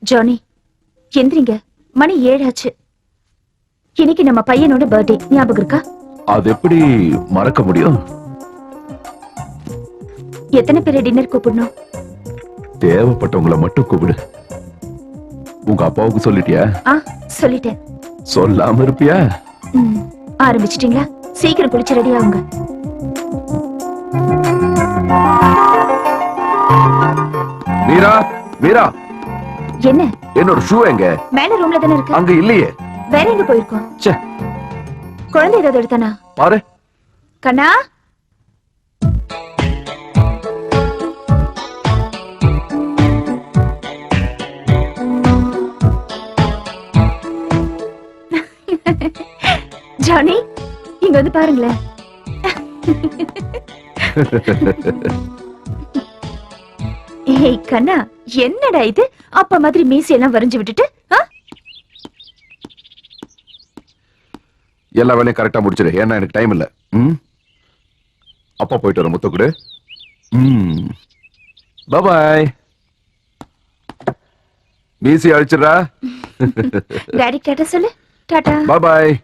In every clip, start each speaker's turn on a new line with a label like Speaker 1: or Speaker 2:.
Speaker 1: Johnny எந்திரிங்க, மணி 7 ஆச்சு. இன்னைக்கு நம்ம பையனோட பர்த்டே, ஞாபகம் இருக்கா?
Speaker 2: அது எப்படி மறக்க முடியும்?
Speaker 1: எத்தனை பேரை டின்னர் கூப்பிடணும்?
Speaker 2: தேவைப்பட்டவங்களை மட்டும் கூப்பிடு. உங்க அப்பாவுக்கு சொல்லிட்டியா?
Speaker 1: சொல்லிட்டேன்.
Speaker 2: சொல்லாம இருப்பியா?
Speaker 1: ஆரம்பிச்சிட்டீங்களா? சீக்கிரம் குளிச்சு ரெடி ஆகுங்க.
Speaker 2: மீரா, மீரா,
Speaker 1: என்ன?
Speaker 2: என்னோட ஷூ எங்க?
Speaker 1: மேல ரூம்ல தானே இருக்கு.
Speaker 2: அங்க இல்லையே.
Speaker 1: வேற எங்க போயிருக்கோம்?
Speaker 2: ச்சே,
Speaker 1: குழந்தை ஏதாவது எடுத்தானா?
Speaker 2: பாரு.
Speaker 1: கண்ணா, ஜானி இங்க வந்து பாருங்களேன். ஏய் கண்ணா, என்னடா இது? அப்பா மாதிரி மீசி எல்லாம் வரைஞ்சு விட்டுட்டு
Speaker 2: எல்லா வேலையும் கரெக்டா முடிச்சிடு. ஏன்னா எனக்கு டைம் இல்ல. அப்பா போயிட்டு வர முத்த கொடு. பாய். மீசி அழிச்சிடா.
Speaker 1: டாடி டாடா சொல்லு. டாடா.
Speaker 2: பாய்.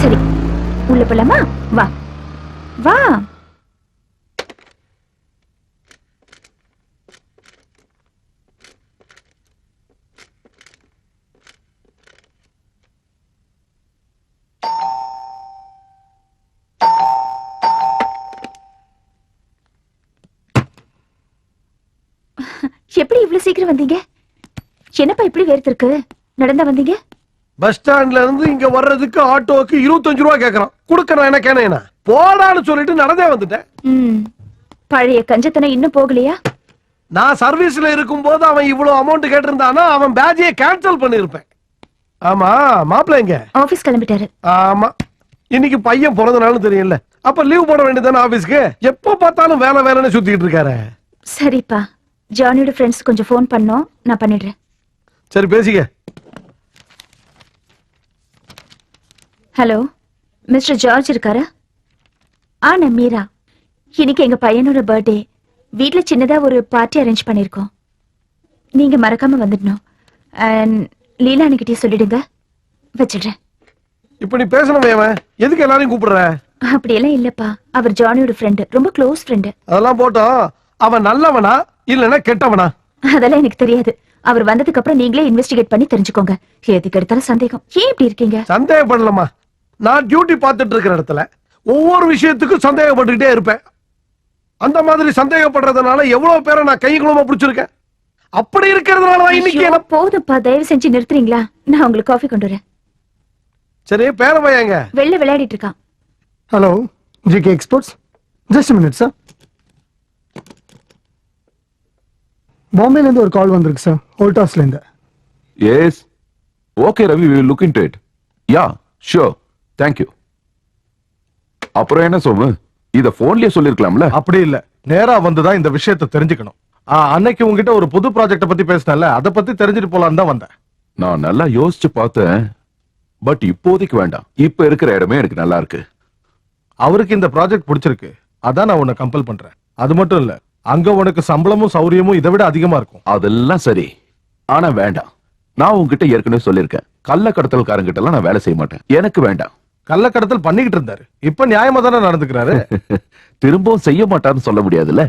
Speaker 1: சரி, உள்ள போலாமா? வா வா. எப்படி இவ்வளவு சீக்கிரம் வந்தீங்க? என்னப்பா இப்படி வேர்த்திருக்கு? நடந்தா வந்தீங்க?
Speaker 3: பஸ் ஸ்டாண்ட்ல இருந்து இங்க வர்றதுக்கு ஆட்டோக்கு 25 ரூபா கேக்குறான். குடுக்கணும் என்ன கேனா போடான்னு சொல்லிட்டு நடந்தே வந்துட்டேன்.
Speaker 1: பழைய கஞ்சத்தனை இன்னும் போகலையா?
Speaker 3: நான் சர்வீஸ்ல இருக்கும் போது அவன் இவ்வளவு அமௌண்ட் கேட்டிருந்தானா அவன் பேட்ஜையே கேன்சல் பண்ணிருப்பேன். ஆமா, மாப்பிள்ள எங்க?
Speaker 1: ஆபீஸ் கிளம்பிட்டாரு.
Speaker 3: ஆமா, இன்னைக்கு பையன் பிறந்த நாள்னு தெரியல. அப்ப லீவ் போட வேண்டியதானே ஆபீஸ்க்கு? எப்ப பார்த்தாலும் வேலை வேலைன்னு சுத்திட்டு இருக்காரு.
Speaker 1: சரிப்பா, ஜானியோட ஃப்ரெண்ட்ஸ் கொஞ்சம் ஃபோன் பண்ணோம், நான் பண்ணிடுறேன்.
Speaker 3: சரி, பேசிக்க.
Speaker 1: ஹலோ, மிஸ்டர் ஜார்ஜ் இருக்காரா? நான் மீரா. இன்னைக்கு எங்க பையனோட பர்த்டே. வீட்ல சின்னதா ஒரு பார்ட்டி அரேஞ்ச் பண்ணிருக்கோம். நீங்க மறக்காம வந்துடணும். லீலா அன்னைக்கிட்டே சொல்லிடுங்க. வச்சிடுறேன்.
Speaker 3: இப்ப நீ பேசணும். எதுக்கு எல்லாரையும் கூப்பிடுற?
Speaker 1: அப்படியெல்லாம் இல்லப்பா, அவர் ஜானியோட ஃப்ரெண்டு, ரொம்ப க்ளோஸ் ஃப்ரெண்டு.
Speaker 3: அதெல்லாம் போட்டோம். அவன் நல்லவனா இல்லனா கெட்டவனா?
Speaker 1: அதெல்லாம் எனக்கு தெரியாது. அவர் வந்ததுக்கு அப்புறம் நீங்களே இன்வெஸ்டிகேட் பண்ணி தெரிஞ்சுக்கோங்க. எதுக்கு எடுத்தாலும் சந்தேகம். ஏன் இப்படி இருக்கீங்க?
Speaker 3: சந்தேகப்படலாமா? நான் டியூட்டி பார்த்துட்டு இருக்கிற இடத்துல ஒவ்வொரு விஷயத்துக்கும் சந்தேகப்பட்டுக்கிட்டே இருப்பேன். அந்த மாதிரி சந்தேகப்படுறதுனால எவ்வளவு பேரை நான் கை குழுமா பிடிச்சிருக்கேன். அப்படி இருக்கிறதுனால இன்னைக்கு என்ன...
Speaker 1: போதும்ப்பா, தயவு செஞ்சு நிறுத்துறீங்களா? நான் உங்களுக்கு காஃபி கொண்டு வரேன்.
Speaker 3: சரி, பேரவையாங்க
Speaker 1: வெளில விளையாடிட்டு இருக்கான்.
Speaker 4: Hello, GK exports. Just minute sir. பாம்பேல இருந்து ஒரு கால் வந்திருக்கு சார், ஹோல்டாஸ்ல இருந்து.
Speaker 2: Yes, okay Ravi, we will look into it. Yeah, sure. Thank you. அப்புறம் என்ன சோமு, இத போன்லயே சொல்லிருக்கலாம்ல?
Speaker 5: அப்படி இல்ல, நேரா வந்துதான் இந்த விஷயத்தை தெரிஞ்சுக்கணும். அன்னைக்கு உங்ககிட்ட ஒரு புது ப்ராஜெக்ட பத்தி பேசினல, அத பத்தி தெரிஞ்சுட்டு போலான்னு தான் வந்தேன்.
Speaker 2: நான் நல்லா யோசிச்சு பார்த்தேன், பட் இப்போதைக்கு வேண்டாம். இப்ப இருக்கிற இடமே எனக்கு நல்லா இருக்கு.
Speaker 5: அவருக்கு இந்த ப்ராஜெக்ட் பிடிச்சிருக்கு, அதான் நான் உன்னை கம்பல் பண்றேன். அது மட்டும் இல்ல, அங்க உனக்கு சம்பளமும் சௌரியமும் இதை விட அதிகமா இருக்கும்.
Speaker 2: அதெல்லாம் சரி, ஆனா வேண்டாம். நான் உங்ககிட்ட ஏற்கனவே சொல்லிருக்கேன், கள்ள கடத்தல்காரங்கிட்ட எல்லாம் நான் வேலை செய்ய மாட்டேன். எனக்கு வேண்டாம்.
Speaker 5: கள்ள கடத்தல் பண்ணிக்கிட்டு இருந்தாரு, இப்ப நியாயமா தானே நடந்துக்கிறாரு.
Speaker 2: திரும்பவும் செய்ய மாட்டாருன்னு சொல்ல முடியாதுல்ல.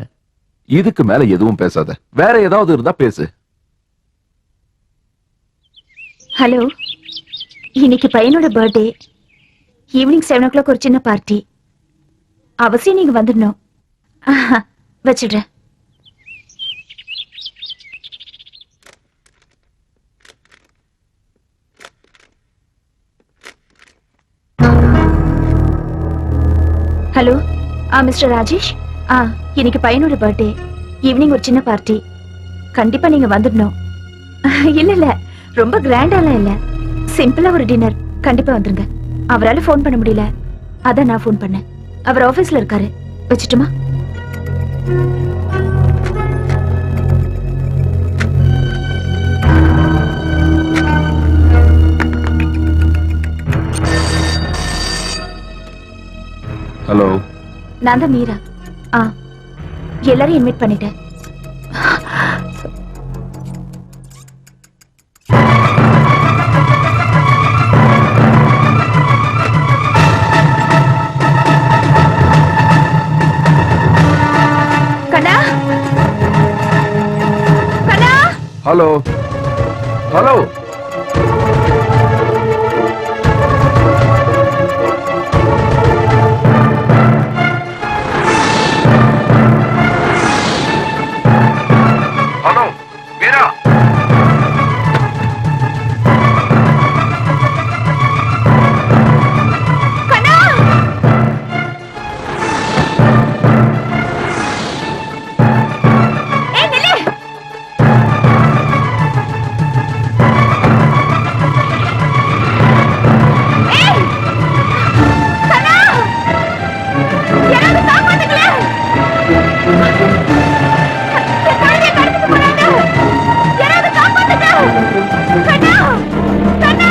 Speaker 2: இதுக்கு மேல எதுவும் பேசாத, வேற ஏதாவது இருந்தா பேசு.
Speaker 1: ஹலோ, இன்னைக்கு பையனோட பர்த்டே. ஈவினிங் 7 o'clock ஒரு சின்ன பார்ட்டி. அவசியம் நீங்க வந்துடணும். வச்சிடுறேன். Hello, mister Rajesh. இன்னைக்கு பையனோட பர்த்டே. ஈவினிங் ஒரு சின்ன பார்ட்டி. கண்டிப்பா நீங்க வந்துடணும். இல்ல இல்ல, ரொம்ப கிராண்டாலாம் இல்ல, சிம்பிளா ஒரு டின்னர். கண்டிப்பா வந்துருங்க. அவரால ஃபோன் பண்ண முடியல, அதான் நான் ஃபோன் பண்ணேன். அவர் ஆபீஸ்ல இருக்காரு. வச்சிட்டுமா?
Speaker 2: ஹலோ,
Speaker 1: நான் தான் மீரா. எல்லாரையும் இன்வைட் பண்ணிட்டேன்.
Speaker 2: ஹலோ ஹலோ ஹலோ வீரா
Speaker 1: ஏய் நில்லு. ஏய் கண்ணா, யாராவது காப்பாத்துங்களேன். என் குழந்தையை கடத்திட்டு போறாங்க. யாராவது காப்பாத்துங்க. கண்ணா, கண்ணா.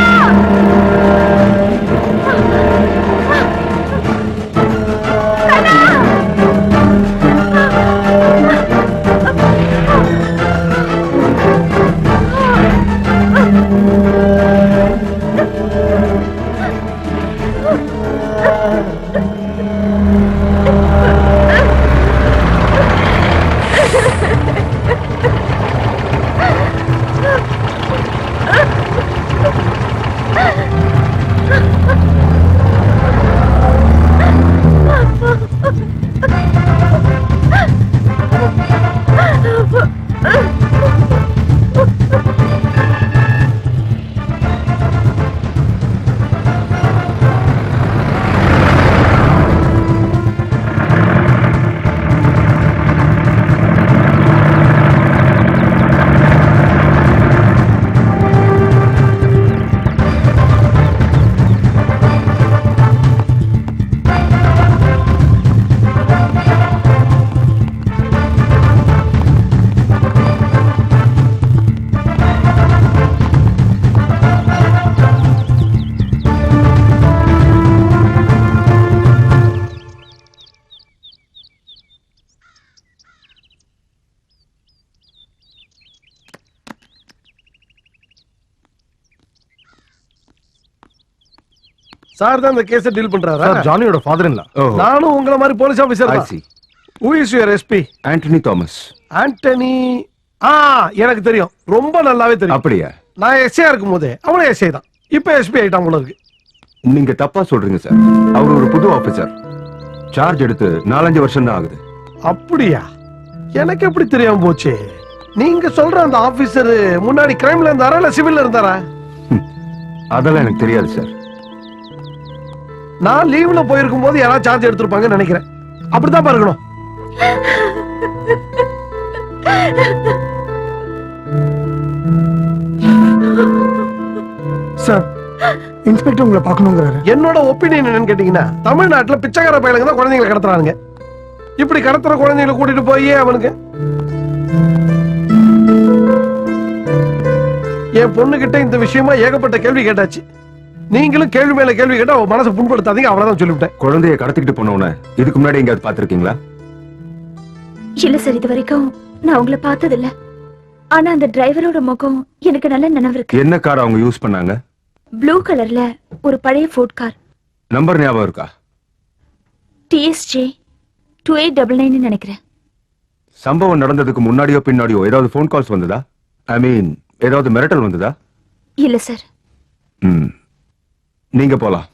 Speaker 3: சார் தான் இந்த கேஸை டீல் பண்றாரா?
Speaker 5: சார் ஜானியோட ஃபாதர் இல்ல.
Speaker 3: நானும் உங்கள மாதிரி போலீஸ் ஆபீசர்
Speaker 2: ஐ
Speaker 3: தான்.
Speaker 2: C
Speaker 3: Who is your SP?
Speaker 2: Antony Thomas.
Speaker 3: Antony. எனக்கு தெரியும், ரொம்ப நல்லாவே தெரியும்.
Speaker 2: அப்படியா?
Speaker 3: நான் எஸ்ஐ இருக்கும் போதே அவனும் எஸ்ஐ தான். இப்ப SP ஆயிட்டான் போல இருக்கு.
Speaker 2: நீங்க தப்பா சொல்றீங்க சார். அவர் ஒரு புது ஆபீசர். சார்ஜ் எடுத்து 4-5 வருஷம் தான் ஆகுது.
Speaker 3: அப்படியா? எனக்கு எப்படி தெரியாம போச்சு? நீங்க சொல்ற அந்த ஆபீசர் முன்னாடி கிரைம்ல இருந்தாரா இல்ல சிவில்ல இருந்தாரா?
Speaker 2: அதெல்லாம் எனக்கு தெரியாது சார்.
Speaker 3: நான் லீவ்ல போயிருக்கும் போது யாராவது சார்ஜ் எடுத்திருப்பாங்கன்னு நினைக்கிறேன். அப்படிதான் பாருக்கணும்.
Speaker 4: சார் இன்ஸ்பெக்டர் உங்களை பார்க்கணுங்கிறாரு.
Speaker 3: என்னோட ஒப்பீனியன் என்னன்னு கேட்டீங்கன்னா, தமிழ்நாட்டுல பிச்சைக்கார பையலுங்க தான் குழந்தைங்களை கடத்துறாங்க. இப்படி கடத்துற குழந்தைங்களை கூட்டிட்டு போய் அவனுக்கு என் பொண்ணு கிட்ட இந்த விஷயமா ஏகப்பட்ட கேள்வி கேட்டாச்சு. நீங்களும் கேள்வி மேல கேள்வி கேட்டா அவன் மனசை புண்படுத்தாதீங்க, அவ்வளவுதான் சொல்லிவிட்டேன்.
Speaker 2: குழந்தைய கடத்திக்கிட்டு போனவன இதுக்கு முன்னாடி எங்கேயாவது பாத்திருக்கீங்களா?
Speaker 1: இல்ல சார், இது வரைக்கும் நான் உங்களை பார்த்தது இல்ல. ஆனா அந்த டிரைவரோட முகம் எனக்கு நல்ல நினைவு இருக்கு.
Speaker 2: என்ன கார் அவங்க யூஸ் பண்ணாங்க?
Speaker 1: ப்ளூ கலர்ல ஒரு பழைய ஃபோர்ட் கார்.
Speaker 2: நம்பர் ஞாபகம் இருக்கா?
Speaker 1: TSJ 2899 நினைக்கிறேன்.
Speaker 2: சம்பவம் நடந்ததுக்கு முன்னாடியோ பின்னாடியோ ஏதாவது ஃபோன் கால்ஸ் வந்ததா? ஐ மீன் ஏதாவது மிரட்டல் வந்ததா?
Speaker 1: இல்ல சார்.
Speaker 2: ம், நீங்க போலாம்.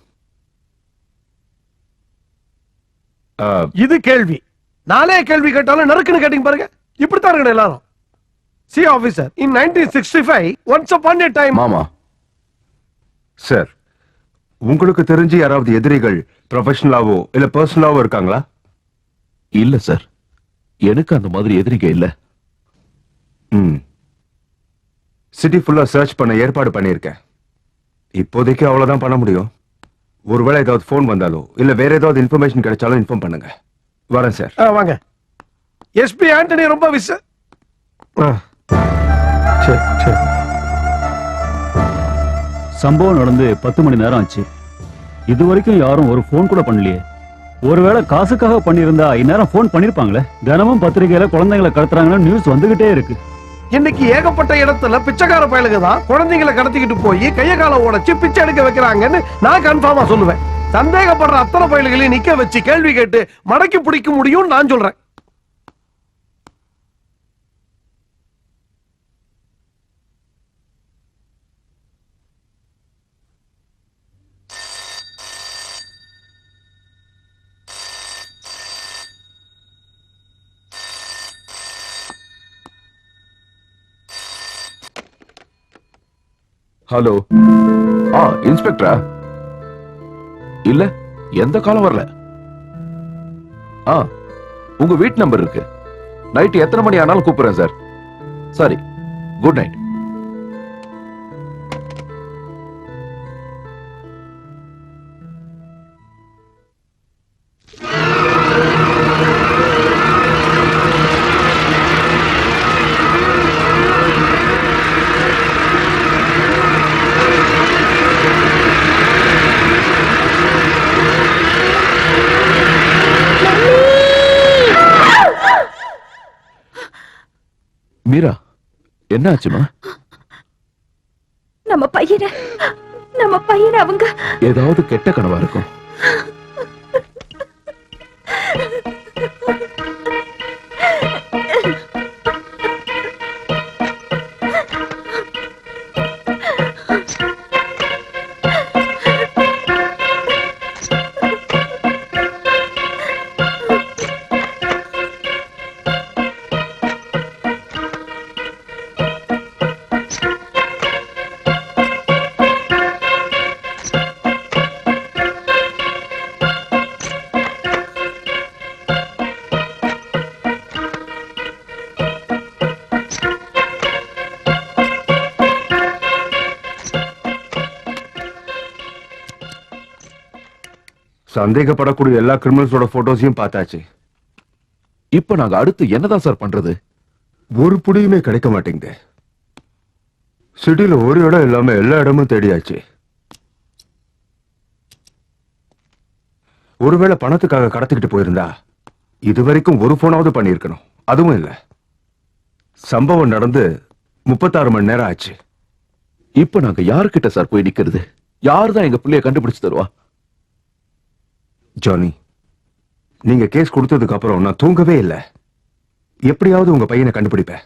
Speaker 3: இது கேள்வி. நானே கேள்வி கேட்டாலும் நறுக்குன்னு கேட்டீங்க பாருங்க. இப்படித்தான் இருக்கணும் எல்லாரும். C officer, in 1965 once upon a time.
Speaker 2: மாமா சார், உங்களுக்கு தெரிஞ்சு யாராவது எதிரிகள் ப்ரொஃபஷனலாவோ இல்ல பர்சனலாவோ இருக்காங்களா?
Speaker 6: இல்ல சார், எனக்கு அந்த மாதிரி எதிரிங்க இல்ல.
Speaker 2: ம், சிட்டி ஃபுல்லா சர்ச் பண்ண ஏற்பாடு பண்ணியிருக்கேன். இப்போதைக்கு அவ்வளவுதான் பண்ண முடியும். ஒருவேளை ஏதாவது ஃபோன் வந்தாலோ இல்ல வேற ஏதாவது இன்ஃபர்மேஷன் கிடைச்சாலும் இன்ஃபார்ம் பண்ணுங்க. வரேன் சார்.
Speaker 3: வாங்க. எஸ்பி ஆண்டனி ரொம்ப சரி சரி.
Speaker 7: சம்பவம் நடந்து 10 மணி நேரம் ஆச்சு. இது வரைக்கும் யாரும் ஒரு ஃபோன் கூட பண்ணலையே. ஒருவேளை காசுக்காக பண்ணியிருந்தா இந்நேரம் ஃபோன் பண்ணிருப்பாங்களே. தினமும் பத்திரிகையில குழந்தைங்களை கடத்துறாங்கன்னு நியூஸ் வந்துகிட்டே இருக்கு.
Speaker 3: இன்னைக்கு ஏகப்பட்ட இடத்துல பிச்சைக்கார பயலுங்க தான் குழந்தைங்களை கடத்திக்கிட்டு போய் கைய கால உடைச்சு பிச்சை எடுக்க வைக்கிறாங்கன்னு நான் கன்ஃபார்மா சொல்லுவேன். சந்தேகப்படுற அத்தனை பயல்களையும் நிக்க வச்சு கேள்வி கேட்டு மடக்கி பிடிக்க முடியும் நான் சொல்றேன்.
Speaker 6: ஹலோ. இன்ஸ்பெக்டரா? இல்ல, எந்த காலம் வரல. உங்க வீட்டு நம்பர் இருக்கு. நைட் எத்தனை மணி ஆனாலும் கூப்பிடுறேன் சார். சரி, குட் நைட். மீரா, என்ன ஆச்சுமா?
Speaker 1: நம்ம பையனை அவங்க
Speaker 6: ஏதாவது கெட்ட கனவா இருக்கும்.
Speaker 2: சந்தேகப்படக்கூடிய எல்லா கிரிமினல்ஸோட போட்டோஸையும் பார்த்தாச்சு.
Speaker 6: இப்ப நாங்க அடுத்து என்னதான் சார் பண்றது?
Speaker 2: ஒரு புடியுமே கிடைக்க மாட்டேங்குது. சிட்டில ஒரு இடம் இல்லாம எல்லா இடமும் தேடியாச்சு. ஒருவேளை பணத்துக்காக கடத்திக்கிட்டு போயிருந்தா இதுவரைக்கும் ஒரு போனாவது பண்ணிருக்கணும். அதுவும் இல்ல. சம்பவம் நடந்து 36 மணி நேரம் ஆச்சு.
Speaker 6: இப்ப நாங்க யாருக்கிட்ட சார் போய் நிக்கிறது? யாருதான் எங்க பிள்ளைய கண்டுபிடிச்சு தருவா?
Speaker 2: ஜானி, நீங்க கேஸ் கொடுத்ததுக்கு அப்புறம் நான் தூங்கவே இல்லை. எப்படியாவது உங்க பையனை கண்டுபிடிப்பேன்.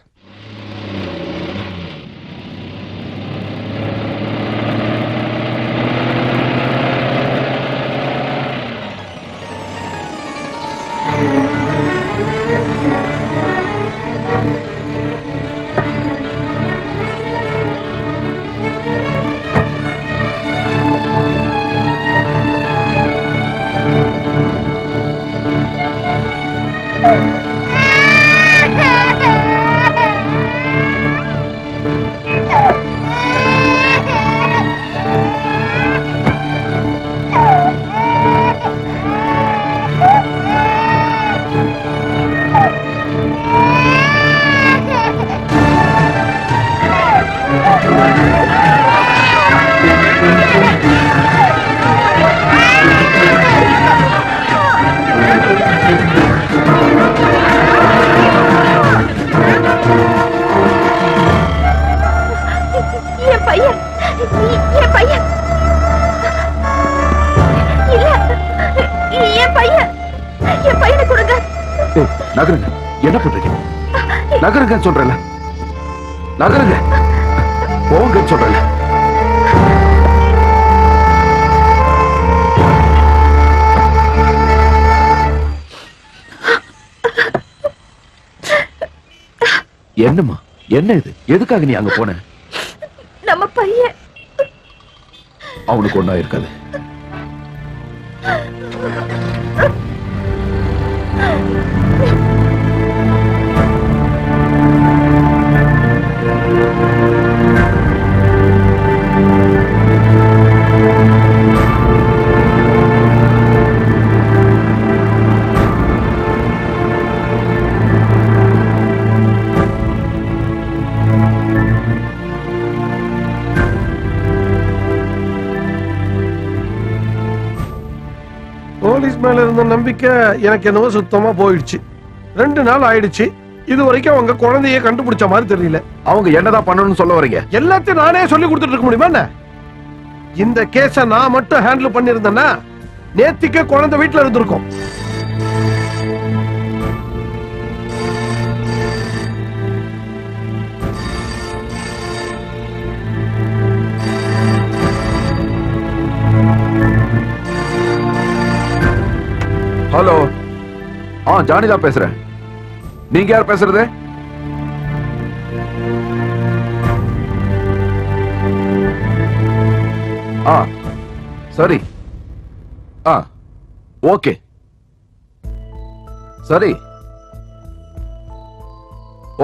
Speaker 6: நகருங்க. என்ன பண்றீங்க? நகருங்க சொல்றேன். நகருங்க. போங்க சொல்றேன். என்னம்மா, என்ன இது? எதுக்காக நீ அங்க போன?
Speaker 1: நம்ம பையன்
Speaker 6: அவனுக்கு ஒண்ணா இருக்காது.
Speaker 3: போலீஸ் மேல இருந்த நம்பிக்கை எனக்கு என்னவோ சுத்தமா போயிடுச்சு. 2 நாள் ஆயிடுச்சு. இது வரைக்கும் அவங்க குழந்தைய கண்டுபிடிச்ச மாதிரி தெரியல.
Speaker 6: அவங்க என்னதான் பண்ணணும்னு சொல்ல வரீங்க?
Speaker 3: எல்லாத்தையும் நானே சொல்லி கொடுத்துட்டு இருக்க முடியுமா என்ன? இந்த கேஸ நான் மட்டும் ஹேண்டில் பண்ணிருந்தேன்னா நேத்திக்கு குழந்தை வீட்டுல இருந்திருக்கும்.
Speaker 6: ஹலோ. ஜானிதா பேசுறேன். நீங்க யார் பேசுறது? ஆ சரி. ஆ ஓகே சரி.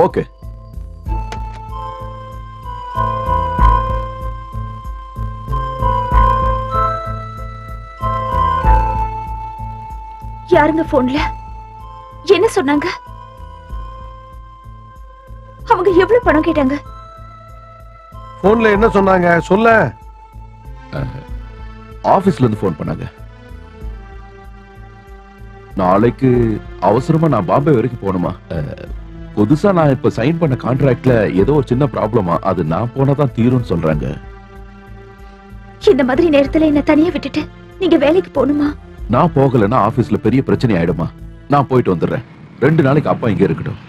Speaker 6: ஓகே.
Speaker 1: யாருங்க போன்ல என்ன சொன்னாங்க? அவங்க எவ்வளவு பணம் கேட்டாங்க?
Speaker 3: போன்ல என்ன சொன்னாங்க சொல்ல?
Speaker 6: ஆபீஸ்ல இருந்து போன் பண்ணாங்க. நாளைக்கு அவசரமா நான் பாம்பே வரைக்கும் போகணுமா. புதுசா நான் இப்ப சைன் பண்ண கான்ட்ராக்ட்ல ஏதோ ஒரு சின்ன ப்ராப்ளமா, அது நான் போனதான் தீரும்னு சொல்றாங்க.
Speaker 1: இந்த மாதிரி நேரத்துல என்ன தனியா விட்டுட்டு நீங்க வேலைக்கு போகணுமா?
Speaker 6: நான் போகலன்னா ஆபீஸ்ல பெரிய பிரச்சனை ஆயிடுமா. நான் போயிட்டு வந்துடுறேன். 2 நாளைக்கு அப்பா இங்க இருக்கட்டும்.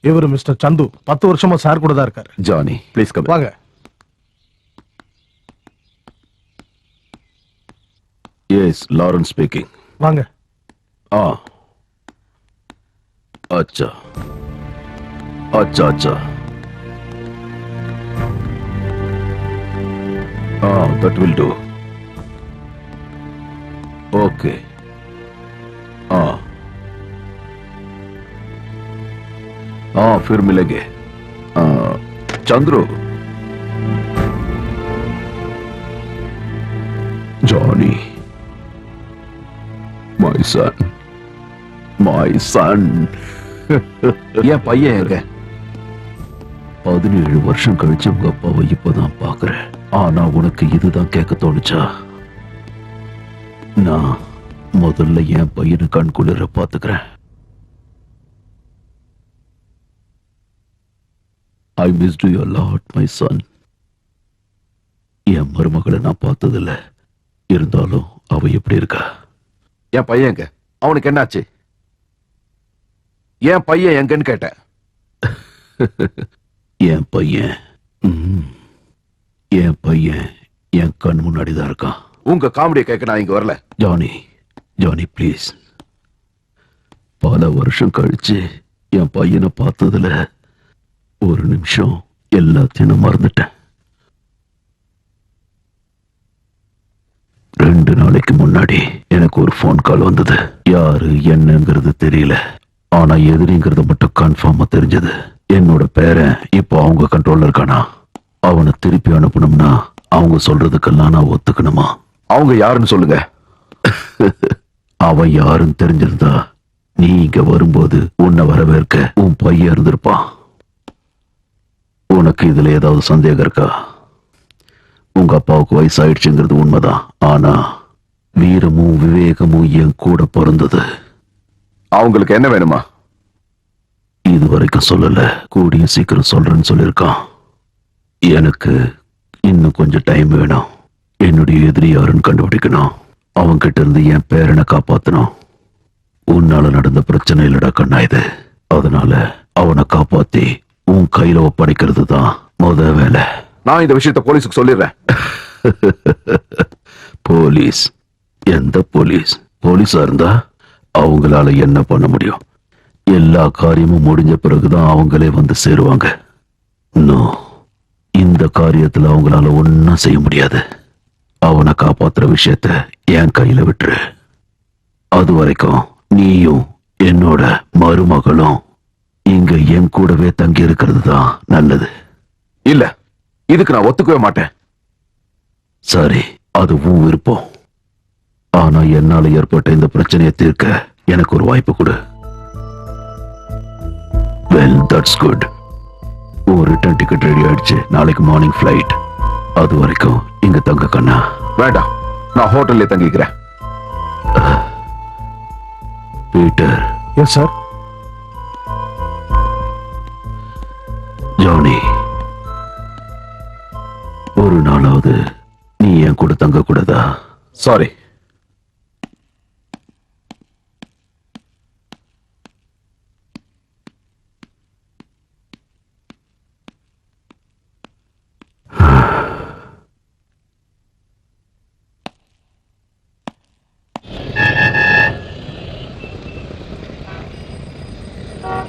Speaker 5: இவர் மிஸ்டர் சந்து 10 வருஷமா சார் கூட தான் இருக்காரு.
Speaker 6: Johnny please come.
Speaker 5: வாங்க.
Speaker 6: Yes Lawrence speaking.
Speaker 5: வாங்க.
Speaker 6: ஆ अच्छा अच्छा अच्छा that will do. Okay. फिर मिलेंगे. Chandru, Johnny, my son, my son. என் பையன் எங்க? 17 வருஷம் கழிச்சு உங்க அப்பாவை இப்பதான் பாக்குறேன். ஆனா உனக்கு இதுதான் கேட்க தோணுச்சா? நான் முதல்ல என் பையனை கண்குளிர பாத்துக்கிறேன். I missed you a lot, my son. என் மருமகளை நான் பார்த்ததில்ல. இருந்தாலும் அவ எப்படி இருக்கா? என் பையன் எங்க? அவனுக்கு என்னாச்சு? என் பையன் எங்கன்னு கேட்டேன். என் பையன் என் கண் முன்னாடிதான் இருக்கான். உங்க காமெடியை கேட்க நான் இங்க வரல. Johnny, Johnny please. பல வருஷம் கழிச்சு என் பையனை பார்த்ததுல ஒரு நிமிஷம் எல்லாத்தையும் மறந்துட்டேன். 2 நாளைக்கு முன்னாடி எனக்கு ஒரு போன் கால் வந்தது. யாரு என்னங்கிறது தெரியல. ஆனா எதிரிங்கிறது மட்டும் கன்ஃபார்மா தெரிஞ்சது. என்னோட பேரன் இப்போ அவங்க கண்ட்ரோல்ல இருக்கானா? அவனை திருப்பி அனுப்பணும்னா அவங்க சொல்றதுக்கெல்லாம் நான் ஒத்துக்கணுமா? அவங்க யாருன்னு சொல்லுங்க. அவன் யாருன்னு தெரிஞ்சிருந்தா நீ இங்க வரும்போது உன்னை வரவேற்க உன் பையன் இருந்திருப்பான். உனக்கு இதுல ஏதாவது சந்தேகம் இருக்கா? உங்க அப்பாவுக்கு வயசாயிடுச்சுங்கிறது உண்மைதான். ஆனா வீரமும் விவேகமும் என் கூட பிறந்தது. அவங்களுக்கு என்ன வேணுமா? இது வரைக்கும் சொல்லல. கூடிய சீக்கிரம் சொல்றேன்னு சொல்லியிருக்கான். எனக்கு இன்னும் கொஞ்சம் டைம் வேணும். என்னுடைய எதிரி யாருன்னு கண்டுபிடிக்கணும். அவங்க கிட்ட இருந்து என் பேரனை காப்பாத்தணும். உன்னால நடந்த பிரச்சனை இல்லடா கண்ணா இது. அதனால அவனை காப்பாத்தி உன் கையில ஒப்படைக்கிறது தான் முத வேலை.
Speaker 2: நான் இந்த விஷயத்த போலீஸுக்கு சொல்லிடுறேன்.
Speaker 6: போலீஸ்? எந்த போலீஸ்? போலீஸா இருந்தா அவங்களால என்ன பண்ண முடியும்? எல்லா காரியமும் முடிஞ்ச பிறகுதான் அவங்களே வந்து சேருவாங்க. நோ, இந்த காரியத்துல அவங்களால ஒன்னும் செய்ய முடியாது. அவனை காப்பாத்துற விஷயத்த என் கையில விட்டுரு. அது வரைக்கும் நீயும் என்னோட மருமகளும் இங்க என் கூடவே தங்கி இருக்கிறது தான் நல்லது.
Speaker 2: இல்ல, இதுக்கு நான் ஒத்துக்கவே மாட்டேன்.
Speaker 6: சரி, அது உன் விருப்பம். ஆனா என்னால ஏற்பட்ட இந்த பிரச்சனையை தீர்க்க எனக்கு ஒரு வாய்ப்பு கொடு. Well, that's good. ஒரு ரிட்டர்ன் டிக்கெட் ரெடி ஆயிடுச்சு. நாளைக்கு மார்னிங் ஃபிளைட். அது வரைக்கும் இங்க தங்க கண்ணா.
Speaker 2: வேண்டாம், நான் ஹோட்டல்ல தங்கிக்கிறேன்.
Speaker 6: பீட்டர்.
Speaker 5: Yes sir.
Speaker 6: ஜானி, ஒரு நாளாவது நீ என் கூட தங்க கூடாதா?
Speaker 2: சாரி.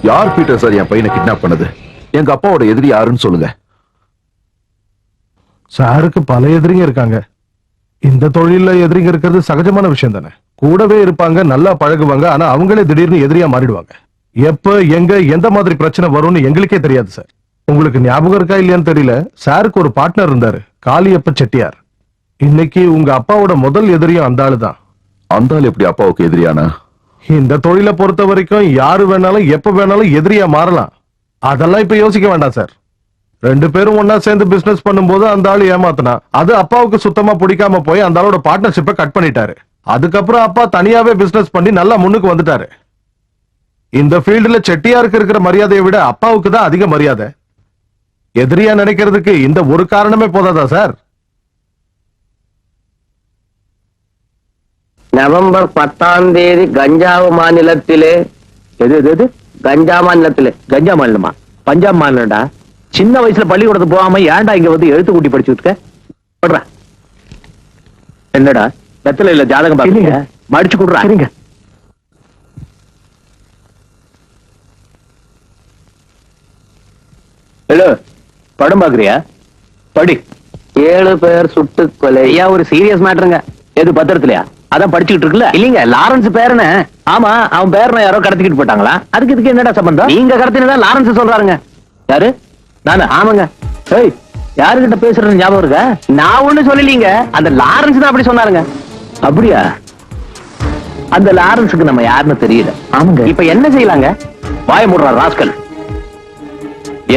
Speaker 2: யார் பீட்டர் சார் என் பையனை கிட்னாப் பண்ணது? எங்க அப்பாவோட எதிரி யாருன்னு சொல்லுங்க.
Speaker 5: சாருக்கு பல எதிரிங்க இருக்காங்க. இந்த தொழில எதிரிங்க இருக்கிறது சகஜமான விஷயம் தானே. கூடவே இருப்பாங்க, நல்லா பழகுவாங்க. ஆனா அவங்களே திடீர்னு எதிரியா மாறிடுவாங்க. எப்ப எங்க எந்த மாதிரி பிரச்சனை வரும்னு எங்களுக்கே தெரியாது சார். உங்களுக்கு ஞாபகம் இருக்கா இல்லையான்னு தெரியல, சாருக்கு ஒரு பார்ட்னர் இருந்தாரு, காளியப்ப செட்டியார். இன்னைக்கு உங்க அப்பாவோட முதல் எதிரியும் அந்த ஆளு தான்.
Speaker 2: அந்த ஆள் எப்படி அப்பாவுக்கு எதிரியானா?
Speaker 5: இந்த தொழிலை பொறுத்த வரைக்கும் யாரு வேணாலும் எப்ப வேணாலும் எதிரியா மாறலாம். அதெல்லாம் இப்ப யோசிக்க வேண்டாம் சார். 2 பேரும் ஒன்னா சேர்ந்து பிசினஸ் பண்ணும்போது அந்த ஆளு ஏமாத்தினா, அது அப்பாவுக்கு சுத்தமா பிடிக்காம போய் அந்த ஆளோட பார்ட்னர்ஷிப்பை கட் பண்ணிட்டாரு. அதுக்கப்புறம் அப்பா தனியாவே பிசினஸ் பண்ணி நல்லா முன்னுக்கு வந்துட்டாரு. இந்த ஃபீல்டுல செட்டியாருக்கு இருக்கிற மரியாதையை விட அப்பாவுக்கு தான் அதிக மரியாதை. எதிரியா நினைக்கிறதுக்கு இந்த ஒரு காரணமே போதாதா சார்?
Speaker 8: நவம்பர் 10ஆம் தேதி கஞ்சாவு மாநிலத்திலே கஞ்சா மாநிலத்திலே கஞ்சா மாநிலமா? பஞ்சாப் மாநிலம்டா. சின்ன வயசுல பள்ளிக்கூடத்துக்கு போகாம ஏன்டா இங்க வந்து எழுத்து கூட்டி படிச்சுட்டு இருக்க? என்னடா வெத்தல இல்ல ஜாதகம் பாருங்க, மடிச்சு கொடுறா. ஹலோ, படம் பாக்குறியா? படி. 7 பேர் சுட்டு கொலை. ஐயா, ஒரு சீரியஸ் மேட்டருங்க. எது பத்திரத்திலயா? அதான் படிச்சுக்கிட்டு இருக்குல்ல. இல்லீங்க, லாரன்ஸ் பேருன்னு. ஆமா, அவன் பேரனை யாரோ கடத்திக்கிட்டு போட்டாங்களா? அதுக்கு இதுக்கு என்னடா சம்பந்தம்? நீங்க கடத்தினதான் லாரன்ஸ் சொல்றாருங்க. யாரு? நானு. ஆமாங்க. ஏய், யாருகிட்ட பேசுறது ஞாபகம் இருக்கா? நான் ஒண்ணு சொல்லலீங்க, அந்த லாரன்ஸ் தான் அப்படி சொன்னாருங்க. அப்படியா? அந்த லாரன்ஸுக்கு நம்ம யாருன்னு தெரியல. ஆமாங்க. இப்ப என்ன செய்யலாங்க? வாய மூடுறா ராஸ்கல்.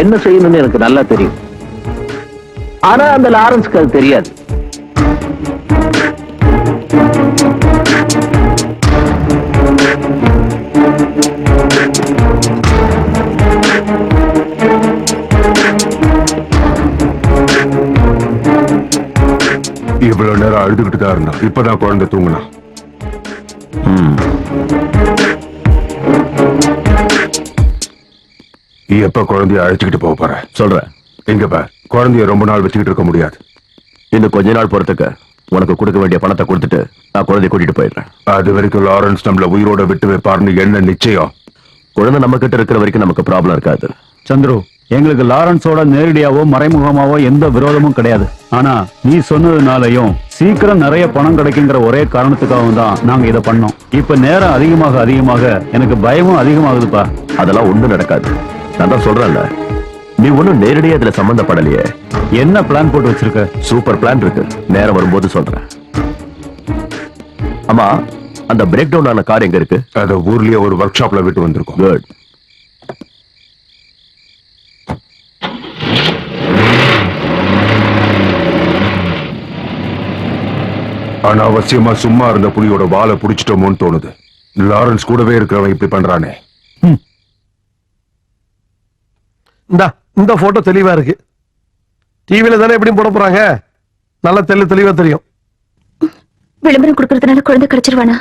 Speaker 8: என்ன செய்யணும்னு எனக்கு நல்லா தெரியும். ஆனா அந்த லாரன்ஸ்க்கு அது தெரியாது.
Speaker 2: இவ்வளவு நேரம் அழுதுகிட்டு தான் இருந்தா, இப்பதான் குழந்தை தூங்குனா. எப்ப குழந்தைய அழைச்சுக்கிட்டு போக போற?
Speaker 6: சொல்றேன்.
Speaker 2: எங்க பார், குழந்தைய ரொம்ப நாள் வச்சுக்கிட்டு இருக்க முடியாது.
Speaker 6: இன்னும் கொஞ்ச நாள் பொறுத்துக்க. உனக்கு கொடுக்க வேண்டிய பணத்தை கொடுத்துட்டு நான் குழந்தைய கூட்டிட்டு போயிடுறேன்.
Speaker 2: அது வரைக்கும் லாரன்ஸ் நம்மள உயிரோட விட்டு வைப்பாருன்னு என்ன நிச்சயம்?
Speaker 6: குழந்தை நம்ம கிட்ட இருக்கிற வரைக்கும் நமக்கு ப்ராப்ளம் இருக்காது.
Speaker 7: சந்துரு, எங்களுக்கு லாரன்ஸோட நேரடியாவோ மறைமுகமாவோ எந்த விரோதமும் கிடையாது. ஆனா நீ சொன்னதுனாலையும் சீக்கிரம் நிறைய பணம் கிடைக்குங்கிற ஒரே காரணத்துக்காகவும் தான் நாங்க இதை பண்ணோம். இப்ப நேரம் அதிகமாக அதிகமாக எனக்கு பயமும் அதிகமாகுதுப்பா.
Speaker 6: அதெல்லாம் ஒண்ணும் நடக்காது. நான் தான் சொல்றேன்ல, நீ ஒண்ணும் நேரடியா இதுல சம்பந்தப்படலையே.
Speaker 7: என்ன பிளான் போட்டு வச்சிருக்க?
Speaker 6: சூப்பர் பிளான் இருக்கு, நேரம் வரும்போது சொல்றேன். ஆமா, அந்த பிரேக் டவுன் ஆன கார் எங்க இருக்கு?
Speaker 2: அத ஊர்லயே ஒரு ஒர்க் ஷாப்ல விட்டு வந்திருக்கோம்.
Speaker 6: குட்.
Speaker 2: அனாவசியமா சும்மா இருந்த புலியோட வாலை புடிச்சிட்டோமோன்னு தோணுது. லாரன்ஸ் கூடவே இருக்கிறவன் இப்படி பண்றானே.
Speaker 3: இந்த போட்டோ தெளிவா இருக்கு. டிவில தானே எப்படியும் போட போறாங்க. நல்லா தெளிவா தெரியும்.
Speaker 1: விளம்பரம் கொடுக்கறதுனால குழந்தை கிடைச்சிருவானா?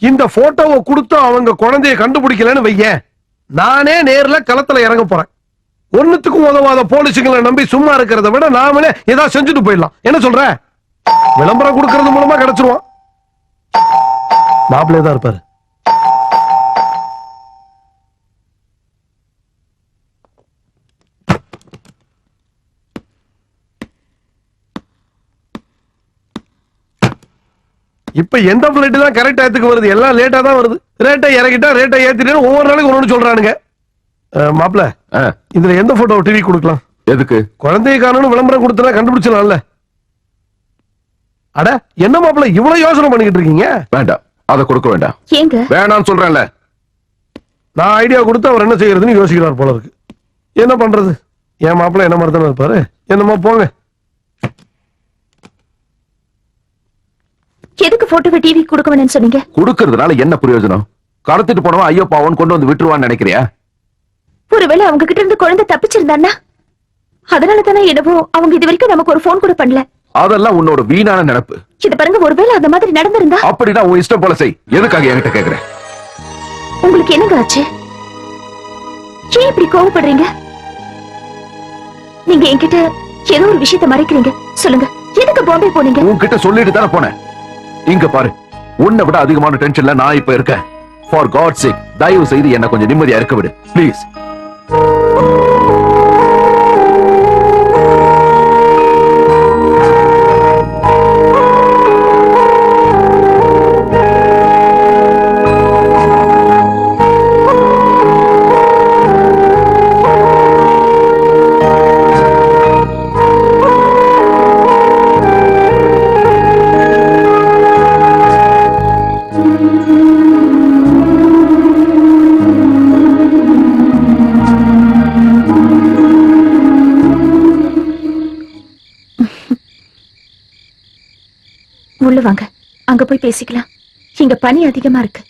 Speaker 3: இந்த போட்டோவை கொடுத்து அவங்க குழந்தைய கண்டுபிடிக்கலன்னு வையேன், நானே நேர்ல களத்துல இறங்க போறேன். ஒண்ணுத்துக்கும் உதவாத போலீஸுங்களை நம்பி சும்மா இருக்கிறத விட நாமளே ஏதாவது செஞ்சுட்டு போயிடலாம். என்ன சொல்ற? விளம்பரம் கொடுக்கறது மூலமா கிடைச்சிருவான். மாப்பிள்ளை தான் இருப்பாரு. இப்ப எந்த பிளைட் தான் கரெக்ட் டயத்துக்கு வருது? எல்லாம் லேட்டா தான் வருது. ரேட்டை இறக்கிட்டா ரேட்டை ஏத்திட்டா ஒவ்வொரு நாளைக்கு ஒண்ணு சொல்றானுங்க. மாப்பிள்ள, இதுல எந்த போட்டோ டிவி கொடுக்கலாம்?
Speaker 2: எதுக்கு?
Speaker 3: குழந்தைய காணணும் விளம்பரம் கொடுத்தா கண்டுபிடிச்சலாம்ல. அட என்ன மாப்பிள்ள இவ்வளவு யோசனை பண்ணிக்கிட்டு இருக்கீங்க?
Speaker 2: வேண்டாம், அதை கொடுக்க வேண்டாம்.
Speaker 1: ஏங்க
Speaker 2: வேணாம்னு சொல்றேன்ல.
Speaker 3: நான் ஐடியா கொடுத்து அவர் என்ன செய்யறதுன்னு யோசிக்கிறார் போல இருக்கு. என்ன பண்றது? என் மாப்பிள்ள என்ன மாதிரி தானே இருப்பாரு. என்னமோ போங்க.
Speaker 1: எதுக்கு போட்டோவை டிவி கொடுக்க வேணும்னு சொன்னீங்க?
Speaker 2: கொடுக்கறதுனால என்ன பிரயோஜனம்? கடத்திட்டு போனவன் ஐயோ பாவன் கொண்டு வந்து விட்டுருவான்னு நினைக்கிறியா?
Speaker 1: ஒருவேளை அவங்க கிட்ட இருந்து குழந்தை தப்பிச்சிருந்தான்னா அதனால தானே என்னவோ அவங்க இது வரைக்கும் நமக்கு ஒரு போன் கூட பண்ணல.
Speaker 2: அதெல்லாம் உன்னோட வீணான நினைப்பு.
Speaker 1: இது பாருங்க, ஒருவேளை அந்த மாதிரி நடந்திருந்தா?
Speaker 2: அப்படின்னா உன் இஷ்டம் போல செய். எதுக்காக என்கிட்ட கேக்குற?
Speaker 1: உங்களுக்கு என்னங்க ஆச்சு? ஏன் இப்படி கோவப்படுறீங்க? நீங்க என்கிட்ட ஏதோ ஒரு விஷயத்தை மறைக்கிறீங்க. சொல்லுங்க, எதுக்கு பாம்பே போனீங்க?
Speaker 2: உன்கிட்ட சொல்லிட்டு தானே போனேன். இங்க பாரு, உன்னை விட அதிகமான டென்ஷன்ல நான் இப்ப இருக்கேன். ஃபார் காட் சேக் தயவு செய்து என்ன கொஞ்சம் நிம்மதியா இருக்க விடு ப்ளீஸ்.
Speaker 1: உள்ள வாங்க, அங்க போய் பேசிக்கலாம். இங்க பனி அதிகமா இருக்கு.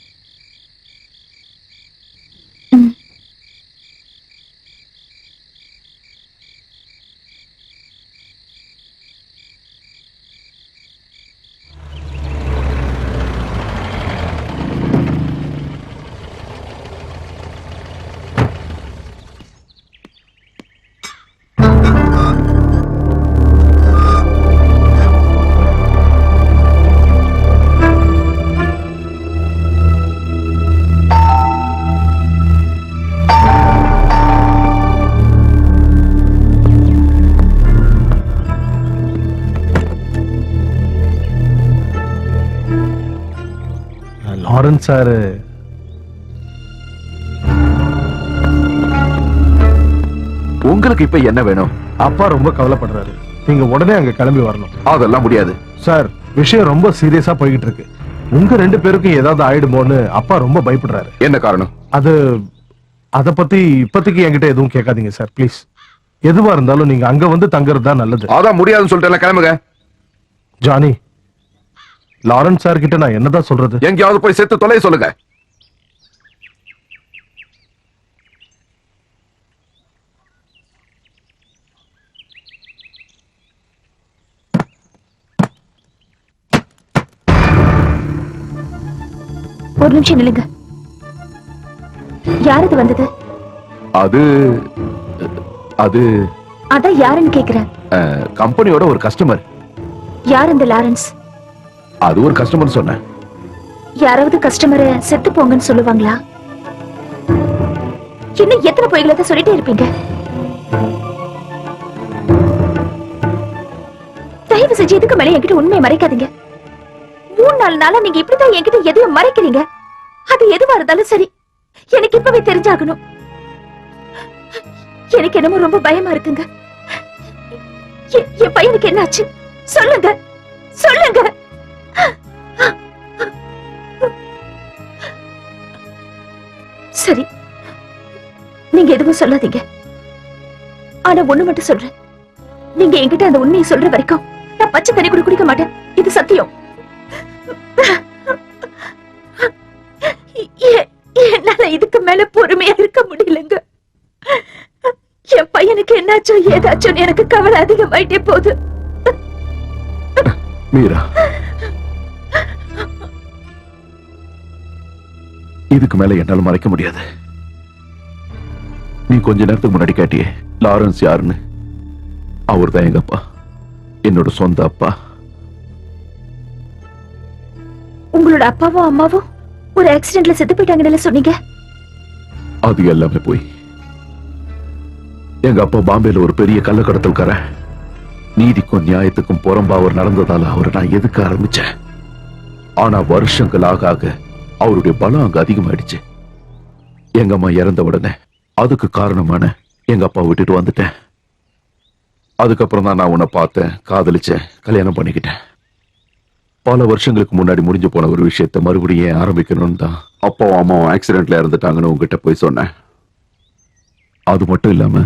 Speaker 5: லாரன்ஸ் சார்,
Speaker 2: உங்களுக்கு இப்ப என்ன வேணும்?
Speaker 5: அப்பா ரொம்ப கவலைப்படுறாரு. நீங்க உடனே அங்க கிளம்பி வரணும்.
Speaker 2: அதெல்லாம் முடியாது
Speaker 5: சார். விஷயம் ரொம்ப சீரியஸா போய்கிட்டு இருக்கு. உங்க ரெண்டு பேருக்கும் ஏதாவது ஆயிடுமோன்னு அப்பா ரொம்ப பயப்படுறாரு.
Speaker 2: என்ன காரணம்?
Speaker 5: அத பத்தி இப்போதைக்கு என்கிட்ட எதுவும் கேட்காதீங்க சார் ப்ளீஸ். எதுவா இருந்தாலும் நீங்க அங்க வந்து தங்குறது தான் நல்லது.
Speaker 2: அதான் முடியாதுன்னு சொல்லிட்டு கிளம்புங்க.
Speaker 5: ஜானி, லாரன்ஸ் சார் கிட்ட நான் என்னதான் சொல்றது?
Speaker 2: எங்கேயாவது போய் செத்து தொலை சொல்லுங்க.
Speaker 1: ஒரு நிமிஷம் நில்லுங்க. யார் இது வந்தது?
Speaker 2: அது அது
Speaker 1: அதான் யாருன்னு கேக்குறேன்.
Speaker 2: கம்பெனியோட ஒரு கஸ்டமர்.
Speaker 1: யார் இந்த லாரன்ஸ்?
Speaker 2: அது ஒரு கஸ்டமர் சொன்னேன்.
Speaker 1: யாராவது கஸ்டமரை செத்து போங்கன்னு சொல்லுவாங்களா? இன்னும் எத்தனை பொய்களை தான் சொல்லிட்டே இருப்பீங்க? தயவு செஞ்சு இதுக்கு மேல என்கிட்ட உண்மையை மறைக்காதீங்க. 3-4 நாளா நீங்க இப்படிதான் என்கிட்ட எதையும் மறைக்கிறீங்க. அது எதுவா இருந்தாலும் சரி, எனக்கு இப்பவே தெரிஞ்சாகணும். எனக்கு என்னமோ ரொம்ப பயமா இருக்குங்க. என் பையனுக்கு என்னாச்சு? சொல்லுங்க, சொல்லுங்க. சரி, நீங்க எதுவும் சொல்லாதீங்க. ஆனா ஒண்ணு மட்டும் சொல்றேன். நீங்க என்கிட்ட அந்த உண்மையை சொல்ற வரைக்கும் நான் பச்சை தண்ணி கூட குடிக்க மாட்டேன். இது சத்தியம். என்னால இதுக்கு மேல பொறுமையா இருக்க முடியலங்க. என் பையனுக்கு என்னாச்சோ ஏதாச்சோ எனக்கு கவலை அதிகமாயிட்டே போகுது.
Speaker 2: மீரா, இதுக்கு மேல என்னால மறைக்க முடியாது. நீ கொஞ்ச நேரத்துக்கு முன்னாடி கேட்டியே,
Speaker 6: லாரன்ஸ் யாருன்னு? அவர்தான் எங்க அப்பா, என்னோட சொந்த அப்பா.
Speaker 1: உங்களோட அப்பாவும் அம்மாவும் ஒரு ஆக்சிடென்ட்ல செத்து போயிட்டாங்கன்னு சொன்னீங்க.
Speaker 6: அது எல்லாமே போய் எங்க அப்பா பாம்பேல ஒரு பெரிய கள்ளக்கடத்தல்காரன். நீதிக்கும் நியாயத்துக்கும் புறம்பா அவர் நடந்ததால அவரை நான் எதுக்க ஆரம்பிச்சேன். ஆனா வருஷங்கள் ஆக ஆக அவருடைய பலம் அங்க அதிகமாயிடுச்சு. எங்க அம்மா இறந்த உடனே அதுக்கு காரணமான எங்க அப்பா விட்டுட்டு வந்துட்டேன். அதுக்கப்புறம் தான் நான் உன்னை பார்த்தேன், காதலிச்சேன், கல்யாணம் பண்ணிக்கிட்டேன். பல வருஷங்களுக்கு முன்னாடி முடிஞ்சு போன ஒரு விஷயத்த மறுபடியும் ஏன் ஆரம்பிக்கணும்னு தான் அப்பாவும் அம்மாவும் ஆக்சிடென்ட்ல இறந்துட்டாங்கன்னு உங்ககிட்ட போய் சொன்னேன். அது மட்டும் இல்லாம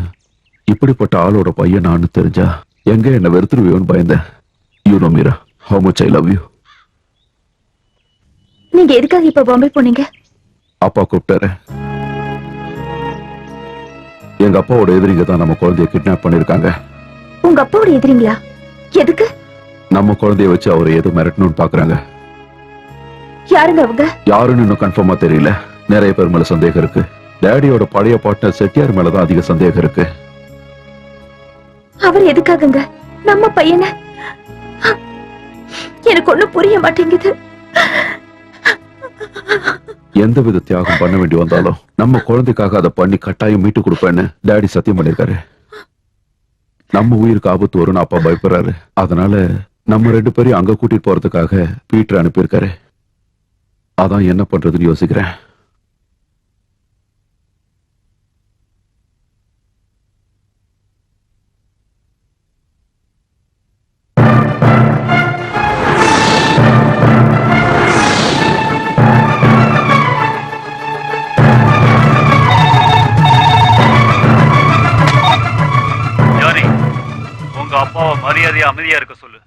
Speaker 6: இப்படிப்பட்ட ஆளோட பையன் நான் தெரிஞ்சா எங்க என்ன வெறுத்துருவியோன்னு பயந்தேன். You know Meera, how much I love you.
Speaker 1: நீங்க எதுக்காக இப்ப பாம்பே போனீங்க?
Speaker 6: அப்பா கூப்பிட்டாரு. எங்க அப்பாவோட எதிரிங்க தான் நம்ம குழந்தைய கிட்னாப் பண்ணிருக்காங்க.
Speaker 1: உங்க அப்பாவோட எதிரிங்களா? எதுக்கு?
Speaker 6: நம்ம குழந்தைய வச்சு அவரை எது மிரட்டணும்னு பாக்குறாங்க.
Speaker 1: யாருங்க அவங்க?
Speaker 6: யாருன்னு இன்னும் கன்ஃபார்மா தெரியல. நிறைய பேர் மேல சந்தேகம் இருக்கு. டேடியோட பழைய பார்ட்னர் செட்டியார் மேலதான் அதிக சந்தேகம் இருக்கு.
Speaker 1: அவர் எதுக்காகங்க நம்ம பையனை? எனக்கு ஒண்ணும் புரிய மாட்டேங்குது.
Speaker 6: எந்த வித தியாகம் பண்ண வேண்டி வந்தாலும் நம்ம குழந்தைக்காக அதை பண்ணி கட்டாயம் மீட்டு கொடுப்பேன்னு டாடி சத்தியம் பண்ணிருக்காரு. நம்ம உயிருக்கு ஆபத்து வரும்னு அப்பா பயப்படுறாரு. அதனால நம்ம 2 பேரையும் அங்க கூட்டிட்டு போறதுக்காக பீட்டர் அனுப்பியிருக்காரு. அதான் என்ன பண்றதுன்னு யோசிக்கிறேன்.
Speaker 7: உங்க அப்பாவை மரியாதையா அமைதியா இருக்க சொல்லு.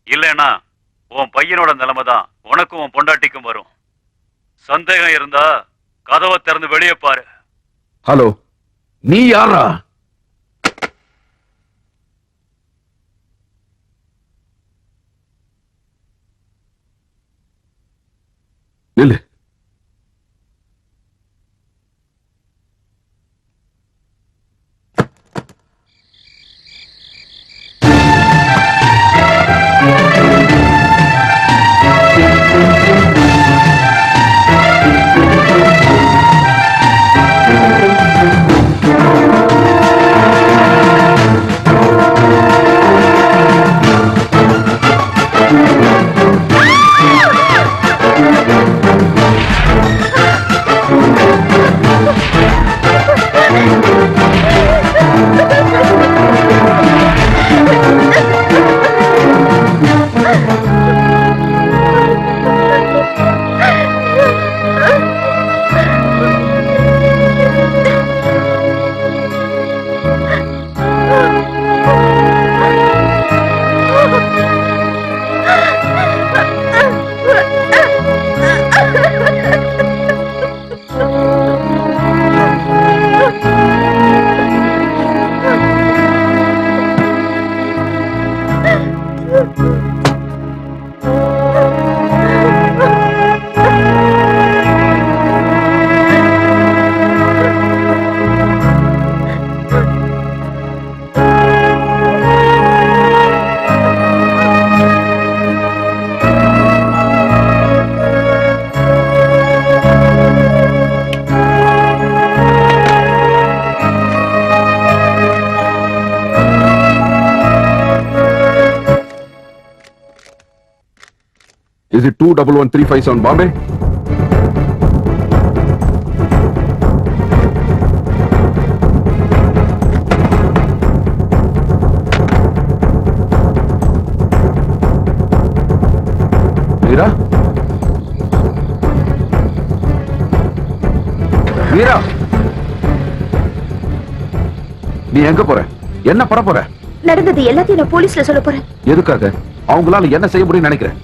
Speaker 7: இல்லைன்னா உன் பையனோட நிலைமை தான் உனக்கும் உன் பொண்டாட்டிக்கும் வரும். சந்தேகம் இருந்தா கதவை திறந்து வெளியே பாரு.
Speaker 6: ஹலோ, நீ யாரா? இல்ல, is it 211357 Bombay? Meera, Meera, நீ எங்க போற? என்ன பண்ண போற?
Speaker 1: நடந்தது எல்லாத்தையும் நான் போலீஸ்ல சொல்ல போறேன்.
Speaker 6: எதுக்காக? அவங்களால என்ன செய்ய முடியும்னு நினைக்கிறேன்?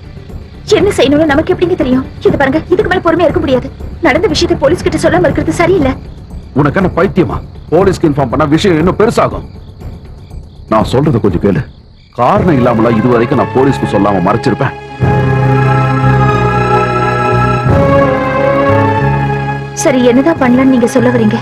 Speaker 1: என்ன செய்யணும்னு நமக்கு எப்படிங்க தெரியும்? இது பாருங்க, இதுக்கு மேல பொறுமையா இருக்க முடியாது. நடந்த விஷயத்தை போலீஸ் கிட்ட சொல்லாம இருக்கிறது சரியில்லை.
Speaker 6: உனக்கு என்ன பைத்தியமா? போலீஸ்க்கு இன்ஃபார்ம் பண்ணா விஷயம் இன்னும் பெருசாகும். நான் சொல்றத கொஞ்சம் கேளு. காரணம் இல்லாமல இதுவரைக்கும் நான் போலீஸ்க்கு சொல்லாம மறைச்சிருப்பேன்.
Speaker 1: சரி, என்னதான் பண்ணலாம்னு நீங்க சொல்ல வரீங்க?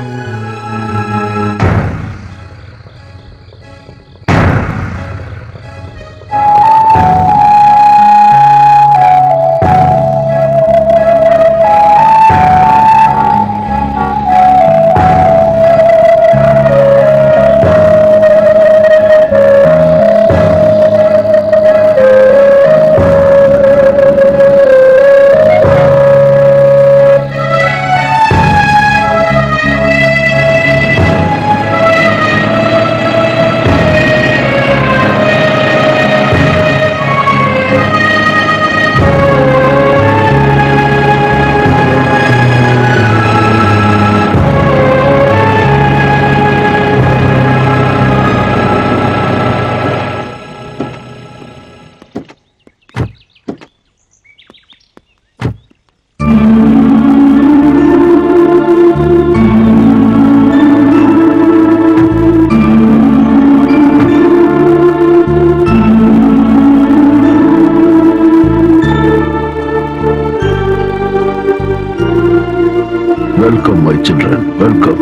Speaker 6: Welcome my children, welcome.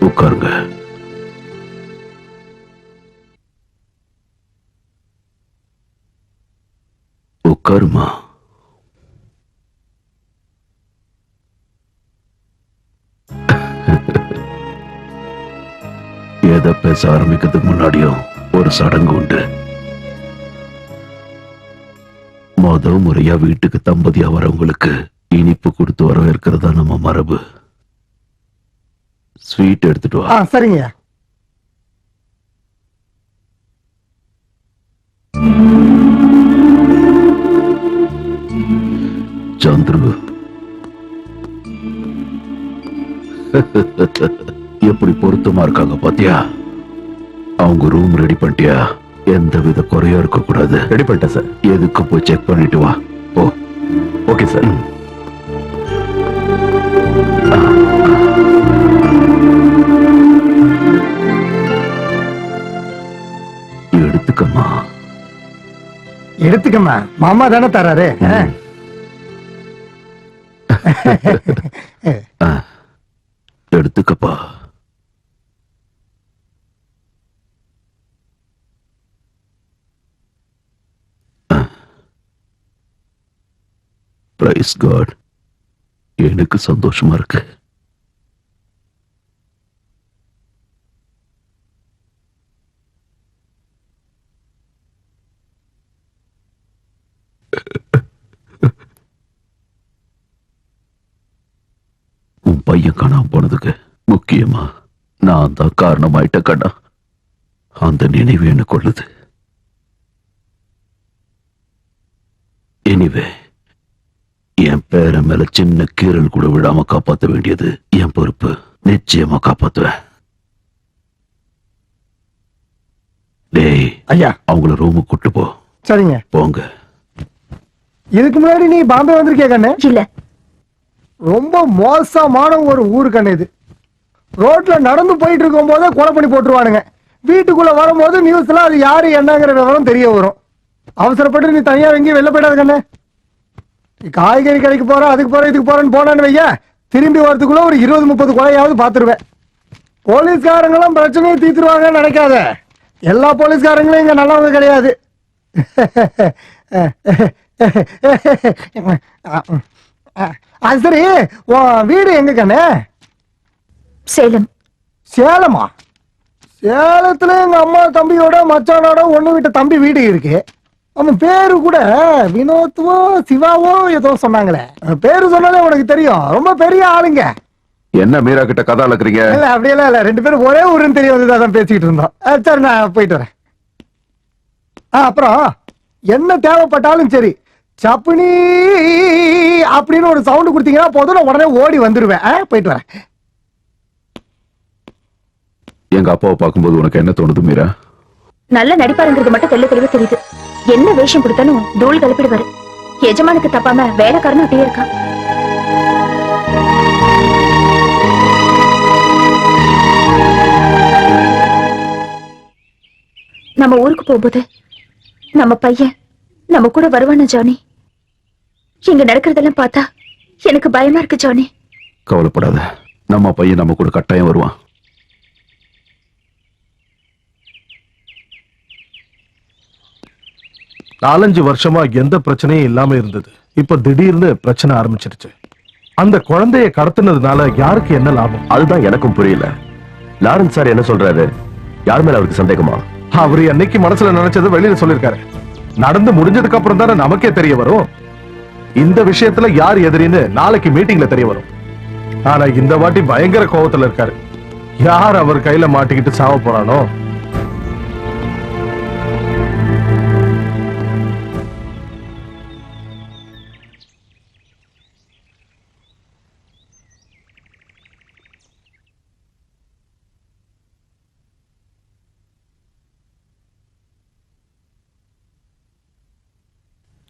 Speaker 6: உட்காருங்க. உட்காருமா. எதை பேச ஆரம்பிக்கிறதுக்கு முன்னாடியும் ஒரு சடங்கு உண்டு. முறையா வீட்டுக்கு தம்பதியா வரவங்களுக்கு இனிப்பு கொடுத்து வரவேற்கிறதா நம்ம மரபு. ஸ்வீட் எடுத்துட்டு வா.
Speaker 4: சரிங்க.
Speaker 6: சந்துரு, எப்படி பொருத்தமா இருக்காங்க பாத்தியா? அவங்க ரூம் ரெடி பண்ணிட்டியா? எந்த வித குறையும் இருக்க கூடாது.
Speaker 2: ரெடி பண்ணிட்டேன் சார்.
Speaker 6: எதுக்கு போய் செக் பண்ணிட்டு வா. ஓ
Speaker 2: ஓகே சார்.
Speaker 6: எடுத்துக்கம்மா.
Speaker 4: எடுத்துக்கம்மா, மாமா தானே தராரு.
Speaker 6: எடுத்துக்கப்பா. பிரைஸ் காட். எனக்கு சந்தோஷமா இருக்கு. உன் பையன் காணாம போனதுக்கு முக்கியமா நான் தான் காரணமாயிட்ட கண்ணா. அந்த நினைவு என்ன கொள்ளுது. எனிவே, என் பேரன் மேல சின்ன கீரல் கூட விடாம காப்பாற்ற வேண்டியது என் பொறுப்பு. நிச்சயமா காப்பாத்துவேன். டேய்
Speaker 4: ஐயா,
Speaker 6: அவங்கள ரூமுக்கு கூட்டு போ.
Speaker 4: சரிங்க.
Speaker 6: போங்க.
Speaker 4: இதுக்கு முன்னாடி நீ பாம்பே வந்திருக்கியா கண்ணு?
Speaker 1: இல்ல.
Speaker 4: ரொம்ப மோசமான ஒரு ஊரு கண்ணு இது. ரோட்ல நடந்து போயிட்டு இருக்கும் போதே கொலை பண்ணி போட்டுருவானுங்க. வீட்டுக்குள்ள வரும்போது நியூஸ்ல அது யாரு என்னங்கிற விவரம் தெரிய வரும். அவசரப்பட்டு நீ தனியா எங்கேயும் வெளில போயிடாது கண்ணு. காய்கறி கடைக்கு போற, அதுக்கு போற, இதுக்கு போறேன்னு போனான்னு வையா, திரும்பி வரதுக்குள்ள ஒரு 20-30 கொலையாவது பாத்துருவேன். போலீஸ்காரங்களும் பிரச்சனையை தீர்த்துருவாங்கன்னு நினைக்காத. எல்லா போலீஸ்காரங்களும் இங்க நல்லவங்க கிடையாது. அது சரி, உன் வீடு எங்க கண்ணு?
Speaker 1: சேலம்.
Speaker 4: சேலமா? சேலத்துல எங்க அம்மா தம்பியோட மச்சானோட ஒண்ணு விட்ட தம்பி வீடு இருக்கு. அவன் பேரு கூட வினோத்வோ சிவாவோ ஏதோ சொன்னாங்களே. பேரு சொன்னாலே உனக்கு தெரியும். ரொம்ப பெரிய ஆளுங்க.
Speaker 2: என்ன மீரா கிட்ட கதை அளக்குறீங்க?
Speaker 4: இல்ல அப்படியெல்லாம் இல்ல, 2 பேரும் ஒரே ஊருன்னு தெரிய வந்து பேசிக்கிட்டு இருந்தோம். சரி, நான் போயிட்டு வரேன். அப்புறம் என்ன தேவைப்பட்டாலும் சரி, சப்புனி அப்படின்னு ஒரு சவுண்ட் கொடுத்தீங்கன்னா போதும், நான் உடனே ஓடி வந்துருவேன். போயிட்டு வரேன்.
Speaker 6: எங்க அப்பாவை பார்க்கும்போது உனக்கு என்ன தோணுது மீரா?
Speaker 1: நல்ல நடிப்பாருங்கிறது மட்டும் தெளிவா தெரியுது. என்ன வேஷம் கொடுத்தாலும் தூள் கலப்பிடுவாரு. எஜமானுக்கு தப்பாம வேலைக்காரனும் அப்படியே இருக்கான். நம்ம ஊருக்கு போகும்போது நம்ம பையன் நம்ம கூட வருவான ஜானி? இங்க நடக்கிறதெல்லாம் பார்த்தா எனக்கு பயமா இருக்கு ஜானி.
Speaker 6: கவலைப்படாத, நம்ம பையன் நம்ம கூட கட்டாயம் வருவான்.
Speaker 5: நாலஞ்சு வருஷமா எந்த பிரச்சனையும் இல்லாம இருந்தது. இப்ப திடீர்னு பிரச்சனை ஆரம்பிச்சிருச்சு. அந்த குழந்தைய கடத்தினதுனால யாருக்கு என்ன லாபம்?
Speaker 2: அதுதான் எனக்கும் புரியல. லாரன்ஸ் சார் என்ன சொல்றாரு? யார் மேல அவருக்கு சந்தேகமா?
Speaker 5: அவரு என்னைக்கு மனசுல நினைச்சது வெளியில சொல்லிருக்காரு. நடந்து முடிஞ்சதுக்கு அப்புறம் தானே நமக்கே தெரிய வரும். இந்த விஷயத்துல யார் எதிரின்னு நாளைக்கு மீட்டிங்ல தெரிய வரும். ஆனா இந்த வாட்டி பயங்கர கோவத்துல இருக்காரு. யார் அவர் கையில மாட்டிக்கிட்டு சாவ போறானோ?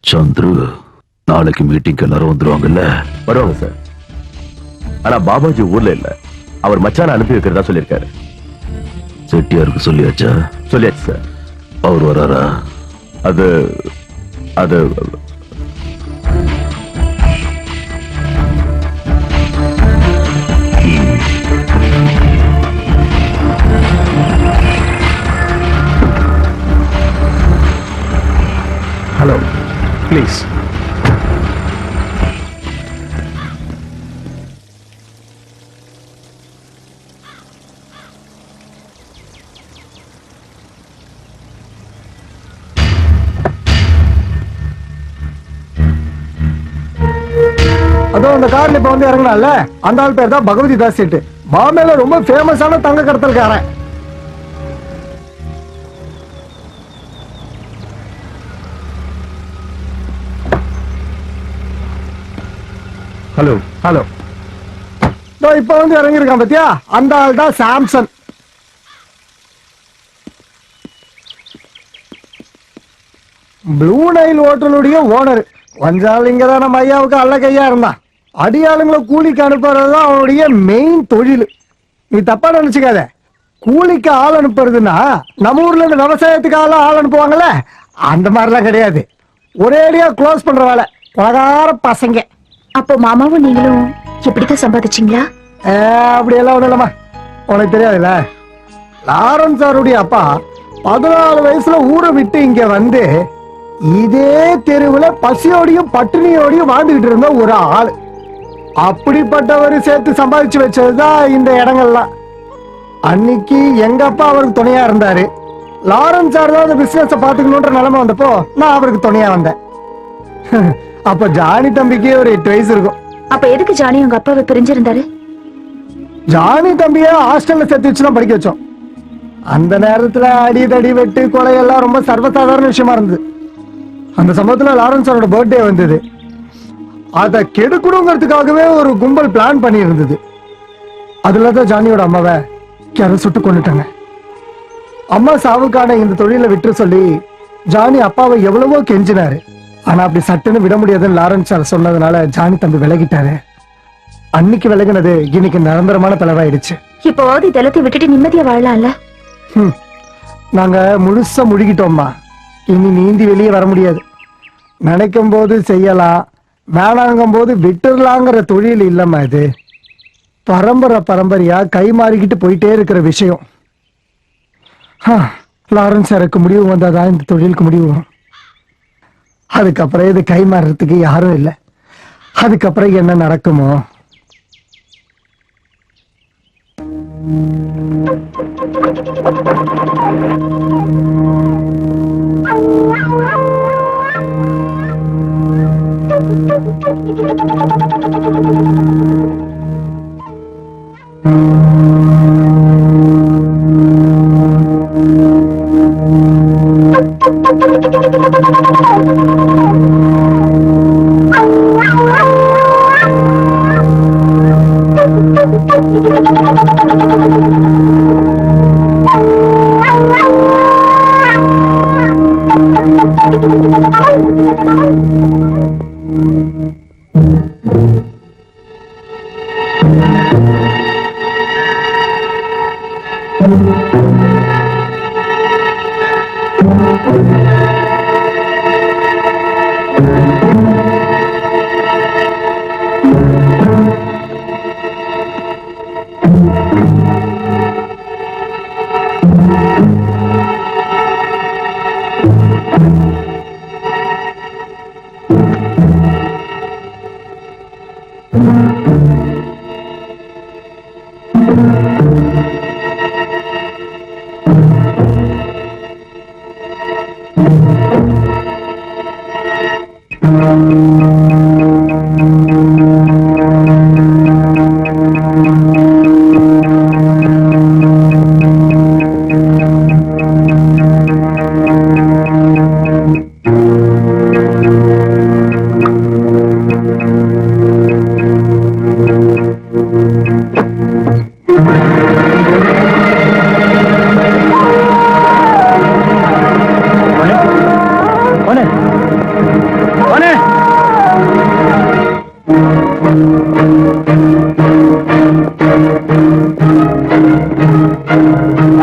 Speaker 6: சந்துரு, நாளைக்கு மீட்டிங் எல்லாரும் வந்துருவாங்கல்ல?
Speaker 2: வருவாங்க சார். ஆனா பாபாஜி ஊர்ல இல்ல.
Speaker 6: அவர் மச்சான அனுப்பி வைக்கிறதா சொல்லியிருக்காரு.
Speaker 5: செட்டியாருக்கு சொல்லியாச்சா?
Speaker 6: சொல்லியாச்சு சார்.
Speaker 5: அவர் வராரா?
Speaker 6: அது அது
Speaker 5: ஹலோ, ப்ளீஸ்.
Speaker 4: அதோ அந்த கார்ல இப்ப வந்து இறங்கினால அந்த ஆள் பேர் தான் பகவதி தாஸ் செட்டு. பாம்பேல ரொம்ப ஃபேமஸான தங்க கடத்தல்காரன்.
Speaker 5: ஹலோ
Speaker 4: ஹலோ, இப்ப வந்து இறங்கியிருக்கான் பத்தியா, அந்த ஆள் தான் சாம்சன். ப்ளூ நைல் ஹோட்டலுடைய ஓனர். கொஞ்சம் இங்கதான் நம்ம ஐயாவுக்கு அல்ல கையா இருந்தான். அடியாளுங்களை கூலிக்கு அனுப்புறதுதான் அவனுடைய மெயின் தொழில். நீ தப்பா நினைச்சுக்காத. கூலிக்கு ஆள் அனுப்புறதுன்னா நம்ம ஊர்ல இருந்து விவசாயத்துக்கு ஆள் அனுப்புவாங்கல்ல, அந்த மாதிரிலாம் கிடையாது. ஒரேடியா க்ளோஸ் பண்ற வேலை. பலகார பசங்க.
Speaker 1: அப்போ மாமாவும் நீங்களும் இப்படித்தான் சம்பாதிச்சீங்களா?
Speaker 4: அப்படி எல்லாம் ஒண்ணும் இல்லம்மா, உனக்கு தெரியாதுல்ல. லாரன்ஸ் சாருடைய அப்பா 14 வயசுல ஊரை விட்டு இங்க வந்து இதே தெருவுல பசியோடையும் பட்டினியோடையும் வாழ்ந்துகிட்டு இருந்த ஒரு ஆளு. அப்படிப்பட்டவர் சேர்த்து சம்பாதிச்சு வச்சதுதான் இந்த இடங்கள்லாம். அன்னைக்கு எங்க அப்பா அவருக்கு துணையா இருந்தாரு. லாரன்ஸ் சார் தான் அந்த பிசினஸ் பாத்துக்கணும்ன்ற நிலைமை வந்தப்போ நான் அவருக்கு துணையா வந்தேன். அப்ப ஜானி தம்பிக்கு ஒரு 8 வயசு இருக்கும்.
Speaker 1: அப்ப எதுக்கு ஜானி உங்க அப்பாவை பிரிஞ்சிருந்தாரு?
Speaker 4: ஜானி தம்பிய ஹாஸ்டல்ல சேர்த்து வச்சுதான் படிக்க வச்சோம். அந்த நேரத்துல அடி தடி வெட்டு கொலை எல்லாம் ரொம்ப சர்வசாதாரண விஷயமா இருந்தது. அந்த சமயத்துல லாரன்ஸ் சாரோட பர்த்டே வந்தது. அதை கெடுக்கணுங்கிறதுக்காகவே ஒரு கும்பல் பிளான் பண்ணி இருந்தது. அதுலதான் ஜானியோட அம்மாவை யாரோ சுட்டு கொண்டுட்டாங்க. அம்மா சாவுக்கான இந்த தொழிலை விட்டு சொல்லி ஜானி அப்பாவை எவ்வளவோ கெஞ்சினாரு. ஆனா அப்படி சட்டுன்னு விட முடியாதுன்னு லாரன்ஸ் சார் சொன்னதுனால ஜானி தம்பி விலகிட்டாரு. அன்னைக்கு விலகினது இன்னைக்கு நிரந்தரமான பிளவாயிடுச்சு.
Speaker 1: இப்போவாது இதெல்லாத்தையும் விட்டுட்டு நிம்மதியா வாழலாம்ல?
Speaker 4: நாங்க முழுசா முழுகிட்டோம்மா. இனி நீந்தி வெளியே வர முடியாது. நினைக்கும் போது செய்யலாம், வேணாங்கும் போது விட்டுடலாங்கிற தொழில் இல்லம்மா இது. பரம்பரையா கை மாறிக்கிட்டு போயிட்டே இருக்கிற விஷயம். லாரன்ஸ் சாருக்கு முடிவு வந்தாதான் இந்த தொழிலுக்கு முடிவு வரும். அதுக்கப்புறம் இது கை மாறுறதுக்கு யாரும் இல்லை. அதுக்கப்புறம் என்ன நடக்குமோ?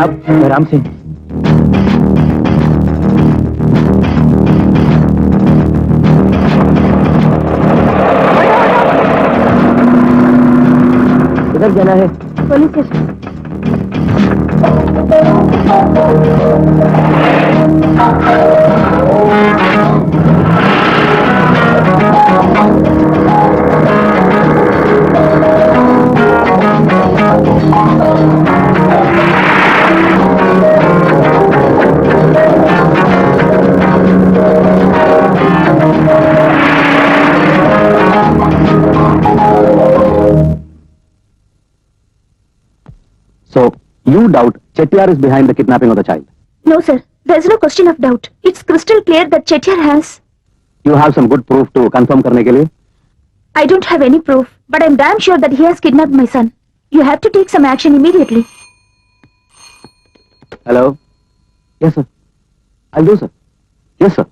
Speaker 8: राम सिंह किधर जाना है?
Speaker 1: Police station.
Speaker 8: So, you doubt Chettiar is behind the kidnapping of the child.
Speaker 1: No, sir. There's no question of doubt. It's crystal clear that Chettiar has.
Speaker 8: You have some good proof to confirm करने के लिए?
Speaker 1: I don't have any proof, but I'm damn sure that he has kidnapped my son. You have to take some action immediately.
Speaker 8: Hello? Yes, sir. I'll do, sir. Yes, sir.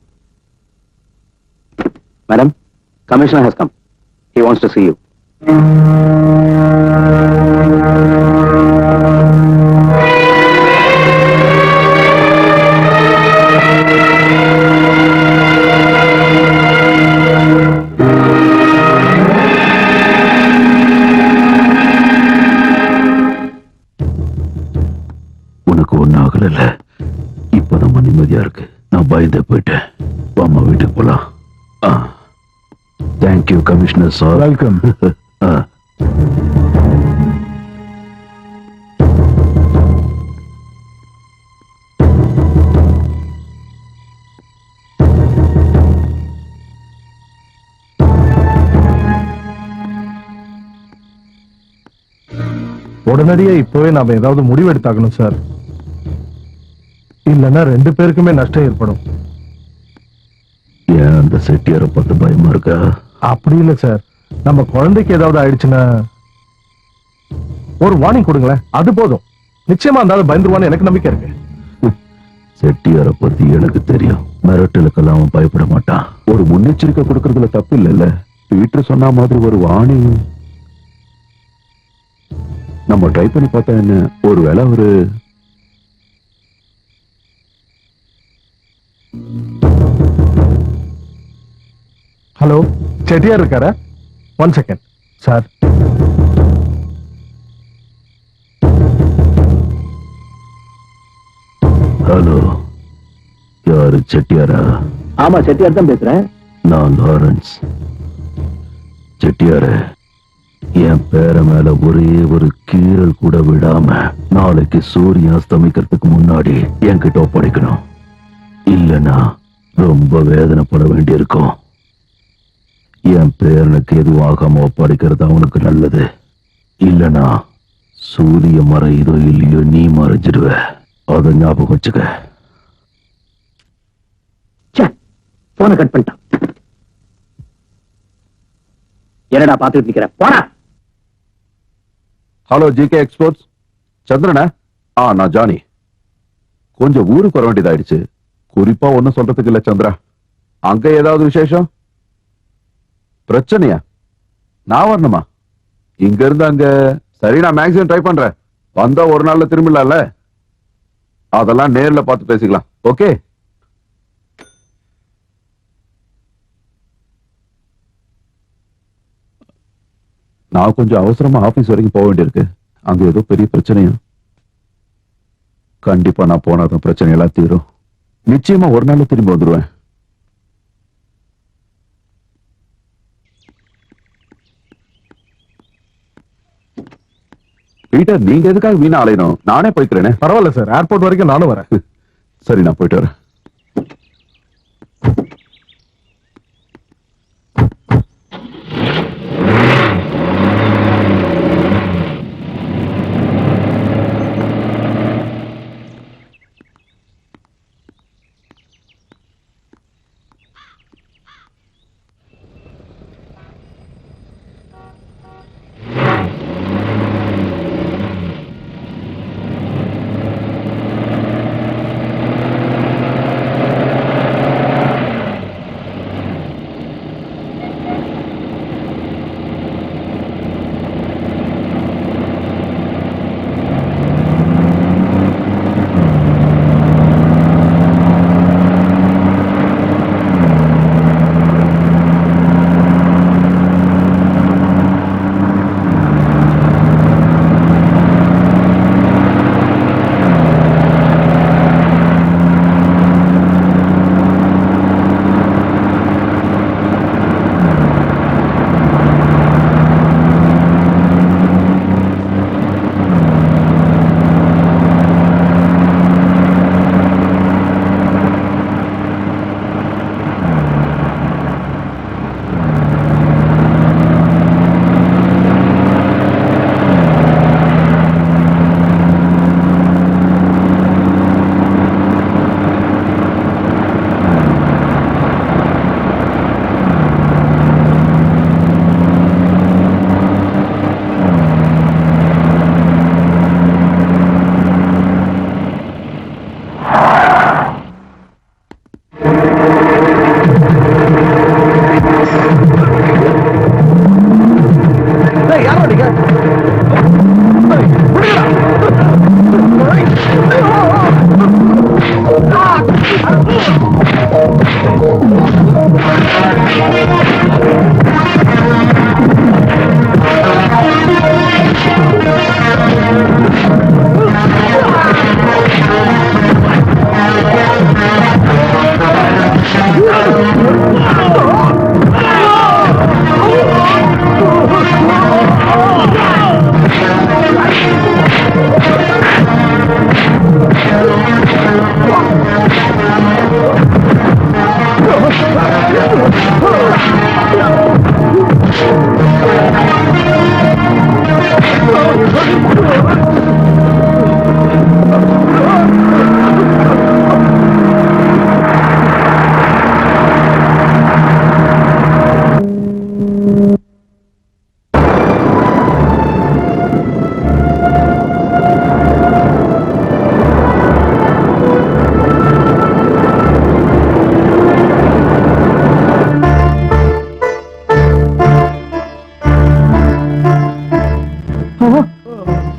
Speaker 8: Madam, Commissioner has come. He wants to see you.
Speaker 6: உனக்கு ஒன்னும் ஆகல. இப்பதான் நிம்மதியா இருக்கு. நான் பயந்தே போயிட்டேன். அம்மா வீட்டுக்கு போலாம். Thank you commissioner sir.
Speaker 5: வெல்கம். உடனடியா இப்பவே நாம ஏதாவது முடிவு எடுத்தாகணும் சார். இல்லன்னா 2 பேருக்குமே நஷ்டம் ஏற்படும்.
Speaker 6: ஏன் அந்த செட்டியாரை பார்த்து பயமா இருக்கா?
Speaker 5: அப்படி இல்ல சார். நம்ம குழந்தைக்கு ஏதாவது ஆயிடுச்சுன்னா ஒரு வார்னிங் கொடுங்களேன், அது போதும். நிச்சயமா அந்த ஆளு பயந்துருவான்னு எனக்கு நம்பிக்கை இருக்கு.
Speaker 6: செட்டியாரை பத்தி எனக்கு தெரியும். மிரட்டலுக்கெல்லாம் அவன் பயப்பட மாட்டான். ஒரு முன்னெச்சரிக்கை கொடுக்கறதுல தப்பு இல்லைல்ல. பீட்டர் சொன்ன மாதிரி ஒரு வாணி நம்ம ட்ரை பண்ணி பார்த்தா என்ன? ஒருவேளை ஒரு
Speaker 5: ஹலோ, செட்டியார் இருக்காரா? 1 செகண்ட் சார்.
Speaker 6: ஹலோ, யாரு செட்டியாரா?
Speaker 8: ஆமா, செட்டியார் தான் பேசுறேன்.
Speaker 6: நான் லாரன்ஸ். செட்டியாரு, என் பேர மேல ஒரே ஒரு கீறல் கூட விடாம நாளைக்கு சூரியன் அஸ்தமிக்கிறதுக்கு முன்னாடி என்கிட்ட ஒப்படைக்கணும். இல்லைன்னா ரொம்ப வேதனைப்பட வேண்டியிருக்கும். என் பேரனுக்கு எதுவும் ஆகாம ஒப்படைக்கிறது அவனுக்கு நல்லது. இல்லைன்னா சூரிய மறையுதோ இல்லையோ நீ மறைஞ்சிடுவ. அதை ஞாபகம் வச்சுக்க.
Speaker 8: போனை கட் பண்ணிட்டான். என்னடா பாத்துட்டு நிக்கிற? போடா.
Speaker 6: ஹலோ ஜிகே எக்ஸ்போர்ட்ஸ், சந்திரனா? நான் ஜானி. கொஞ்சம் ஊருக்கு வர வேண்டியதாயிடுச்சு. குறிப்பா ஒன்னும் சொல்றதுக்கு இல்ல சந்திரா. அங்க ஏதாவது விசேஷம்? பிரச்சனையா? நான் வரணுமா? இங்க இருந்து அங்க? சரி, நான் மேக்ஸிமம் ட்ரை பண்றேன். வந்தா ஒரு நாள்ல திரும்பிடலாம்ல. அதெல்லாம் நேர்ல பார்த்து பேசிக்கலாம். ஓகே? நான் கொஞ்சம் அவசரமா ஆபீஸ் வரைக்கும் போக வேண்டியிருக்கு. அங்க ஏதோ பெரிய பிரச்சனையா? கண்டிப்பா நான் போனாதான் பிரச்சனை எல்லாம் தீரும். நிச்சயமா ஒரு நாள் திரும்பி வந்துருவேன். பீட்டர், நீங்க எதுக்காக வீணா அலையணும்? நானே போய்க்கிறேனே.
Speaker 5: பரவாயில்ல சார், ஏர்போர்ட் வரைக்கும் நானும் வரேன்.
Speaker 6: சரி, நான் போயிட்டு வரேன்.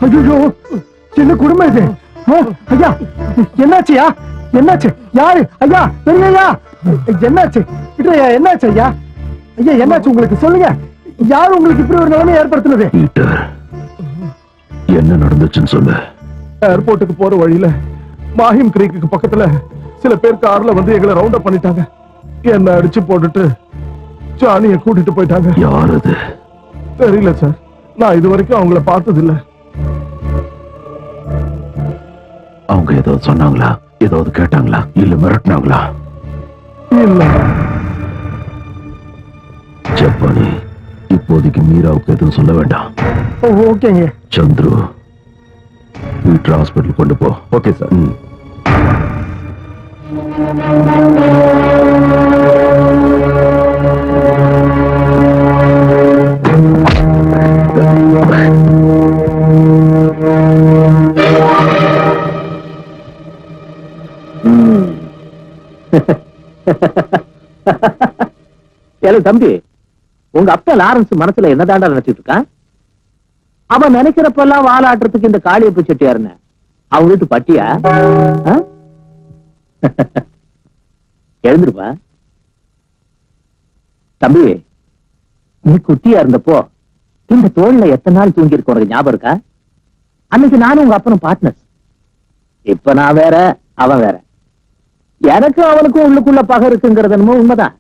Speaker 4: ஐயோ என்ன குடும்பம் இது ஐயா என்னாச்சுயா என்னாச்சு யாரு ஐயா பெரியய்யா என்னாச்சு விட்டுறையா என்னாச்சு ஐயா ஐயா என்னாச்சு உங்களுக்கு சொல்லுங்க யாரு உங்களுக்கு இப்படி ஒரு நிலைமை ஏற்படுத்தினது
Speaker 6: பீட்டர் என்ன நடந்துச்சுன்னு சொல்லு
Speaker 5: ஏர்போர்ட்டுக்கு போற வழியில மாஹிம் கிரீக்கு பக்கத்துல சில பேர் கார்ல வந்து எங்களை ரவுண்ட் அப் பண்ணிட்டாங்க என்ன அடிச்சு போட்டுட்டு ஜானிய கூட்டிட்டு போயிட்டாங்க
Speaker 6: யார் அது
Speaker 5: தெரியல சார் நான் இது வரைக்கும் அவங்கள பார்த்தது இல்ல
Speaker 6: அவங்க ஏதாவது சொன்னாங்களா ஏதாவது கேட்டாங்களா இல்ல மிரட்டினாங்களா
Speaker 5: இல்ல
Speaker 6: ஜப்பானி இப்போதைக்கு மீராவுக்கு எதுவும் சொல்ல வேண்டாம்
Speaker 4: ஓகேங்க
Speaker 6: சந்துரு பீட்டர் ஹாஸ்பிட்டல் கொண்டு போ
Speaker 2: ஓகே சார்.
Speaker 8: ஏலே தம்பி, உங்க அப்பா லாரன்ஸ் மனசுல என்னதாண்டா நினைச்சிட்டு இருக்கான்? அவன் நினைக்கிறப்பெல்லாம் வாலாட்டுறதுக்கு இந்த காளியப்ப செட்டியாருன்னு அவங்க வீட்டு பட்டியா? ஆ? எழுந்திருப்பா தம்பி. நீ குட்டியா இருந்தப்போ இந்த தோல்ல எத்தனை நாள் தூங்கி இருக்க உனக்கு ஞாபகம் இருக்கா? அன்னைக்கு நானும் உங்க அப்பனும் பார்ட்னர்ஸ். இப்ப நான் வேற, அவன் வேற. எனக்கு அவனுக்கும் உள்ளுக்குள்ள பகை இருக்குங்கிறது என்னமோ உண்மைதான்.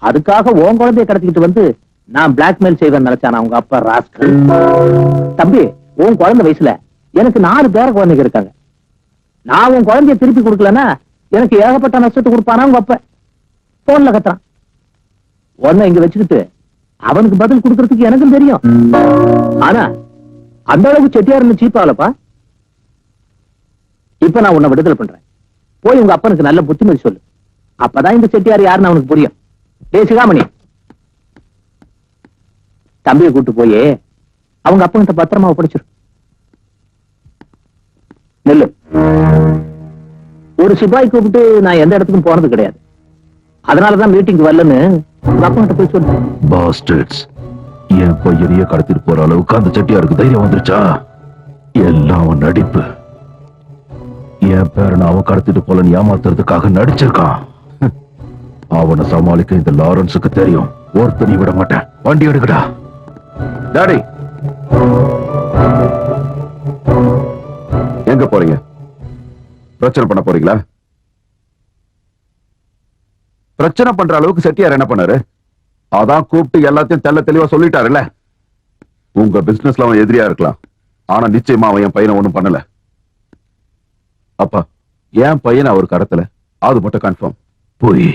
Speaker 8: அதுக்காக உன் குழந்தைய கடத்திக்கிட்டு வந்து நான் பிளாக்மெயில் செய்வேன் நினைச்சானா உங்க அப்பா ராஸ்கல். தம்பி, உன் குழந்தை வயசுல எனக்கு 4 பேர குழந்தைங்க இருக்காங்க. நான் உன் குழந்தைய திருப்பி கொடுக்கலன்னா எனக்கு ஏகப்பட்ட நஷ்டத்தை கொடுப்பானா உங்க அப்ப. போன்ல கத்துறான். உன்னை இங்க வச்சுக்கிட்டு அவனுக்கு பதில் கொடுக்கறதுக்கு எனக்கும் தெரியும். ஆனா அந்த அளவுக்கு செட்டியாருன்னு சீப்பாலப்பா. இப்ப நான் உன்னை விடுதலை பண்றேன். போய் உங்க அப்பனுக்கு நல்ல புத்திமதி சொல்லு. அப்பதான் இந்த செட்டியார் யாருன்னு அவனுக்கு புரியும். டேய் சிகாமணி, தம்பியை கூட்டு போய் அவங்க அப்பங்கிட்ட பத்திரமா ஒப்படைச்சிரு. நெல்லு. ஒரு சிப்பாய் கூப்பிட்டு நான் எந்த இடத்துக்கும் போனது கிடையாது. அதனாலதான் மீட்டிங் வரலன்னு உங்க அப்பங்கிட்ட போய் சொல்லு.
Speaker 6: பாஸ்டர்ட்ஸ், என் பையனையே கடத்திட்டு போற அளவுக்கு அந்த செட்டியாருக்கு தைரியம் வந்துருச்சா? எல்லாம் அவன் நடிப்பு. என் பேரனை அவன் கடத்திட்டு போலன்னு ஏமாத்துறதுக்காக நடிச்சிருக்கான். அவனை சமாளிக்க இந்த லாரன்ஸுக்கு தெரியும். ஒருத்தனி விட மாட்டேன். வண்டி எடுக்கடா.
Speaker 2: டாடி, எங்க போறீங்க? பிரச்சனை பண்ண போறீங்களா? பிரச்சனை பண்ற அளவுக்கு செட்டியார் என்ன பண்ணாரு? அதான் கூப்பிட்டு எல்லாத்தையும் தெள்ள தெளிவா சொல்லிட்டாருல்ல. உங்க பிசினஸ்ல அவன் எதிரியா இருக்கலாம், ஆனா நிச்சயமா அவன் என் பையனை ஒண்ணும் பண்ணல. அப்பா, என் பையனை அவர் கடத்தல, அது மட்டும் கன்ஃபார்ம்.
Speaker 6: போய்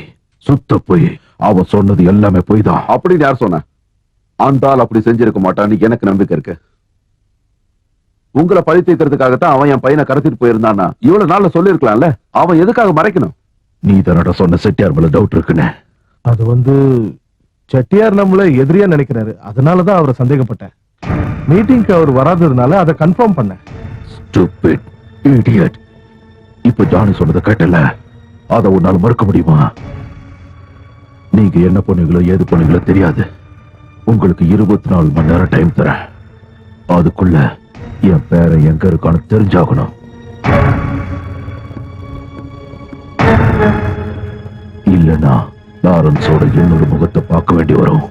Speaker 6: சுத்த போய் அவன் சொன்னது எல்லாமே போய் தான்.
Speaker 2: அப்படின்னு யார் சொன்ன? அந்த ஆள் அப்படி செஞ்சிருக்க மாட்டான்னு எனக்கு நம்பிக்கை இருக்கு. உங்களை பழி தீர்க்கறதுக்காகத்தான் அவன் என் பையனை கடத்திட்டு போயிருந்தான்னா இவ்வளவு நாள்ல சொல்லிருக்கலாம்ல. அவன் எதுக்காக மறைக்கணும்?
Speaker 6: நீ தானடா சொன்ன செட்டியார் மேல டவுட் இருக்குன்னு.
Speaker 5: அது வந்து செட்டியார் நம்மள எதிரியா நினைக்கிறாரு, அதனாலதான் அவரை சந்தேகப்பட்டேன். மீட்டிங்க்கு அவர் வராததுனால அதை கன்ஃபார்ம் பண்ணேன்.
Speaker 6: Stupid idiot. இப்ப ஜானி சொன்னதை கேட்டல, அதை உன்னால மறுக்க முடியுமா? நீங்க என்ன பண்ணுவீங்களோ ஏது பண்ணுவீங்களோ தெரியாது. உங்களுக்கு 24 மணி நேரம் டைம் தரேன். அதுக்குள்ள என் பேரை எங்க இருக்கான்னு தெரிஞ்சாகணும். இல்லனா லாரன்ஸோட இன்னொரு முகத்தை பார்க்க வேண்டி வரும்.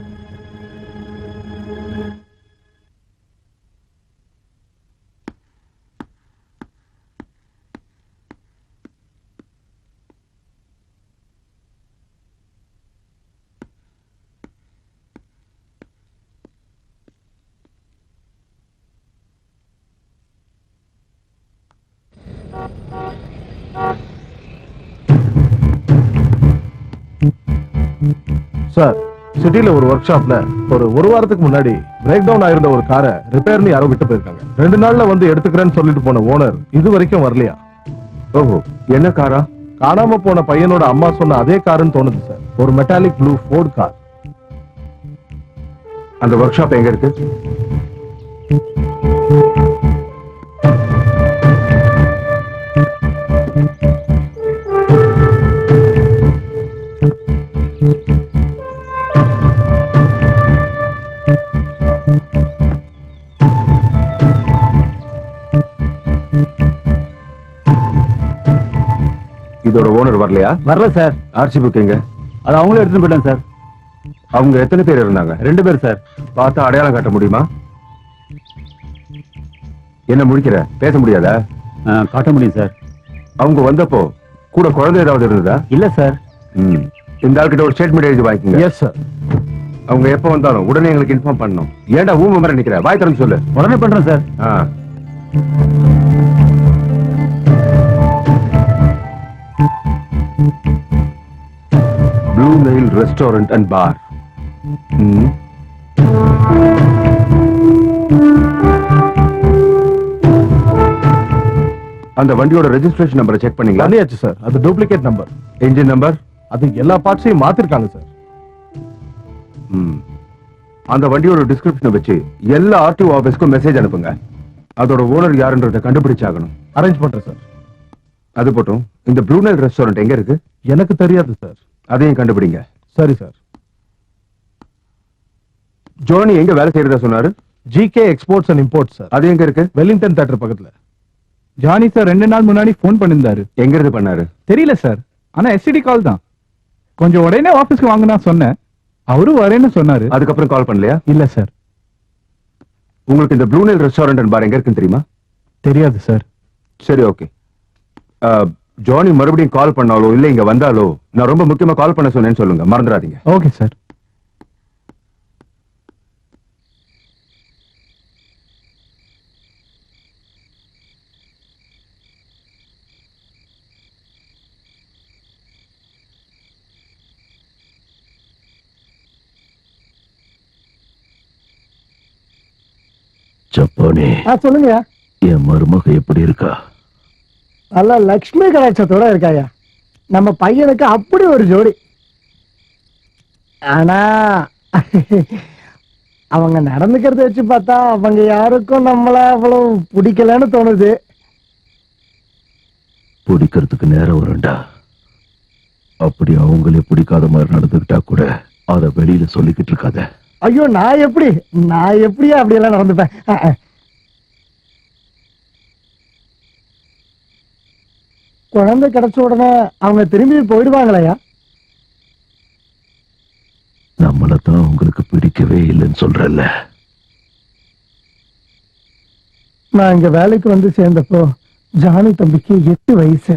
Speaker 5: சார், சிட்டில ஒரு ஒர்க் ஷாப்ல ஒரு வாரத்துக்கு முன்னாடி பிரேக் டவுன் ஆயிருந்த ஒரு காரை ரிப்பேர்னு யாரோ விட்டு போயிருக்காங்க. 2 நாள்ல வந்து எடுத்துக்கிறேன்னு சொல்லிட்டு போன ஓனர் இது வரைக்கும் வரலையா?
Speaker 2: ஓஹோ, என்ன காரா?
Speaker 5: காணாம போன பையனோட அம்மா சொன்ன அதே காருன்னு தோணுது சார். ஒரு மெட்டாலிக் ப்ளூ ஃபோர்ட் கார்.
Speaker 2: அந்த ஒர்க் ஷாப் எங்க இருக்கு? இதோட ஓனர் வரலையா?
Speaker 7: வரல சார்.
Speaker 2: ஆர்சி புக் எங்க?
Speaker 7: அது அவங்களே எடுத்துட்டு போயிட்டாங்க சார்.
Speaker 2: அவங்க எத்தனை பேர் இருந்தாங்க?
Speaker 7: 2 பேர் சார்.
Speaker 2: பார்த்தா அடையாளம் காட்ட முடியுமா? என்ன முடிக்கிற? பேச முடியாதா?
Speaker 7: காட்ட முடியும் சார்.
Speaker 2: அவங்க வந்தப்போ கூட குழந்தை ஏதாவது இருந்ததா?
Speaker 7: இல்ல சார்.
Speaker 2: ம். இந்த ஆள்கிட்ட ஒரு ஸ்டேட்மெண்ட் எழுதி வாங்கிக்கங்க.
Speaker 5: Yes sir.
Speaker 2: அவங்க எப்ப வந்தாலும் உடனே எங்களுக்கு இன்ஃபார்ம் பண்ணணும். ஏன்டா ஊமை மாதிரி நிக்கிற? வாய் திறந்து சொல்லு.
Speaker 7: உடனே பண்றேன் சார்.
Speaker 2: ஆ. Blue Nile restaurant and bar. அந்த வண்டியோட ரெஜிஸ்ட்ரேஷன் நம்பரை செக் பண்ணீங்களா?
Speaker 5: பண்ணியாச்சு சார். அது டூப்ளிகேட் நம்பர்.
Speaker 2: Engine number?
Speaker 5: அது எல்லா பார்ட்ஸையும் மாத்திருக்காங்க சார்.
Speaker 2: அந்த வண்டியோட டிஸ்கிரிப்ஷனை வச்சு எல்லா ஆர்டிஓ ஆபீஸ்க்கும் மெசேஜ் அனுப்புங்க. அதோட ஓனர் யாருன்றதை கண்டுபிடிச்சாகணும்.
Speaker 5: அரேஞ்ச் பண்றேன் சார்.
Speaker 2: அது போட்டும், இந்த ப்ளூ நைல் ரெஸ்டாரண்ட் எங்க இருக்கு?
Speaker 5: எனக்கு தெரியாது சார்.
Speaker 2: அதையும் கண்டுபிடிங்க.
Speaker 5: சரி சார்.
Speaker 2: ஜோனி எங்க வேலை செய்யறதா சொன்னாரு?
Speaker 5: GK exports and imports sir.
Speaker 2: அது எங்க இருக்கு?
Speaker 5: வெல்லிங்டன் தியேட்டர் பக்கத்துல.
Speaker 9: ஜானி சார் 2 நாள் முன்னாடி ஃபோன் பண்ணிருந்தாரு.
Speaker 2: எங்க இருந்து பண்ணாரு?
Speaker 9: தெரியல சார். ஆனா எஸ்டிடி கால் தான். கொஞ்சம் உடனே ஆபீஸ்க்கு வாங்க சொன்னேன். அவரும் வரேன்னு சொன்னாரு.
Speaker 2: அதுக்கப்புறம் கால் பண்ணலையா?
Speaker 9: இல்ல சார்.
Speaker 2: உங்களுக்கு இந்த ப்ளூ நைல் ரெஸ்டாரண்ட் அண்ட் பார் எங்க இருக்குன்னு தெரியுமா?
Speaker 9: தெரியாது சார்.
Speaker 2: சரி, ஓகே. ஜானி மறுபடியும் கால் பண்ணாலோ இல்ல இங்க வந்தாலோ நான் ரொம்ப முக்கியமா கால் பண்ண சொன்னேன்னு சொல்லுங்க. மறந்துடாதீங்க.
Speaker 9: Okay sir.
Speaker 6: ஜப்பானே,
Speaker 4: சொல்லுங்க.
Speaker 6: என் மருமக எப்படி இருக்கா?
Speaker 4: நல்ல லக்ஷ்மி கடாட்சத்தோட இருக்காயா. நம்ம பையனுக்கு அப்படி ஒரு ஜோடி. ஆனா அவங்க நடந்துக்கிறத வச்சு பார்த்தா அவங்க யாருக்கும் நம்மள அவ்வளவு பிடிக்கலன்னு தோணுது.
Speaker 6: பிடிக்கிறதுக்கு நேரம் வரும்டா. அப்படி அவங்களே பிடிக்காத மாதிரி நடந்துக்கிட்டா கூட அத வெளியில சொல்லிக்கிட்டு இருக்காத.
Speaker 4: ஐயோ, நான் எப்படியா அப்படியெல்லாம் நடந்துப்பேன். குழந்தை கிடைச்ச உடனே அவங்க திரும்பி போயிடுவாங்களையா?
Speaker 6: நம்மளதான் உங்களுக்கு பிடிக்கவே இல்லைன்னு சொல்றல்ல.
Speaker 4: நான் இங்க வேலைக்கு வந்து சேர்ந்தப்போ ஜானி தம்பிக்கு 8 வயசு.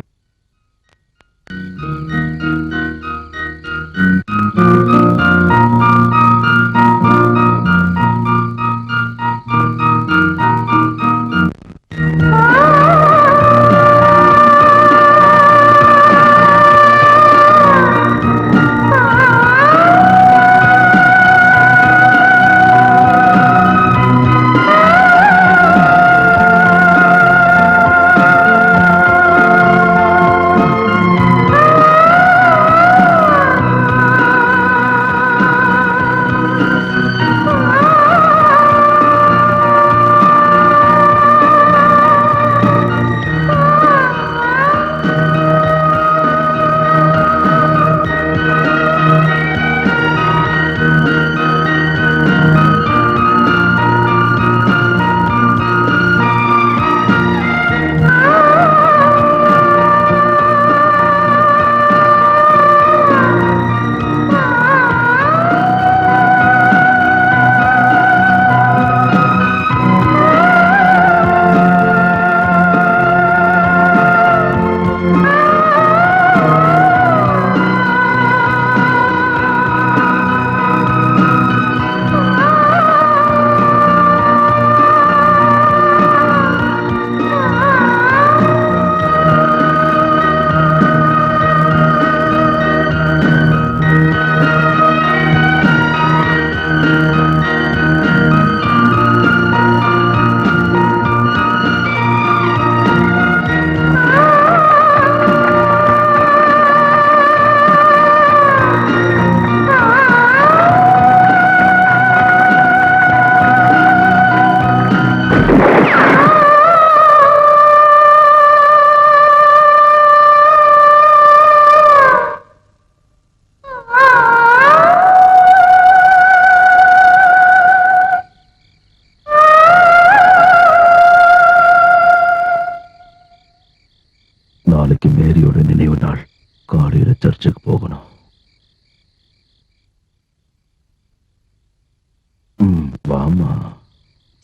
Speaker 6: வாமா.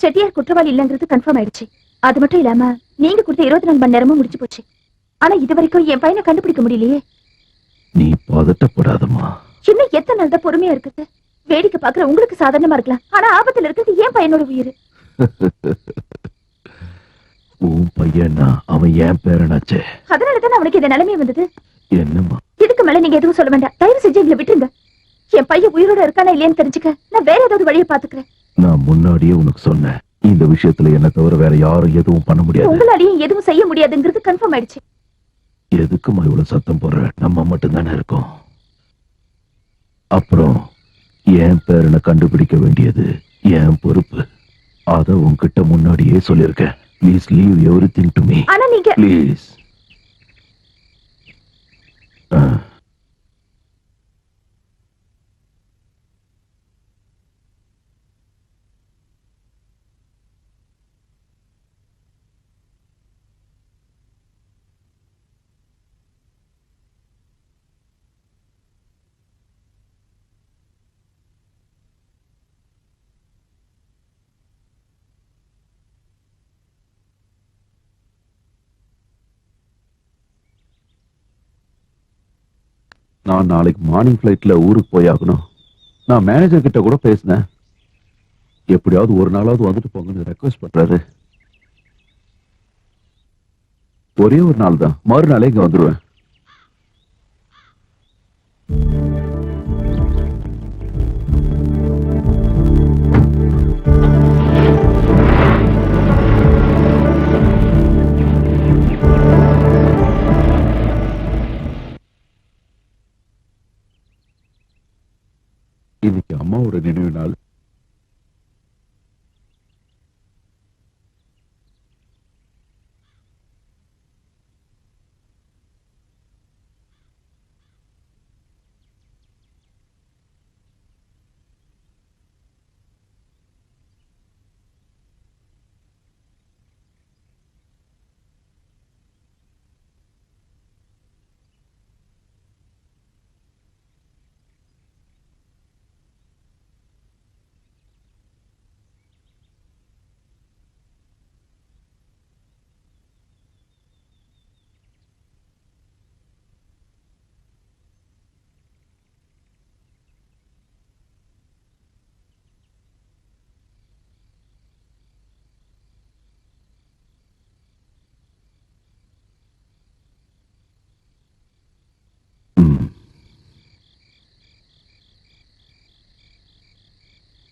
Speaker 1: செட்டியார் குற்றவாளி இல்லங்கிறது கன்ஃபார்ம் ஆயிடுச்சு. அது மட்டும் இல்லாம நீங்க கொடுத்த 24 மணி நேரமும் முடிச்சு போச்சு. ஆனா இது வரைக்கும் என் பையனை கண்டுபிடிக்க முடியலையே.
Speaker 6: நீ பதட்டப்படாதம்மா.
Speaker 1: இன்னும் எத்தனை நாள் தான் பொறுமையா இருக்குது? வேடிக்கை பாக்குற உங்களுக்கு சாதாரணமா இருக்கலாம், ஆனா ஆபத்துல இருக்கிறது என் பையனோட உயிர்.
Speaker 6: உன் பையனா அவன் என் பேரனாச்சே.
Speaker 1: அதனாலதான் அவனுக்கு இந்த நிலைமை வந்தது.
Speaker 6: என்னம்மா?
Speaker 1: இதுக்கு மேல நீங்க எதுவும் சொல்ல வேண்டாம். தயவு செஞ்சு எங்களை விட்டுருங்க. என் பையன் உயிரோட இருக்கானா இல்லையான்னு தெரிஞ்சுக்க நான் வேற ஏதாவது வழியை பாத்துக்கிறேன்.
Speaker 6: நான் முன்னாடியே உனக்கு சொன்னேன், இந்த விஷயத்துல என்ன தவிர வேற யாரும் எதுவும் பண்ண முடியாது.
Speaker 1: உங்களாலையும் எதுவும் செய்ய முடியாதுங்கிறது கன்ஃபார்ம் ஆயிடுச்சு.
Speaker 6: எதுக்குமா இவ்வளவு சத்தம் போடுற? நம்ம மட்டும் தானே இருக்கோம். அப்புறம் என் பேரனை கண்டுபிடிக்க வேண்டியது என் பொறுப்பு. அத உன்கிட்ட முன்னாடியே சொல்லியிருக்கேன். Please leave everything to me.
Speaker 1: ஆனா நீங்க
Speaker 6: ப்ளீஸ்.
Speaker 5: நான் நாளைக்கு மார்னிங் ஃபிளைட்ல ஊருக்கு போயாகணும். நான் மேனேஜர் கிட்ட கூட பேசினேன். எப்படியாவது ஒரு நாளாவது வந்துட்டு போங்கன்னு ரெக்வெஸ்ட் பண்றாரு. ஒரே ஒரு நாள் தான், மறுநாளே இங்க வந்துருவேன். இன்னைக்கு அம்மாவோட நினைவு நாள்.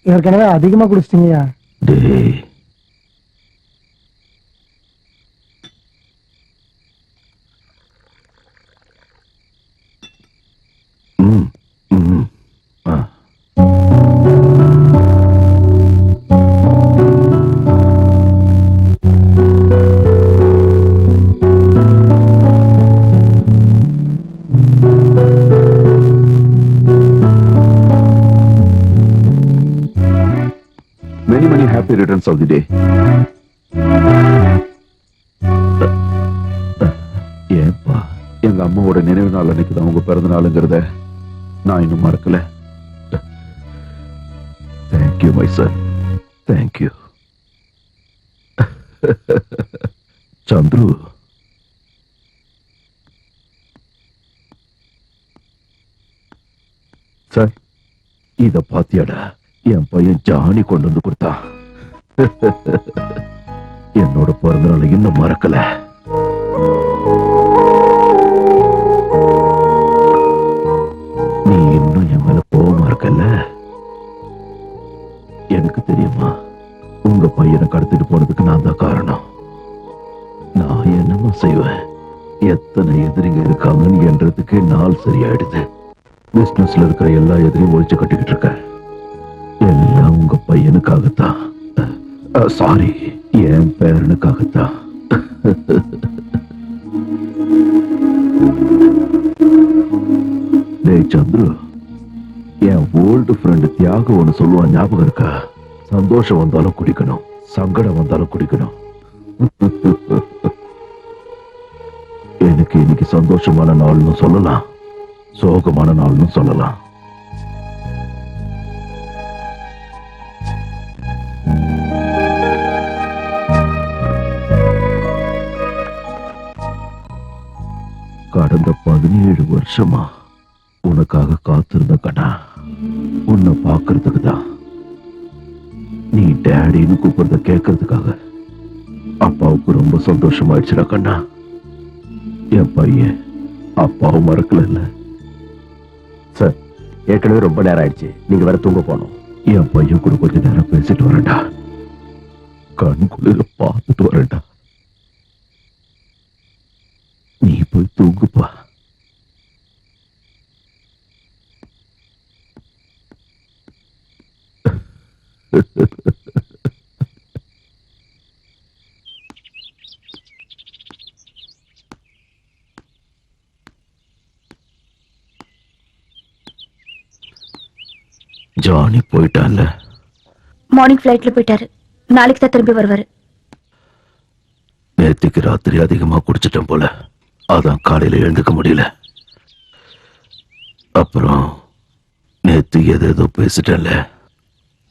Speaker 4: ஏற்கனவே அதிகமா குடிச்சிட்டீங்கயா.
Speaker 6: டேய், many happy returns of the day. ஏப்பா, எங்க அம்மாவோட நினைவு நாள் அன்னைக்கு தான் உங்க பிறந்த நாளுங்கிறத நான் இன்னும் மறக்கல. Thank you my son, thank you. Chandru, sir இத பாத்தியாடா? என் பையன் ஜானி கொண்டு வந்து கொடுத்தான். என்னோட பிறந்த நாள் இன்னும் மறக்கல. நீ இன்னும் என் மேல கோவமா இருக்கல? எனக்கு தெரியுமா, உங்க பையனை கடத்திட்டு போனதுக்கு நான் தான் காரணம். நான் என்னமா செய்வேன்? எத்தனை எதிரிங்க இருக்காங்கன்னு என்றதுக்கு நாள் சரியாயிடுது. பிசினஸ்ல இருக்கிற எல்லா எதிரையும் ஒழிச்சு கட்டிக்கிட்டு இருக்கேன். எல்லாம் உங்க பையனுக்காகத்தான். சாரி, என் பேரனுக்காகத்தான். டேய் சந்துரு, என் ஓல்டு ஃப்ரெண்டு தியாக ஒண்ணு சொல்லுவான், ஞாபகம் இருக்கா? சந்தோஷம் வந்தாலும் குடிக்கணும், சங்கடம் வந்தாலும் குடிக்கணும். எனக்கு இன்னைக்கு சந்தோஷமான நாள்னு சொல்லலாம், சோகமான நாள்னு சொல்லலாம். 17 வருஷமா உனக்காக காத்திருந்த கண்ணா. உன்னை பாக்குறதுக்கு தான். நீ டேடின்னு கூப்பிடுறத கேட்கறதுக்காக. அப்பாவுக்கு ரொம்ப சந்தோஷமாயிடுச்சுடா கண்ணா. என் பையன் அப்பாவும் மறக்கல.
Speaker 8: சார், ஏற்கனவே ரொம்ப நேரம் ஆயிடுச்சு. நீங்க வேற தூங்க போனோம்.
Speaker 6: என் பையன் கூட கொஞ்ச நேரம் பேசிட்டு வரேன்டா. கண் குளிர பார்த்துட்டு வரேன்டா. நீ போய் தூங்குப்பா. ஜானி போயிட்டான்ல?
Speaker 1: மார்னிங் ஃபிளைட்ல போயிட்டாரு. நாளைக்கு தான் திரும்பி வருவாரு.
Speaker 6: நேத்துக்கு ராத்திரி அதிகமா குடிச்சிட்டேன் போல. அதான் காலையில எழுந்துக்க முடியல. அப்புறம் நேத்து ஏதேதோ பேசிட்டேன்ல.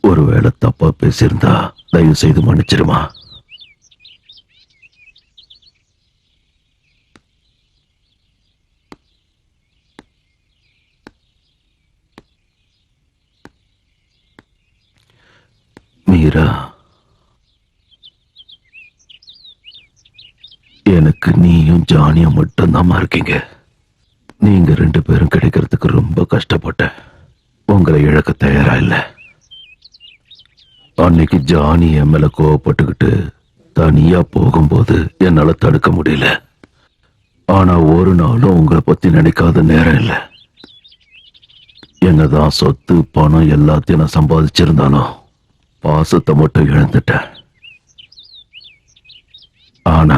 Speaker 6: ஒருவேளை தப்பா பேசியிருந்தா தயவு செய்து மன்னிச்சிருமா. மீரா, எனக்கு நீயும் ஜானியும் மட்டும்தான் இருக்கீங்க. நீங்க 2 பேரும் கிடைக்கிறதுக்கு ரொம்ப கஷ்டப்பட்டேன். உங்களை இழக்க தயாரா இல்ல. அன்னைக்கு ஜானி என் மேல கோவப்பட்டுக்கிட்டு தனியா போகும்போது என்னால தடுக்க முடியல. ஆனா ஒரு நாளும் உங்களை பத்தி நினைக்காத நேரம் இல்ல. என்னதான் சொத்து பணம் எல்லாத்தையும் நான் சம்பாதிச்சிருந்தாலும் பாசத்தை மட்டும் இழந்துட்டேன். ஆனா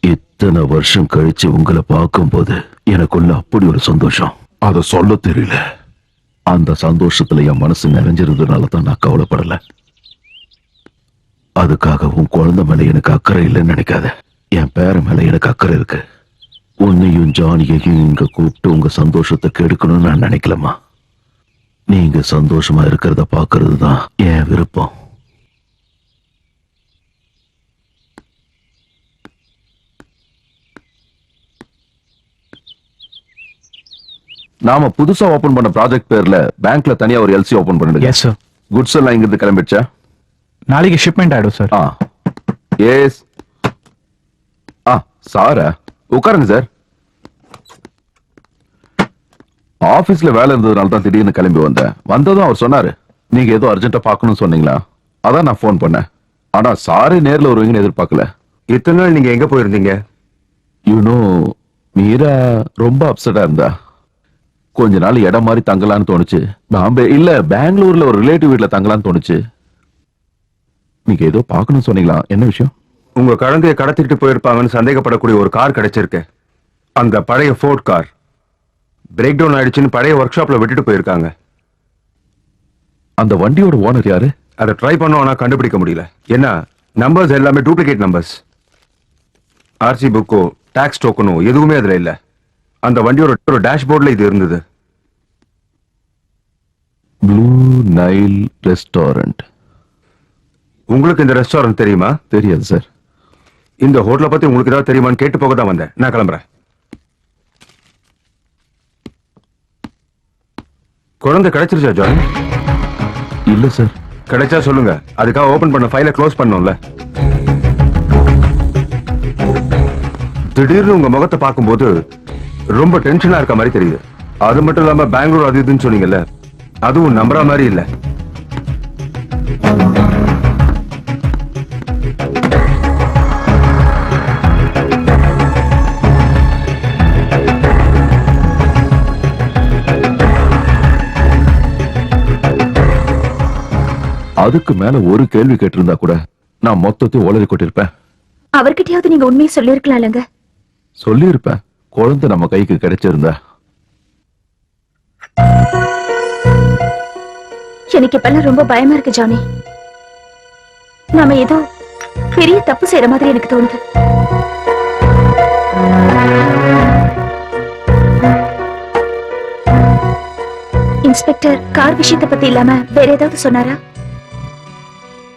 Speaker 6: இத்தனை வருஷம் கழிச்சு உங்களை பார்க்கும்போது எனக்குள்ள அப்படி ஒரு சந்தோஷம். அதை சொல்ல தெரியல. அந்த சந்தோஷத்துல என் மனசு நிறைஞ்சிருந்ததுனால தான் நான் கவலைப்படல. அதுக்காக உன் குழந்தை மேல எனக்கு அக்கறை இல்லைன்னு நினைக்காத. என் பேரன் மேல எனக்கு அக்கறை இருக்கு. உன்னையும் ஜானியையும் இங்க கூப்பிட்டு உங்க சந்தோஷத்தை கெடுக்கணும்னு நான் நினைக்கலமா. நீங்க சந்தோஷமா இருக்கிறத பாக்குறது தான் என் விருப்பம். நாம புதுசா ஓபன் பண்ண ப்ராஜெக்ட் பேர்ல பேங்க்ல தனியா ஒரு எல்சி ஓபன் பண்ணிடுங்க.
Speaker 9: Yes sir.
Speaker 6: குட்ஸ் எல்லாம் இங்கிருந்து கிளம்பிடுச்சா?
Speaker 9: நாளைக்கு ஷிப்மெண்ட் ஆயிடும் சார்.
Speaker 6: எஸ். சாரா, உட்காருங்க சார். ஆபீஸ்ல வேலை இருந்ததுனால தான் திடீர்னு கிளம்பி வந்தேன். வந்ததும் அவர் சொன்னாரு, நீங்க ஏதோ அர்ஜென்ட்டா பார்க்கணும்னு சொன்னீங்களா? அதான் நான் போன் பண்ணேன். ஆனா சாரே நேர்ல வருவீங்கன்னு எதிர்பார்க்கல.
Speaker 2: இத்தனை நாள் நீங்க எங்க போயிருந்தீங்க?
Speaker 6: யூனோ, மீரா ரொம்ப அப்செட்டா இருந்தா. கொஞ்ச நாள் இடம் மாதிரி தங்கலான்னு தோணுச்சு. பாம்பே இல்ல பெங்களூர்ல ஒரு ரிலேட்டிவ் வீட்ல தங்கலான்னு தோணுச்சு. நீங்க ஏதோ பார்க்கணும்னு சொன்னீங்களா? என்ன விஷயம்?
Speaker 2: உங்க குழந்தைய கடத்திட்டு போயிருப்பாங்கன்னு சந்தேகப்படக்கூடிய ஒரு கார் கிடைச்சிருக்கு. அந்த பழைய ஃபோர்ட் கார் பிரேக் டவுன் ஆயிடுச்சுன்னு பழைய ஒர்க் ஷாப்ல விட்டுட்டு போயிருக்காங்க.
Speaker 6: அந்த வண்டியோட ஓனர் யாரு?
Speaker 2: அதை ட்ரை பண்ணோம், ஆனா கண்டுபிடிக்க முடியல. ஏன்னா நம்பர்ஸ் எல்லாமே டூப்ளிகேட் நம்பர்ஸ். ஆர்சி புக்கோ டாக்ஸ் டோக்கனோ எதுவுமே அதுல இல்ல. அந்த வண்டியோட ஒரு டேஷ்போர்ட்ல இது இருந்தது.
Speaker 6: Blue Nile restaurant.
Speaker 2: உங்களுக்கு இந்த ரெஸ்டாரண்ட் தெரியுமா?
Speaker 6: தெரியாது சார்.
Speaker 2: இந்த ஹோட்டலை பத்தி உங்களுக்கு ஏதாவது தெரியுமான்னு கேட்டு போக தான் வந்தேன். நான் கிளம்புறேன். குழந்தை கிடைச்சிருச்சா ஜான்?
Speaker 6: இல்ல சார்.
Speaker 2: கிடைச்சா சொல்லுங்க. அதுக்காக ஓபன் பண்ண ஃபைலை க்ளோஸ் பண்ணோம்ல. திடீர்னு உங்க முகத்தை பார்க்கும்போது ரொம்ப டென்ஷனா இருக்க மாதிரி தெரியுது. அது மட்டும் இல்லாம பெங்களூர் அது இதுன்னு சொன்னீங்கல்ல, அதுவும் நம்புற மாதிரி இல்ல.
Speaker 6: அதுக்கு மேல ஒரு கேள்வி கேட்டிருந்தா கூட நான் மொத்தத்தையும் உளறி கொட்டிருப்பேன்.
Speaker 1: அவர்கிட்டயாவது நீங்க உண்மையை சொல்லிருக்கலாம்லங்க.
Speaker 6: சொல்லியிருப்பேன். குழந்தை நம்ம கைக்கு கிடைச்சிருந்தா.
Speaker 1: எனக்கு இப்பெல்லாம் ரொம்ப பயமா இருக்கு ஜானி. நாம ஏதோ பெரிய தப்பு செய்யற மாதிரி எனக்கு தோணுது. இன்ஸ்பெக்டர் கார் விஷயத்தை பத்தி இல்லாம வேற ஏதாவது சொன்னாரா?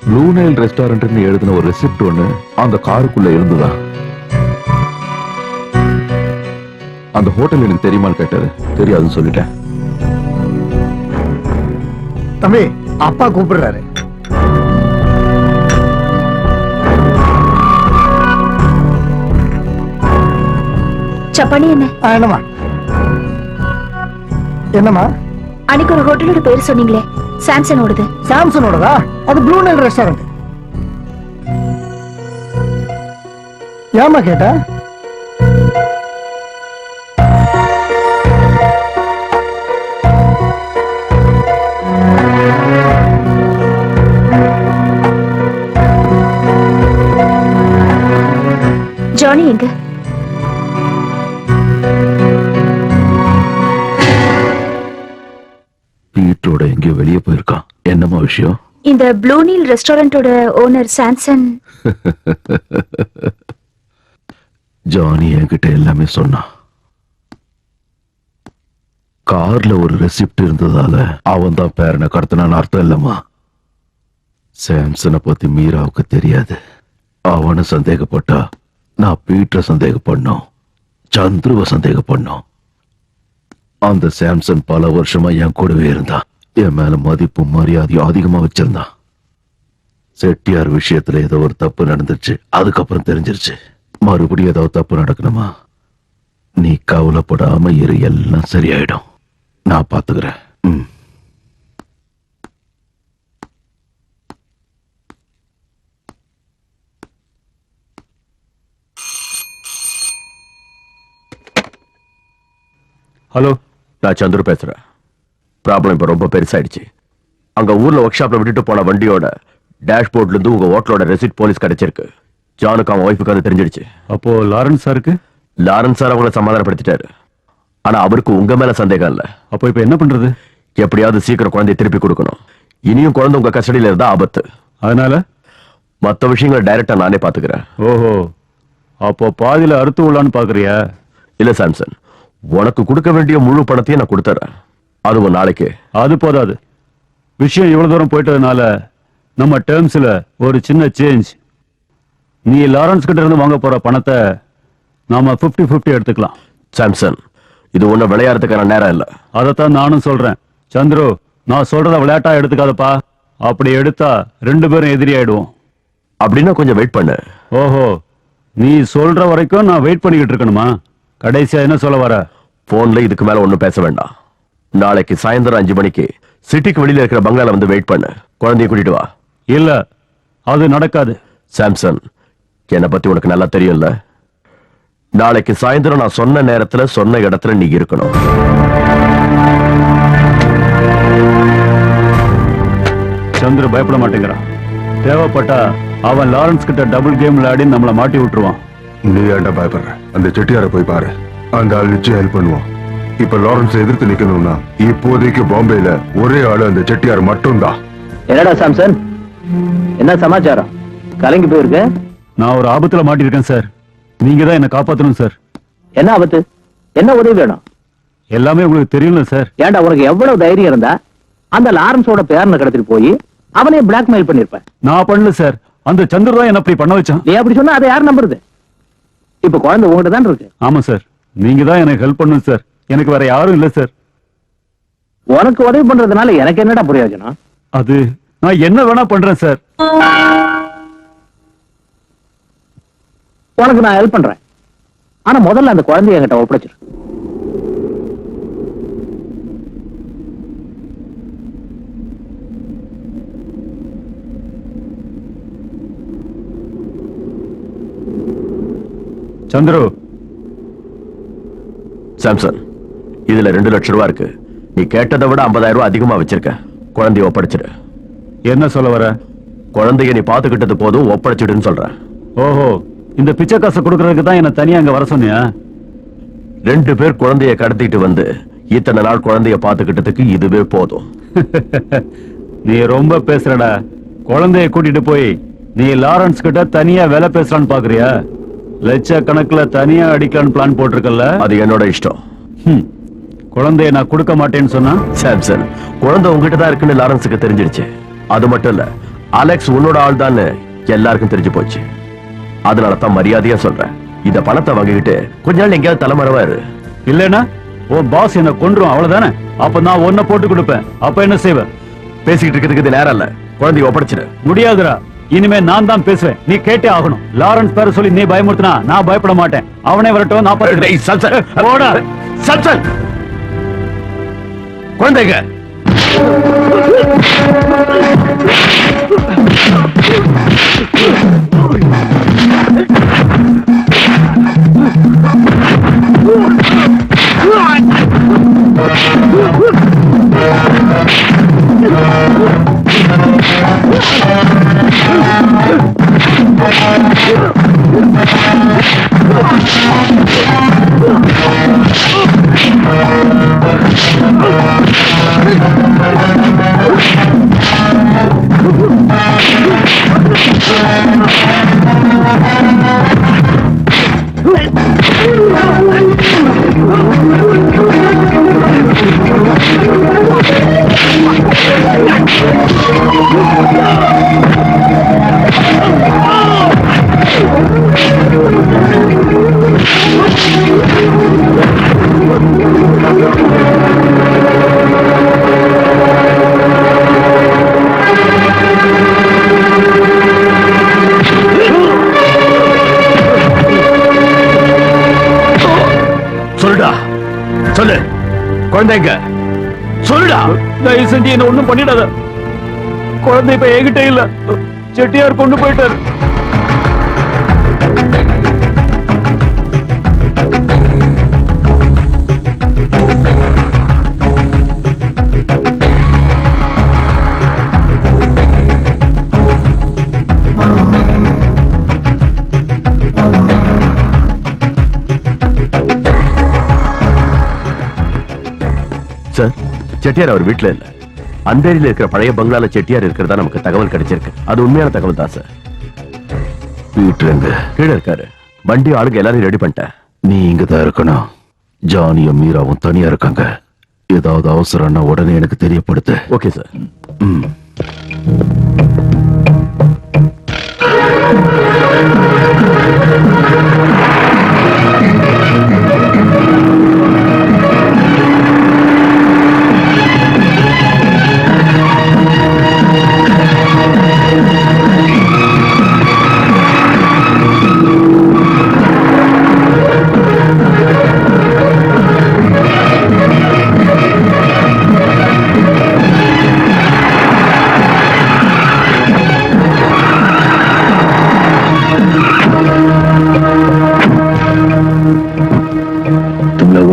Speaker 6: ப்ளூ நைல் ரெஸ்டாரண்ட்னு எழுதின ஒரு ரெசிப்ட் ஒண்ணு அந்த காருக்குள்ள இருந்துதா. அந்த ஹோட்டல் எனக்கு தெரியுமான்னு கேட்டாரு. தெரியாதுன்னு சொல்லிட்டேன்.
Speaker 4: தம்பி, அப்பா கூப்பிடுறாரு.
Speaker 1: சப்பானி என்ன?
Speaker 4: என்னம்மா? என்னம்மா?
Speaker 1: அன்னைக்கு ஒரு ஹோட்டலோட பேர் சொன்னீங்களே, சாம்சனோடது.
Speaker 4: சாம்சனோடதா? அது ப்ளூ நைல் ரெஸ்டாரண்ட். ஏமா கேட்ட?
Speaker 1: ஜானி எங்க?
Speaker 6: வீட்டோட எங்கேயோ வெளியே போயிருக்கான். என்னமா விஷயம்?
Speaker 1: இந்த ப்ளூ நீல் ரெஸ்டாரண்டோட ஓனர் சாம்சன்.
Speaker 6: ஜானி என்கிட்ட எல்லாமே சொன்னான். கார்ல ஒரு ரெசிப்ட் இருந்ததால அவன் தான் பேரனை கடத்தினான்னு அர்த்தம் இல்லம்மா. சாம்சனை பத்தி மீராவுக்கு தெரியாது. அவனை சந்தேகப்பட்டா நான் பீட்டரை சந்தேகப்படணும், சந்துருவை சந்தேகப்படணும். அந்த சாம்சன் பல வருஷமா என் கூடவே இருந்தான். என் மேல மதிப்பு மரியாதையும் அதிகமா வச்சிருந்தான். செட்டியார் விஷயத்துல ஏதோ ஒரு தப்பு நடந்துச்சு. அதுக்கப்புறம் தெரிஞ்சிருச்சு. மறுபடியும் ஏதாவது தப்பு நடக்கணுமா? நீ கவலைப்படாம இரு, எல்லாம் சரியாயிடும். நான் பாத்துக்கிறேன்.
Speaker 7: ஹலோ,
Speaker 8: நான் சந்துரு பேசுறேன். ப்ராப்ளம் இப்ப ரொம்ப பெருசாயிடுச்சு. அங்க ஊர்ல ஒர்க் ஷாப்ல விட்டுட்டு போன வண்டியோட டேஷ்போர்ட்ல இருந்து உங்க ஹோட்டலோட ரெசிப்ட் போலீஸ் கிடைச்சிருக்கு. ஜானுக்கு அவன் ஒய்ஃபுக்கு அது தெரிஞ்சிடுச்சு.
Speaker 7: அப்போ லாரன்ஸ் சாருக்கு?
Speaker 8: லாரன்ஸ் சார் அவங்கள சமாதானப்படுத்திட்டாரு. ஆனா அவருக்கு உங்க மேல சந்தேகம் இல்ல.
Speaker 7: அப்போ இப்ப என்ன பண்றது?
Speaker 8: எப்படியாவது சீக்கிரம் குழந்தைய திருப்பி கொடுக்கணும். இனியும் குழந்தை உங்க கஸ்டடியில இருந்தா ஆபத்து.
Speaker 7: அதனால
Speaker 8: மத்த விஷயங்களை டைரக்டா நானே பாத்துக்கிறேன்.
Speaker 7: ஓஹோ, அப்போ பாதியில அறுத்து விடலான்னு பாக்குறியா?
Speaker 8: இல்ல சாம்சன், உனக்கு கொடுக்க வேண்டிய முழு பணத்தையும் நான் கொடுத்துறேன். அதுவும் நாளைக்கு.
Speaker 7: அது போதாது. விஷயம் இவ்வளவு தூரம் போயிட்டதுனால நம்ம டேர்ம்ஸ்ல ஒரு சின்ன சேஞ்ச். நீ லாரன்ஸ் கிட்ட இருந்து வாங்க போற பணத்தை நாம 50-50 எடுத்துக்கலாம்.
Speaker 8: சாம்சன், இது ஒண்ணு விளையாடுறதுக்கான நேரம் இல்ல.
Speaker 7: அதைத்தான் நானும் சொல்றேன். சந்துரு, நான் சொல்றத விளையாட்டா எடுத்துக்காதப்பா. அப்படி எடுத்தா 2 பேரும் எதிரி ஆயிடுவோம்.
Speaker 8: அப்படின்னா கொஞ்சம் வெயிட் பண்ணு.
Speaker 7: ஓஹோ, நீ சொல்ற வரைக்கும் நான் வெயிட் பண்ணிக்கிட்டு இருக்கணுமா? கடைசியா என்ன சொல்ல வர?
Speaker 8: போன்ல இதுக்கு மேல ஒண்ணும் பேச வேண்டாம். நாளைக்கு சாயந்தரம் 5 மணிக்கு சிட்டிக்கு வெளியில இருக்கிற பங்களால வந்து வெயிட் பண்ணு. குழந்தைய கூட்டிட்டு வா.
Speaker 7: இல்ல, அது நடக்காது.
Speaker 8: சாம்சன், என்னை பத்தி உனக்கு நல்லா தெரியும்ல. நாளைக்கு சாயந்தரம் நான் சொன்ன நேரத்துல சொன்ன இடத்துல நீ இருக்கணும்.
Speaker 7: சந்திர பயப்பட மாட்டேங்கிறான். தேவைப்பட்டா அவன் லாரன்ஸ் கிட்ட டபுள் கேம் விளையாடி நம்மள மாட்டி விட்டுருவான்.
Speaker 2: நீ ஏன்டா பயப்படுற? அந்த செட்டியார போய் பாரு. அந்த ஆள் நிச்சயம் ஹெல்ப் பண்ணுவான். இப்ப லாரன்ஸ் எதிர்த்து நிக்கணும்னா இப்போதைக்கு பாம்பேல ஒரே ஆளு அந்த செட்டியார் மட்டும்தான்.
Speaker 8: என்னடா சாம்சன், என்ன சமாச்சாரம்? கலங்கி போயிருக்க?
Speaker 7: நான் ஒரு ஆபத்துல மாட்டிருக்கேன் சார். நீங்க தான் என்ன காப்பாத்தணும் சார்.
Speaker 8: என்ன ஆபத்து? என்ன உதவி வேணும்?
Speaker 7: எல்லாமே உங்களுக்கு தெரியும்ல சார்.
Speaker 8: ஏன்டா உனக்கு எவ்வளவு தைரியம் இருந்தா அந்த லாரன்ஸோட பேரனை கடத்திட்டு போய் அவனையும் பிளாக்மெயில் பண்ணிருப்பேன்.
Speaker 7: நான் பண்ணல சார். அந்த சந்திர தான் என்ன அப்படி பண்ண வச்சான்.
Speaker 8: நீ அப்படி சொன்னா அதை யார் நம்புறது? இப்ப குழந்தை உங்ககிட்ட தான் இருக்கு.
Speaker 7: ஆமா சார், நீங்க தான் எனக்கு ஹெல்ப் பண்ணணும் சார். எனக்கு வேற யாரும் இல்ல சார்.
Speaker 8: உனக்கு உதவி பண்றதுனால எனக்கு என்னடா பிரயோஜனம்?
Speaker 7: அது நான் என்ன வேணா பண்றேன் சார்.
Speaker 8: உனக்கு நான் ஹெல்ப் பண்றேன். ஆனா முதல்ல அந்த குழந்தைய என்கிட்ட ஒப்படைச்சிரு.
Speaker 7: சந்துரு.
Speaker 8: சாம்சன், இதுல 2 லட்சம் ரூபாய் இருக்கு. நீ கேட்டதை விட 50,000 ரூபாய் அதிகமா வச்சிருக்க. குழந்தைய ஒப்படைச்சிடு.
Speaker 7: என்ன சொல்ல வர?
Speaker 8: குழந்தைய நீ பாத்துக்கிட்டது போதும், ஒப்படைச்சிடுன்னு சொல்றேன்.
Speaker 7: ஓஹோ, இந்த பிச்சை காசை கொடுக்கறதுக்கு தான் என்ன தனியா அங்க வர சொன்னியா?
Speaker 8: 2 பேர் குழந்தைய கடத்திட்டு வந்து இத்தனை நாள் குழந்தைய பாத்துக்கிட்டதுக்கு இதுவே போதும்.
Speaker 7: நீ ரொம்ப பேசுறடா. குழந்தைய கூட்டிட்டு போய் நீ லாரன்ஸ் கிட்ட தனியா வேலை பேசலான்னு பாக்குறியா? லட்சக்கணக்குல தனியா அடிக்கலான்னு பிளான் போட்டிருக்கல.
Speaker 8: அது என்னோட இஷ்டம்.
Speaker 7: குழந்தைய நான் கொடுக்க மாட்டேன்னு சொன்னா?
Speaker 8: சாம்சன், குழந்தை உங்ககிட்ட தான் இருக்குன்னு லாரன்ஸுக்கு தெரிஞ்சிருச்சு. அது மட்டும் இல்ல, அலெக்ஸ் உன்னோட ஆள் தான் எல்லாருக்கும் தெரிஞ்சு போச்சு. அதனால தான் மரியாதையா சொல்றேன். இந்த பணத்தை வாங்கிக்கிட்டு கொஞ்ச நாள் எங்கேயாவது தலைமறைவா இரு.
Speaker 7: இல்லைன்னா உன் பாஸ் என்ன கொன்றும் அவ்வளவுதானே. அப்ப நான் ஒன்ன போட்டு கொடுப்பேன். அப்ப என்ன செய்வ?
Speaker 6: பேசிக்கிட்டு இருக்கிறதுக்கு நேரம் இல்ல, குழந்தைய ஒப்படைச்சிடு.
Speaker 7: முடியாதுடா. இனிமே நான் தான் பேசுவேன். நீ கேட்டே ஆகணும். லாரன்ஸ் பேர சொல்லி நீ பயமுறுத்தினா நான் பயப்பட மாட்டேன். அவனே வரட்டும். நான்
Speaker 6: டேய், சல்சல்.
Speaker 7: போடா.
Speaker 6: சல்சல். குழந்தைங்க சொல்லுடா, சொல்லு. குழந்தைங்க சொல்லுடா.
Speaker 7: தயவு செஞ்சு என்ன ஒண்ணும் பண்ணிடாத. குழந்தை இப்ப என்கிட்ட இல்ல. செட்டியார் கொண்டு போயிட்டாரு.
Speaker 6: சார், செட்டியார் அவர் வீட்டுல இல்ல. அந்தேரியில இருக்கிற பழைய பங்களால செட்டியார் இருக்கிறதா நமக்கு தகவல் கிடைச்சிருக்கு. அது உண்மையான தகவல் தான் சார். வீட்டுல எங்க? கீழே இருக்காரு. வண்டி ஆளுங்க எல்லாரும் ரெடி பண்ணிட்டேன். நீ இங்கதான் இருக்கணும். ஜானியும் மீராவும் தனியா இருக்காங்க. ஏதாவது அவசரம்னா உடனே எனக்கு தெரியப்படுத்து. Okay sir.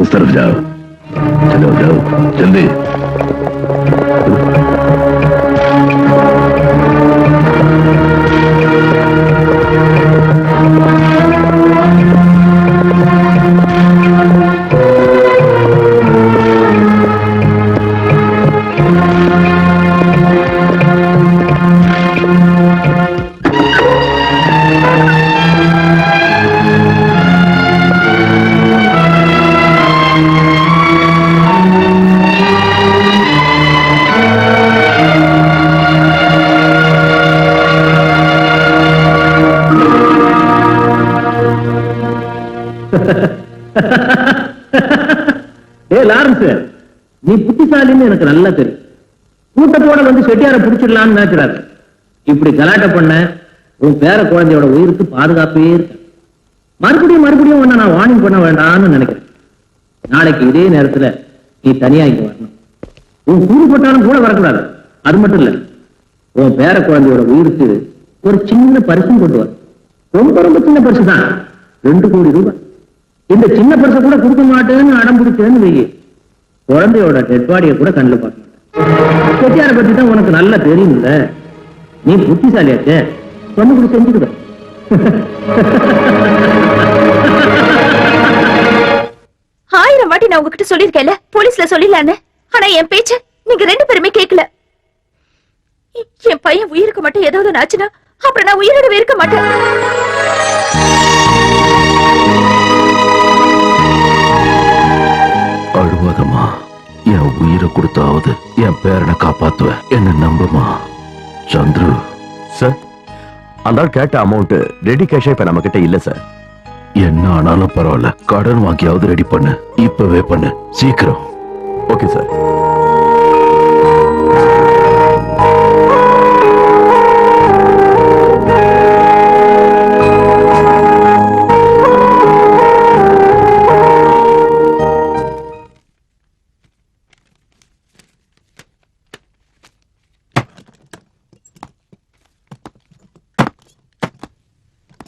Speaker 6: उस तरफ जाओ. चलो जाओ जल्दी. லாரன்ஸ், நீ புத்திசாலின்னு எனக்கு நல்லா தெரியும். கூட்டத்தோட வந்து செட்டியார பிடிச்சிடலாம்னு நினைக்கிறாரு. இப்படி கலாட்ட பண்ண உன் பேர குழந்தையோட உயிருக்கு பாதுகாப்பே இருக்கு. மறுபடியும் உன்னை நான் வார்னிங் பண்ண வேண்டாம்னு நினைக்கிறேன். நாளைக்கு இதே நேரத்துல நீ தனியா இங்க வரணும். உன் கூறு போட்டாலும் கூட வரக்கூடாது. அது மட்டும் இல்ல, உன் பேர குழந்தையோட உயிருக்கு ஒரு சின்ன பரிசும் கொண்டு வர. ரொம்ப சின்ன பரிசு தான், 2 கோடி ரூபாய். இந்த சின்ன பரிசை கூட கொடுக்க மாட்டேன்னு அடம் பிடிச்சேன்னு வெயி, குழந்தையோட டெட் பாடியை கூட கண்ணில் பார்க்க மாட்டேன். செட்டியாரை பத்தி தான் உனக்கு நல்லா தெரியும்ல. நீ புத்திசாலியாச்சே, சொன்ன கூட செஞ்சுக்கிற.
Speaker 1: ஆயிரம் வாட்டி நான் உங்ககிட்ட சொல்லிருக்கேன்ல, போலீஸ்ல சொல்லிடலான்னு. ஆனா என் பேச்ச நீங்க 2 பேருமே கேட்கல. என் பையன் உயிருக்கு மட்டும் ஏதாவது ஆச்சுன்னா அப்புறம் நான் உயிரோடவே இருக்க மாட்டேன்.
Speaker 6: அழுவாதம்மா, என் உயிரை கொடுத்தாவது என் பேரனை காப்பாத்துவேன். என்ன நம்புமா சந்துரு. சார், அந்த கேட்ட அமௌண்ட் ரெடி கேஷா இப்ப நம்ம கிட்ட இல்ல சார். என்ன ஆனாலும் பரவாயில்ல, கடன் வாங்கியாவது ரெடி பண்ணு. இப்பவே பண்ணு, சீக்கிரம்.
Speaker 2: Okay sir.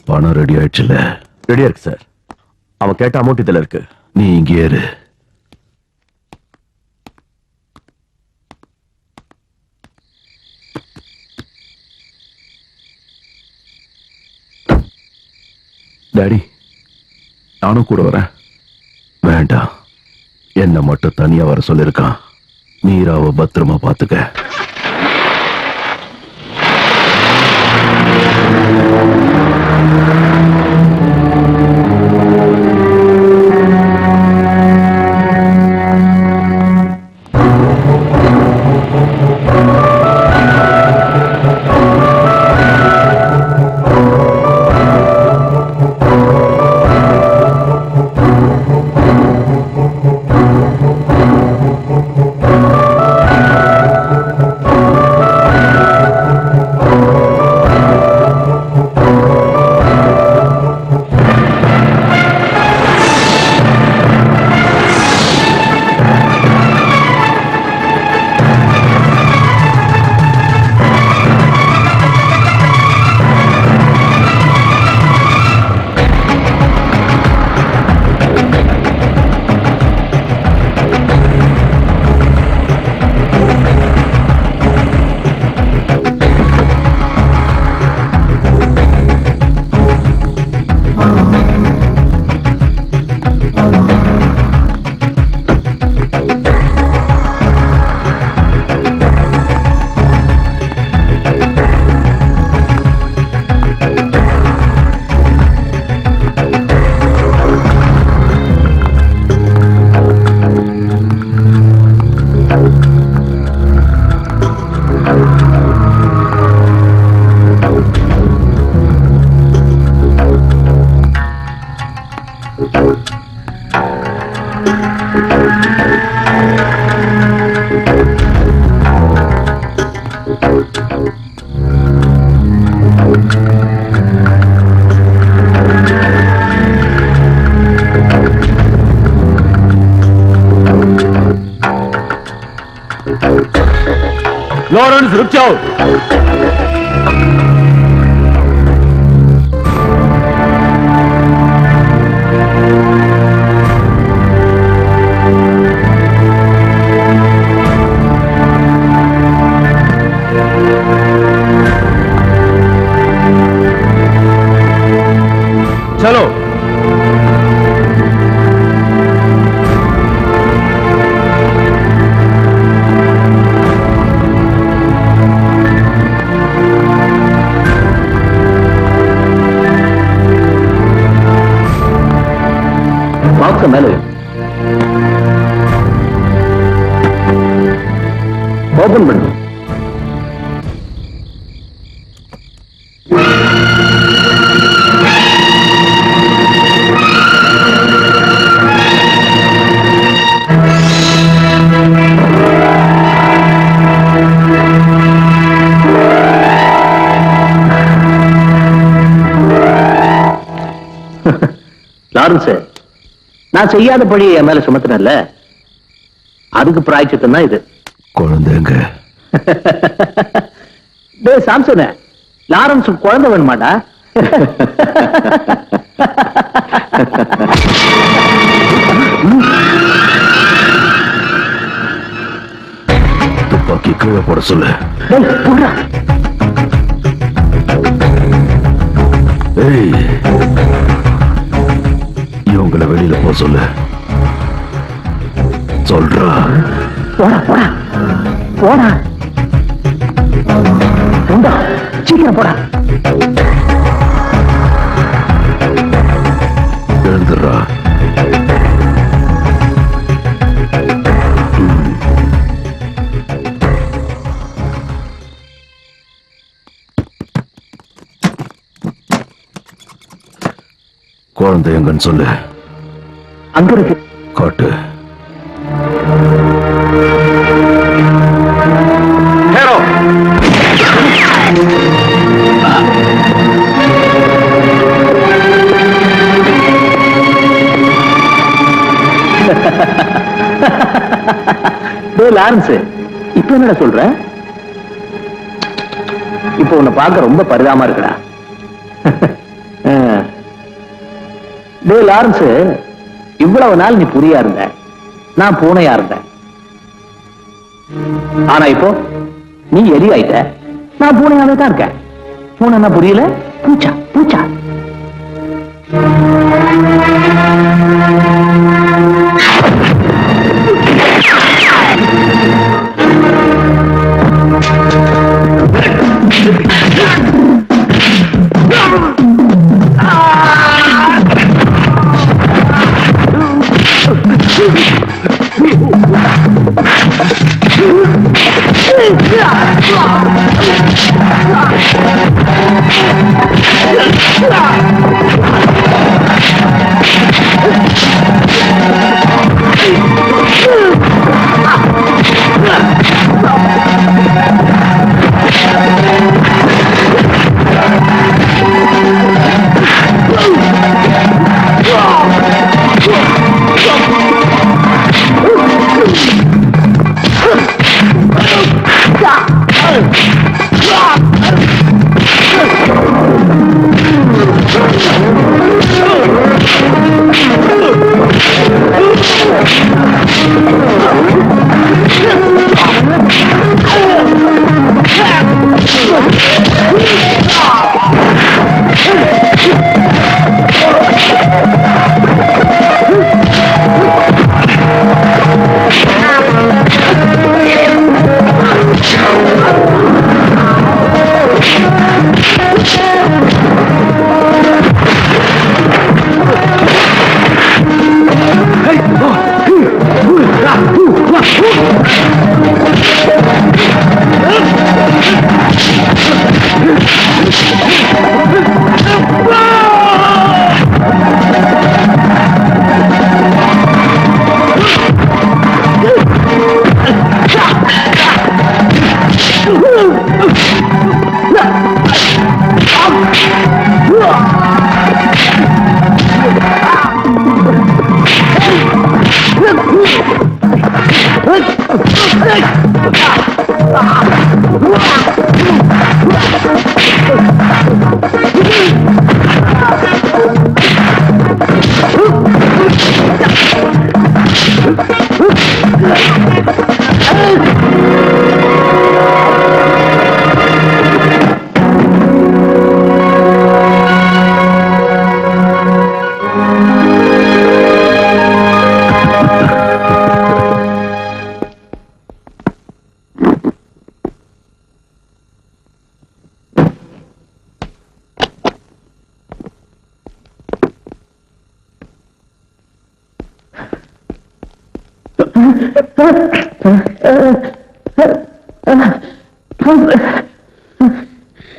Speaker 6: பணம் ரெடி ஆயிடுச்சுல?
Speaker 2: ரெடியா இருக்கு சார். அவன் கேட்ட அமௌண்ட் இதுல இருக்கு.
Speaker 6: நீ இங்கே இரு. டாடி, நானும் கூட வரேன். வேண்டாம், என்ன மட்டும் தனியா வர சொல்லிருக்கான். மீராவை பத்திரமா பாத்துக்க.
Speaker 7: लॉरेंस रुक जाओ। चलो
Speaker 8: பாக்ஸ் மேல ஓபன் பண்ணு. லாரன்ஸ், நான் செய்யாத பழி என் மேல சுமத்தினல்ல, அதுக்கு பிராய்ச்சித்தம் தான் இது.
Speaker 6: குழந்தைங்க
Speaker 8: டேய் சாம்சன், லாரன்ஸ் குழந்தை வேணுமாடா?
Speaker 6: துப்பாக்கி கீழே போட சொல்லு.
Speaker 8: டேய், புடுறா.
Speaker 6: ஏய், இவங்களை வெளியில போ சொல்லு. சொல்றா.
Speaker 8: போடா போடா போடா, ரெண்டா, சீக்கிரம் போடா.
Speaker 6: எழுந்துடுறா. குழந்தை எங்கன்னு சொல்லு.
Speaker 8: அங்க இருக்கு.
Speaker 6: காட்டு.
Speaker 8: லாரன்ஸ், இப்ப என்னடா சொல்ற? இப்ப உன்னை பார்க்க ரொம்ப பரிதாபமா இருக்குடா. லாரன்ஸ், இவ்வளவு நாள் நீ புரியா இருந்த, நான் பூனையா இருந்தேன். ஆனா இப்போ நீ எலி ஆயிட்ட, நான் பூனையாவே தான் இருக்கேன். பூனைன்னா புரியல, பூச்சா பூச்சா.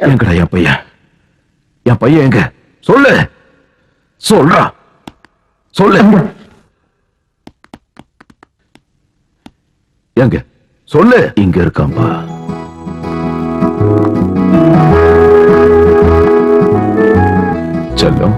Speaker 6: எங்கடா என் பையன்? என் பையன் எங்க? சொல்லு, சொல்றா, சொல்லு. எங்க? சொல்லு. இங்க இருக்காம்பா. செல்லம்,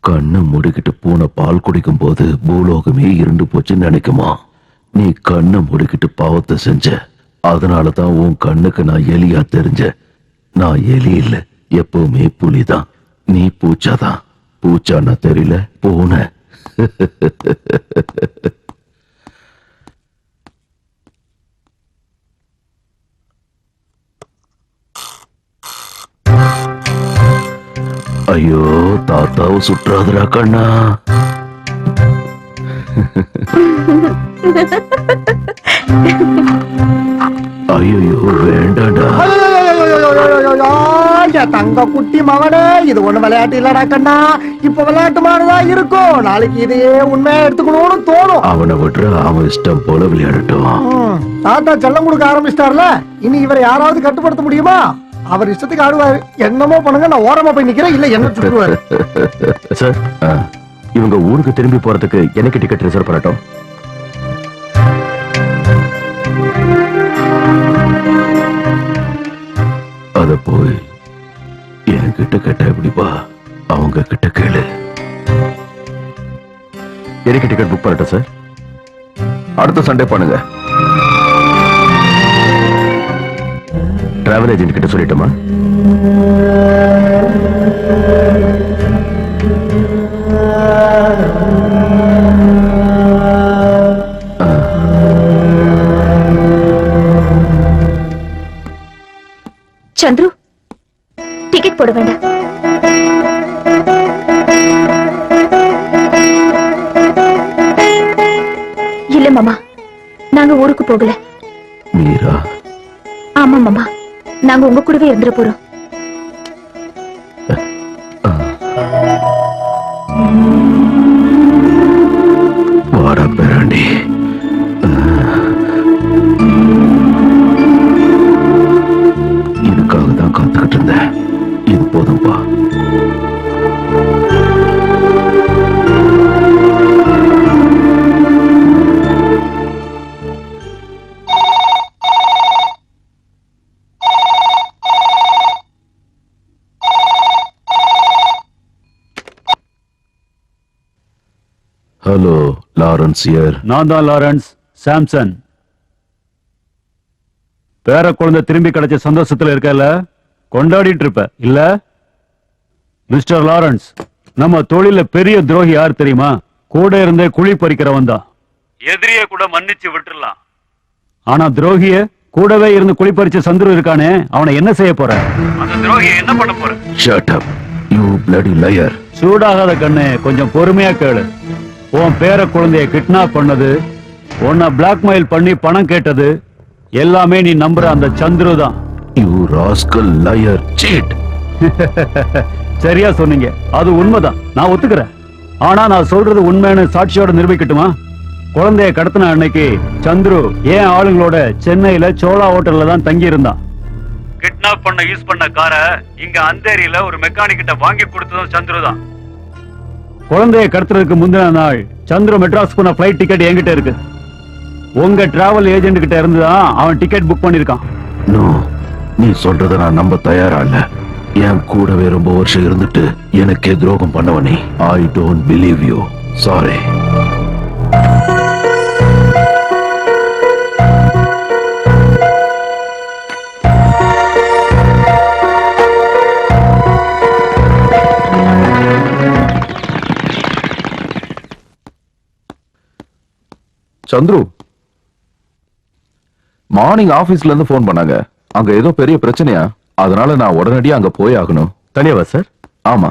Speaker 6: கண்ணை மூடிக்கிட்டு பூனை பால் குடிக்கும் போது பூலோகமே இருண்டு போச்சுன்னு நினைக்குமா? நீ கண்ணை மூடிக்கிட்டு பாவத்தை செஞ்ச, அதனாலதான் உன் கண்ணுக்கு நான் எலியா தெரிஞ்ச. நான் எலி இல்ல, எப்பவுமே புலிதான். நீ பூச்சாதான். பூச்சான்னா தெரியல, பூனை. ஐயோ, தாத்தாவை சுற்றாதரா கண்ணா. ஐயோ, வேண்டாடா.
Speaker 4: தங்க குட்டி மகனே, இது ஒண்ணு விளையாட்டு இல்லடா கண்ணா. இப்ப விளையாட்டு மாதிரிதான் இருக்கும், நாளைக்கு இதையே உண்மையா எடுத்துக்கணும்னு தோணும்.
Speaker 6: அவனை விட்டு அவன் இஷ்டம் போல விளையாடட்டும்.
Speaker 4: தாத்தா செல்லம் கொடுக்க ஆரம்பிச்சிட்டார்ல, இனி இவரை யாராவது கட்டுப்படுத்த முடியுமா? அவர் இஷ்டத்துக்கு ஆடுவாரு. என்னமோ பண்ணுங்க, நான் ஓரமா போய் நிக்கிறேன், இல்ல என்ன சுட்டுருவாரு.
Speaker 6: சார், இவங்க ஊருக்கு திரும்பி போறதுக்கு எனக்கு டிக்கெட் ரிசர்வ் பண்ணட்டும். அத போய் என்கிட்ட கேட்ட எப்படிப்பா? அவங்க கிட்ட கேளு. எனக்கு டிக்கெட் புக் பண்ணட்டும் சார்.
Speaker 2: அடுத்த சண்டே பண்ணுங்க.
Speaker 6: டிராவல் ஏஜென்ட் கிட்ட சொல்லிட்டோமா?
Speaker 1: சந்துரு, டிக்கெட் போட வேண்டாம். இல்ல மாமா, நாங்க ஊருக்கு போகல.
Speaker 6: மீரா,
Speaker 1: ஆமா மாமா, நாங்க உங்க கூடவே இருந்துட போறோம்.
Speaker 6: வாடா பேராண்டி. இதுக்காக தான் காத்துக்கிட்டு இருந்தேன். இது போதும்பா. Hello, Lawrence here.
Speaker 7: நான் தான் லாரன்ஸ் சாம்சன். பேர குழந்தை திரும்பி கிடைச்ச சந்தோஷத்துல இருக்கல, கொண்டாடிட்டு இருப்ப இல்ல? மிஸ்டர் லாரன்ஸ், நம்ம தொழில பெரிய துரோகி யார் தெரியுமா? கூட இருந்தே குழி பறிக்கிறவன் தான். எதிரிய கூட மன்னிச்சு விட்டுறலாம், ஆனா துரோகிய கூடவே இருந்து குழி பறிச்ச சந்துரு இருக்கானே, அவனை என்ன செய்ய போற? அந்த துரோகிய என்ன பண்ண போற?
Speaker 6: Shut up you bloody liar.
Speaker 7: சூடாகாத கண்ணே, கொஞ்சம் பொறுமையா கேளு. உன் பேர குழந்தைய கிட்னாப் பண்ணது, உன்னை பிளாக்மெயில் பண்ணி பணம் கேட்டது எல்லாமே நீ நம்புற அந்த சந்துரு தான்.
Speaker 6: You rascal liar cheat.
Speaker 7: சரியா சொன்னீங்க, அது உண்மைதான், நான் ஒத்துக்கிறேன். ஆனா நான் சொல்றது உண்மைன்னு சாட்சியோட நிரூபிக்கட்டுமா? குழந்தைய கடத்தின அன்னைக்கு சந்துரு ஏன் ஆளுங்களோட சென்னையில சோழா ஹோட்டல்ல தான் தங்கி இருந்தான். கிட்னாப் பண்ண யூஸ் பண்ண காரை இங்க அந்தேரியில ஒரு மெக்கானிக் கிட்ட வாங்கி கொடுத்ததும் சந்துரு தான். குழந்தைய கடத்துறதுக்கு முந்தின நாள் சந்துரு மெட்ராஸ் போன பிளைட் டிக்கெட் என்கிட்ட இருக்கு. உங்க டிராவல் ஏஜென்ட் கிட்ட இருந்து தான் அவன் டிக்கெட் புக் பண்ணிருக்கான்.
Speaker 6: நோ, நீ சொல்றத நான் நம்ப தயாரா இல்ல. என் கூடவே ரொம்ப வருஷம் இருந்துட்டு எனக்கே துரோகம் பண்ணவனே. I don't believe you. Sorry.
Speaker 2: Chandru, morning ஆபீஸ்ல இருந்து போன் பண்ணாங்க. அங்க ஏதோ பெரிய பிரச்சனையா, அதனால நான் உடனடியா அங்க போய் ஆகணும்.
Speaker 6: தனியாவா சார்?
Speaker 2: ஆமா,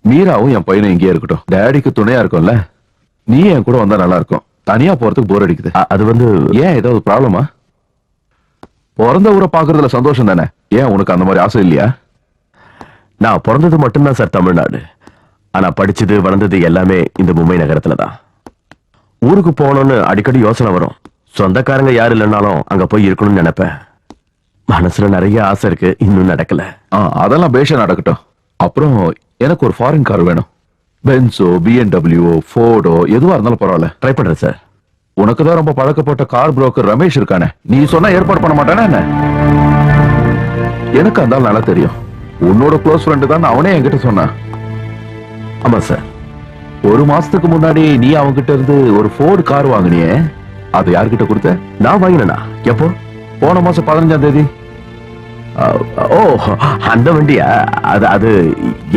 Speaker 2: மீராவும் என் பையனும் இங்கே இருக்கட்டும். டேடிக்கு துணையா இருக்கும்ல, நீ என் கூட வந்தா நல்லா இருக்கும். தனியா போறதுக்கு போர் அடிக்குது.
Speaker 6: அது வந்து
Speaker 2: ஏன் ஏதாவது ப்ராப்ளமா? பிறந்த ஊரை பாக்குறதுல சந்தோஷம் தானே, ஏன் உனக்கு அந்த மாதிரி ஆசை இல்லையா?
Speaker 6: நான் பிறந்தது மட்டும்தான் சார் தமிழ்நாடு. ஆனா படிச்சது வளர்ந்தது எல்லாமே இந்த மும்பை நகரத்துல தான். ஊருக்கு போகணும்னு அடிக்கடி யோசனை வரும். சொந்தக்காரங்க யாரு இல்லைன்னாலும் அங்க போய் இருக்கணும்னு நினைப்பேன். மனசுல நிறைய ஆசை இருக்கு, இன்னும் நடக்கல.
Speaker 2: அதெல்லாம் பேஷா நடக்கட்டும். அப்புறம் எனக்கு ஒரு ஃபாரின் கார் வேணும். பென்ஸோ, BMW, ஃபோர்டோ எதுவா இருந்தாலும் பரவாயில்ல,
Speaker 6: ட்ரை பண்றேன் சார்.
Speaker 2: உனக்கு தான் ரொம்ப பழக்கப்பட்ட கார் புரோக்கர் ரமேஷ் இருக்கானே, நீ சொன்னா ஏற்பாடு பண்ண மாட்டானே என்ன? எனக்கு அந்த நல்லா தெரியும். உன்னோட க்ளோஸ் ஃப்ரெண்டு தான், அவனே என்கிட்ட சொன்னான்.
Speaker 6: ஆமா சார்.
Speaker 2: ஒரு மாசத்துக்கு முன்னாடி நீ அவங்கிட்ட இருந்து ஒரு ஃபோர்டு கார் வாங்கினியே, அது யார்கிட்ட கொடுத்த?
Speaker 6: நான் வாங்கினேனா? எப்போ?
Speaker 2: போன மாசம் 15ஆம் தேதி.
Speaker 6: ஓ, அந்த வண்டியா? அது அது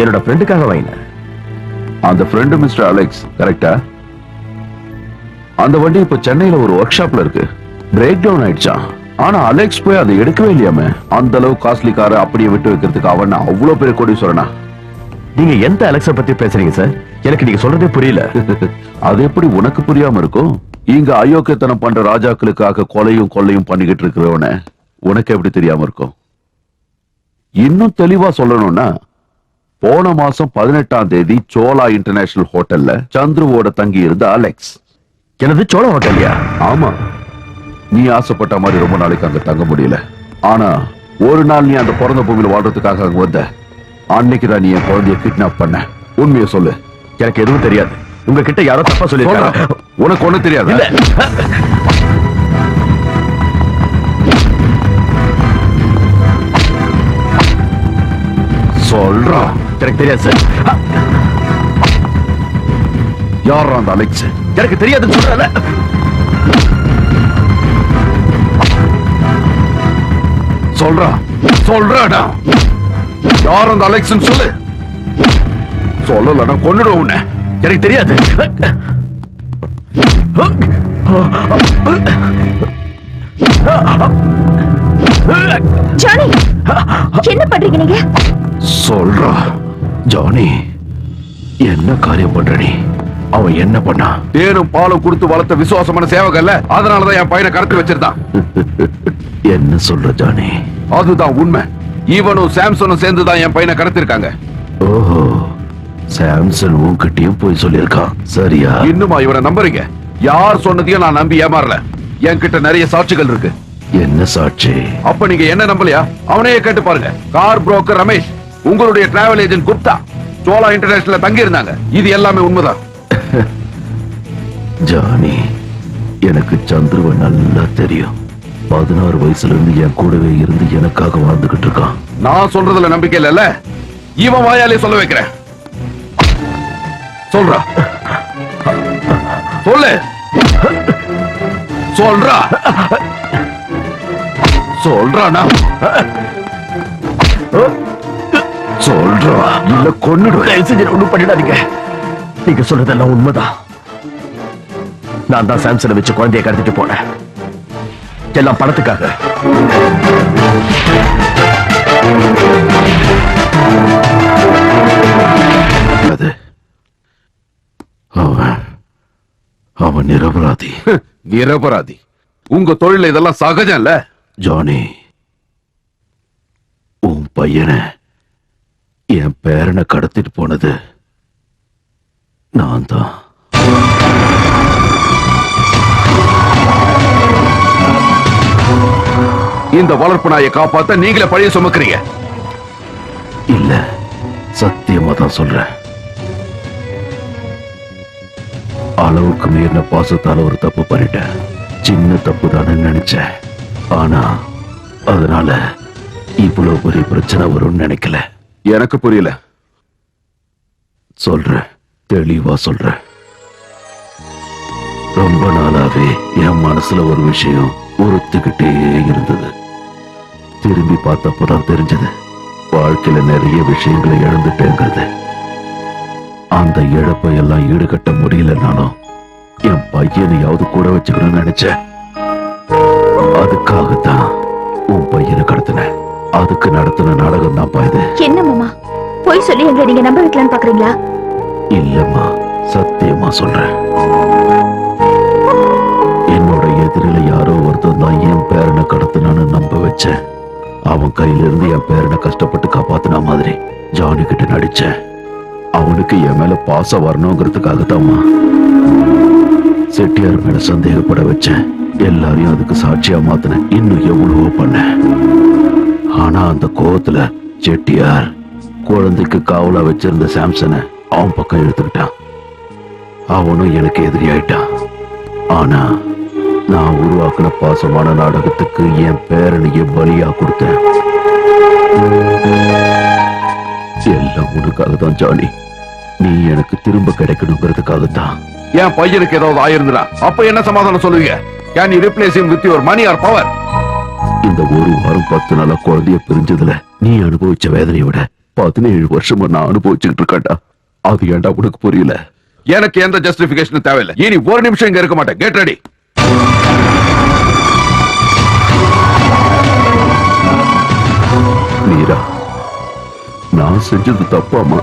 Speaker 6: என்னோட ஃப்ரெண்டுக்காக வாங்கினேன்.
Speaker 2: அந்த ஃப்ரெண்டு மிஸ்டர் அலெக்ஸ், கரெக்டா? அந்த வண்டி இப்ப சென்னையில ஒரு ஒர்க் ஷாப்ல இருக்கு. பிரேக் டவுன் ஆயிடுச்சான். ஆனா அலெக்ஸ் போய் அதை எடுக்கவே இல்லையாமே. அந்த அளவு காஸ்ட்லி காரை அப்படியே விட்டு வைக்கிறதுக்கு அவன் அவ்வளவு பெரிய கோடீஸ்வரனா?
Speaker 6: நீங்க எந்த அலெக்ஸ பத்தி பேசுறீங்க சார்? எனக்கு நீங்க சொல்றதே புரியல.
Speaker 2: அது எப்படி உனக்கு புரியாம இருக்கும்? இங்க அயோக்கியத்தனம் பண்ற ராஜாக்களுக்காக கொலையும் கொள்ளையும் பண்ணிக்கிட்டு இருக்கிறவன உனக்கு எப்படி தெரியாம இருக்கும்?
Speaker 6: இன்னும் தெளிவா சொல்லணும்னா போன மாசம் 18ஆம் தேதி சோலா இன்டர்நேஷனல் ஹோட்டல்ல சந்துருவோட தங்கி இருந்த அலெக்ஸ்.
Speaker 8: எனது சோழ ஹோட்டல்யா?
Speaker 6: ஆமா, நீ ஆசைப்பட்ட மாதிரி ரொம்ப நாளைக்கு அங்க தங்க முடியல. ஆனா ஒரு நாள் நீ அந்த பிறந்த பூமியில வாழ்றதுக்காக அங்க வந்த அன்னைக்குதான் நீ என் குழந்தைய கிட்னாப் பண்ண. உண்மையை சொல்லு.
Speaker 8: எனக்கு எதுவும் தெரியாது. உங்ககிட்ட யாரோ தப்பா சொல்லிருக்காங்க.
Speaker 6: உனக்கு ஒண்ணு தெரியாது. சொல்றா.
Speaker 8: எனக்கு தெரியாது சார்.
Speaker 6: யாரா அந்த அலெக்ஸ்?
Speaker 8: எனக்கு தெரியாதுன்னு சொல்றல.
Speaker 6: சொல்றா சொல்றாடா. யார் அந்த அலெக்ஸ் சொல்லு. சொல்லலன்னா கொன்னுடுவோம் உன்னை.
Speaker 8: எனக்கு தெரியாது.
Speaker 1: ஜானி, என்ன பண்றீங்க நீங்க?
Speaker 6: சொல்றா.
Speaker 8: ஜானி, என்ன காரியம் பண்ற நீ? அவன் என்ன பண்ணா?
Speaker 6: தேனும் பாலும் கொடுத்து வளர்த்த விசுவாசமான சேவகல்ல, அதனாலதான் என் பையனை கடத்தி வச்சிருந்தான்.
Speaker 8: என்ன சொல்ற ஜானி?
Speaker 6: அதுதான் உண்மை. இவனும் சாம்சனும் சேர்ந்துதான் என் பையனை கடத்திருக்காங்க.
Speaker 8: ஓஹோ, சாம்சன் உன்கிட்டயும் போய் சொல்லியிருக்கான், சரியா?
Speaker 6: இன்னுமா இவனை நம்புறீங்க? யார் சொன்னதையும் நான் நம்பி ஏமாறல. என்கிட்ட நிறைய சாட்சிகள் இருக்கு.
Speaker 8: என்ன சாட்சி?
Speaker 6: அப்ப நீங்க என்ன நம்பலையா? அவனையே கேட்டு பாருங்க. கார் புரோக்கர் ரமேஷ், உங்களுடைய டிராவல் ஏஜென்ட் குப்தா சோலா இன்டர்நேஷனல்ல தங்கி இருந்தாங்க. இது எல்லாமே உண்மைதான்.
Speaker 8: ஜானி, எனக்கு சந்துருவ நல்லா தெரியும். 16 வயசுல இருந்து என் கூடவே இருந்து எனக்காக வாழ்ந்துகிட்டு இருக்கான்.
Speaker 6: நான் சொல்றதுல நம்பிக்கை இல்ல, இவன் வாயாலே சொல்ல வைக்கிறேன். சொல்றா. சொல்லு. சொல்றா. சொல்றானா?
Speaker 8: சொல்றா இல்ல கொன்னுடுவேன். ஒண்ணும் பண்ணிடாதீங்க. நீங்க சொல்றதெல்லாம் உண்மைதான். நான் தான் சாம்சனை வச்சு குழந்தைய கடத்திட்டு போனேன். எல்லாம் பணத்துக்காக. அவன் நிரபராதி.
Speaker 6: நிரபராதி? உங்க தொழில இதெல்லாம் சகஜம் இல்ல.
Speaker 8: ஜானி, உன் பையனை என் பேரனை கடத்திட்டு போனது நான் தான்.
Speaker 6: இந்த வளர்ப்பு நாயை காப்பாத்த நீங்களே பழைய சுமக்கிறீங்க.
Speaker 8: இல்ல, சத்தியமா தான் சொல்றேன். அளவுக்கு மீறின பாசத்தால ஒரு தப்பு பண்ணிட்டேன். சின்ன தப்பு தானே நினைச்சேன். ஆனா அதனால இவ்வளவு பெரிய பிரச்சனை வரும்னு நினைக்கல.
Speaker 6: எனக்கு புரியல.
Speaker 8: சொல்றேன், தெளிவா சொல்றேன். ரொம்ப நாளாவே என் மனசுல ஒரு விஷயம் உறுத்துக்கிட்டே இருந்தது. திரும்பி பார்த்தப்பதான் தெரிஞ்சது, வாழ்க்கையில நிறைய விஷயங்களை இழந்துட்டேங்கிறது. அந்த இழப்பை எல்லாம் ஈடுகட்ட முடியலனாலும் என் பையனையாவது கூட வச்சுக்கணும்னு நினைச்சேன். அதுக்காகத்தான் உன் பையனை கடத்தினேன். அதுக்கு நடத்தின நாடகம் தான் பாயுது.
Speaker 1: என்ன மாமா, போய் சொல்லி எங்களை நீங்க நம்ப வைக்கலான்னு பாக்குறீங்களா?
Speaker 8: இல்லம்மா, சத்தியமா சொல்றேன். என்னோட எதிரில யாரோ ஒருத்தன் தான் என் பேரனை கடத்தினான்னு நம்ப வச்சேன். அவன் கையில இருந்து என் பேரனை கஷ்டப்பட்டு காப்பாத்தின மாதிரி ஜானி கிட்ட நடிச்சேன். அவனுக்கு என் மேல பாசம் வரணுங்கிறதுக்காகத்தாம்மா. செட்டியார் மேல சந்தேகப்பட வச்சேன். எல்லாரையும் அதுக்கு சாட்சியா மாத்தினேன். இன்னும் எவ்வளவோ பண்ணேன். ஆனா அந்த கோவத்துல செட்டியார் குழந்தைக்கு காவலா வச்சிருந்த சாம்சனை அவன் பக்கம் எடுத்துக்கிட்டான். அவனும் எனக்கு எதிரி ஆயிட்டான். ஆனா நான் உருவாக்கின பாசமான நாடகத்துக்கு என் பேரனையே பலியா கொடுத்தேன். எல்லாம் உனக்காக தான் ஜானி. நீ எனக்கு திரும்ப கிடைக்கணுங்கிறதுக்காகத்தான்.
Speaker 6: என் பையனுக்கு ஏதாவது ஆயிருந்தா அப்ப என்ன சமாதானம் சொல்லுவீங்க? Can you replace him with your money or power?
Speaker 8: இந்த ஒரு வாரம் 10 நாளா குழந்தைய பிரிஞ்சதுல நீ அனுபவிச்ச வேதனையை விட 17 வருஷமா நான் அனுபவிச்சுக்கிட்டு இருக்கேன்டா. அது ஏன்டா உனக்கு புரியல?
Speaker 6: எனக்கு எந்த ஜஸ்டிபிகேஷன் தேவையில்லை. இனி ஒரு நிமிஷம் இங்க இருக்க மாட்டேன். Get ready.
Speaker 8: மீரா, நான் செஞ்சது தப்பாமா?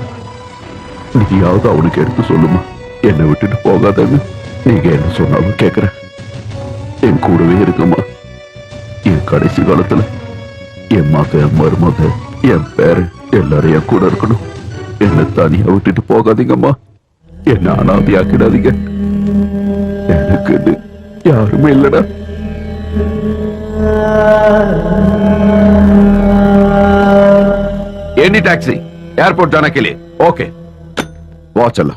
Speaker 8: நீயாவது அவனுக்கு எடுத்து சொல்லுமா, என்னை விட்டுட்டு போகாதன்னு. நீங்க என்ன சொன்னாலும் கேக்குறேன். என் கூடவே இருக்கமா. என் கடைசி காலத்துல என் மக மருமக
Speaker 6: என் பேரு எல்லாரும் என் கூட இருக்கணும். என்ன தனியா விட்டுட்டு போகாதீங்கம்மா. என்ன அனாதையாக்கிடாதீங்க. எனக்கு யாருமே இல்லடா. एनी टैक्सी एयरपोर्ट जाने के लिए ओके वहाँ चलो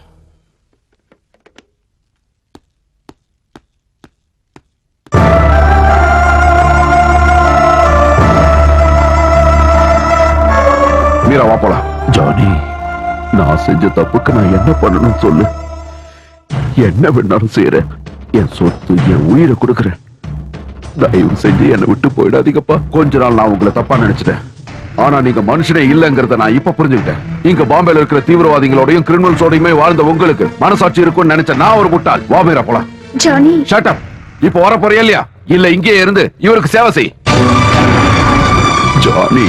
Speaker 6: மீரா வா போலாம். ஜானி, நான் செஞ்ச தப்புக்கு நான் என்ன பண்ணணும் சொல்லு. என்ன வேணாலும் செய்யறேன். என் சொத்து என் உயிரை கொடுக்கறேன். தயவு செஞ்சு என்னை விட்டு போயிடாதீங்கப்பா. கொஞ்ச நாள் நான் உங்களை தப்பா நினைச்சிட்டேன். ஆனா நீங்க மனுஷனே இல்லங்கிறத நான் இப்ப புரிஞ்சுக்கிட்டேன். இங்க பாம்பேல இருக்கிற தீவிரவாதிகளோடையும் கிரிமினல்ஸோடையுமே வாழ்ந்த உங்களுக்கு மனசாட்சி இருக்கும்னு நினைச்ச நான் ஒரு முட்டாள். வா மீரா போலாம்.
Speaker 1: Johnny,
Speaker 6: shut up. இப்போ வர போறியா இல்லையா? இல்ல இங்கே இருந்து இவருக்கு சேவை செய். ஜானி,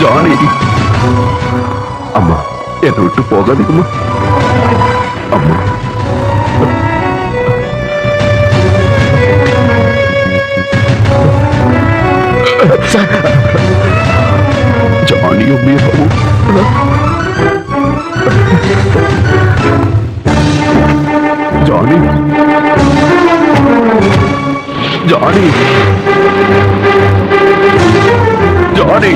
Speaker 6: ஜானி, அம்மா என்னை விட்டு போகாதீங்கம்மா. அம்மா, ஜானியும் மீராவும் ஜானி, ஜானி, ஜானி,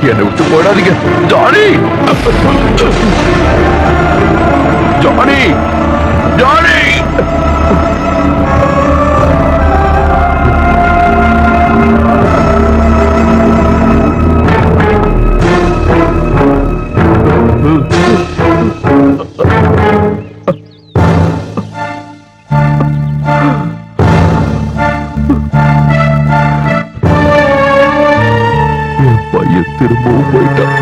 Speaker 6: என்னை விட்டு போயிடாதீங்க. Johnny, Johnny, Johnny. என் பையன் திரும்பவும் போயிட்டான்.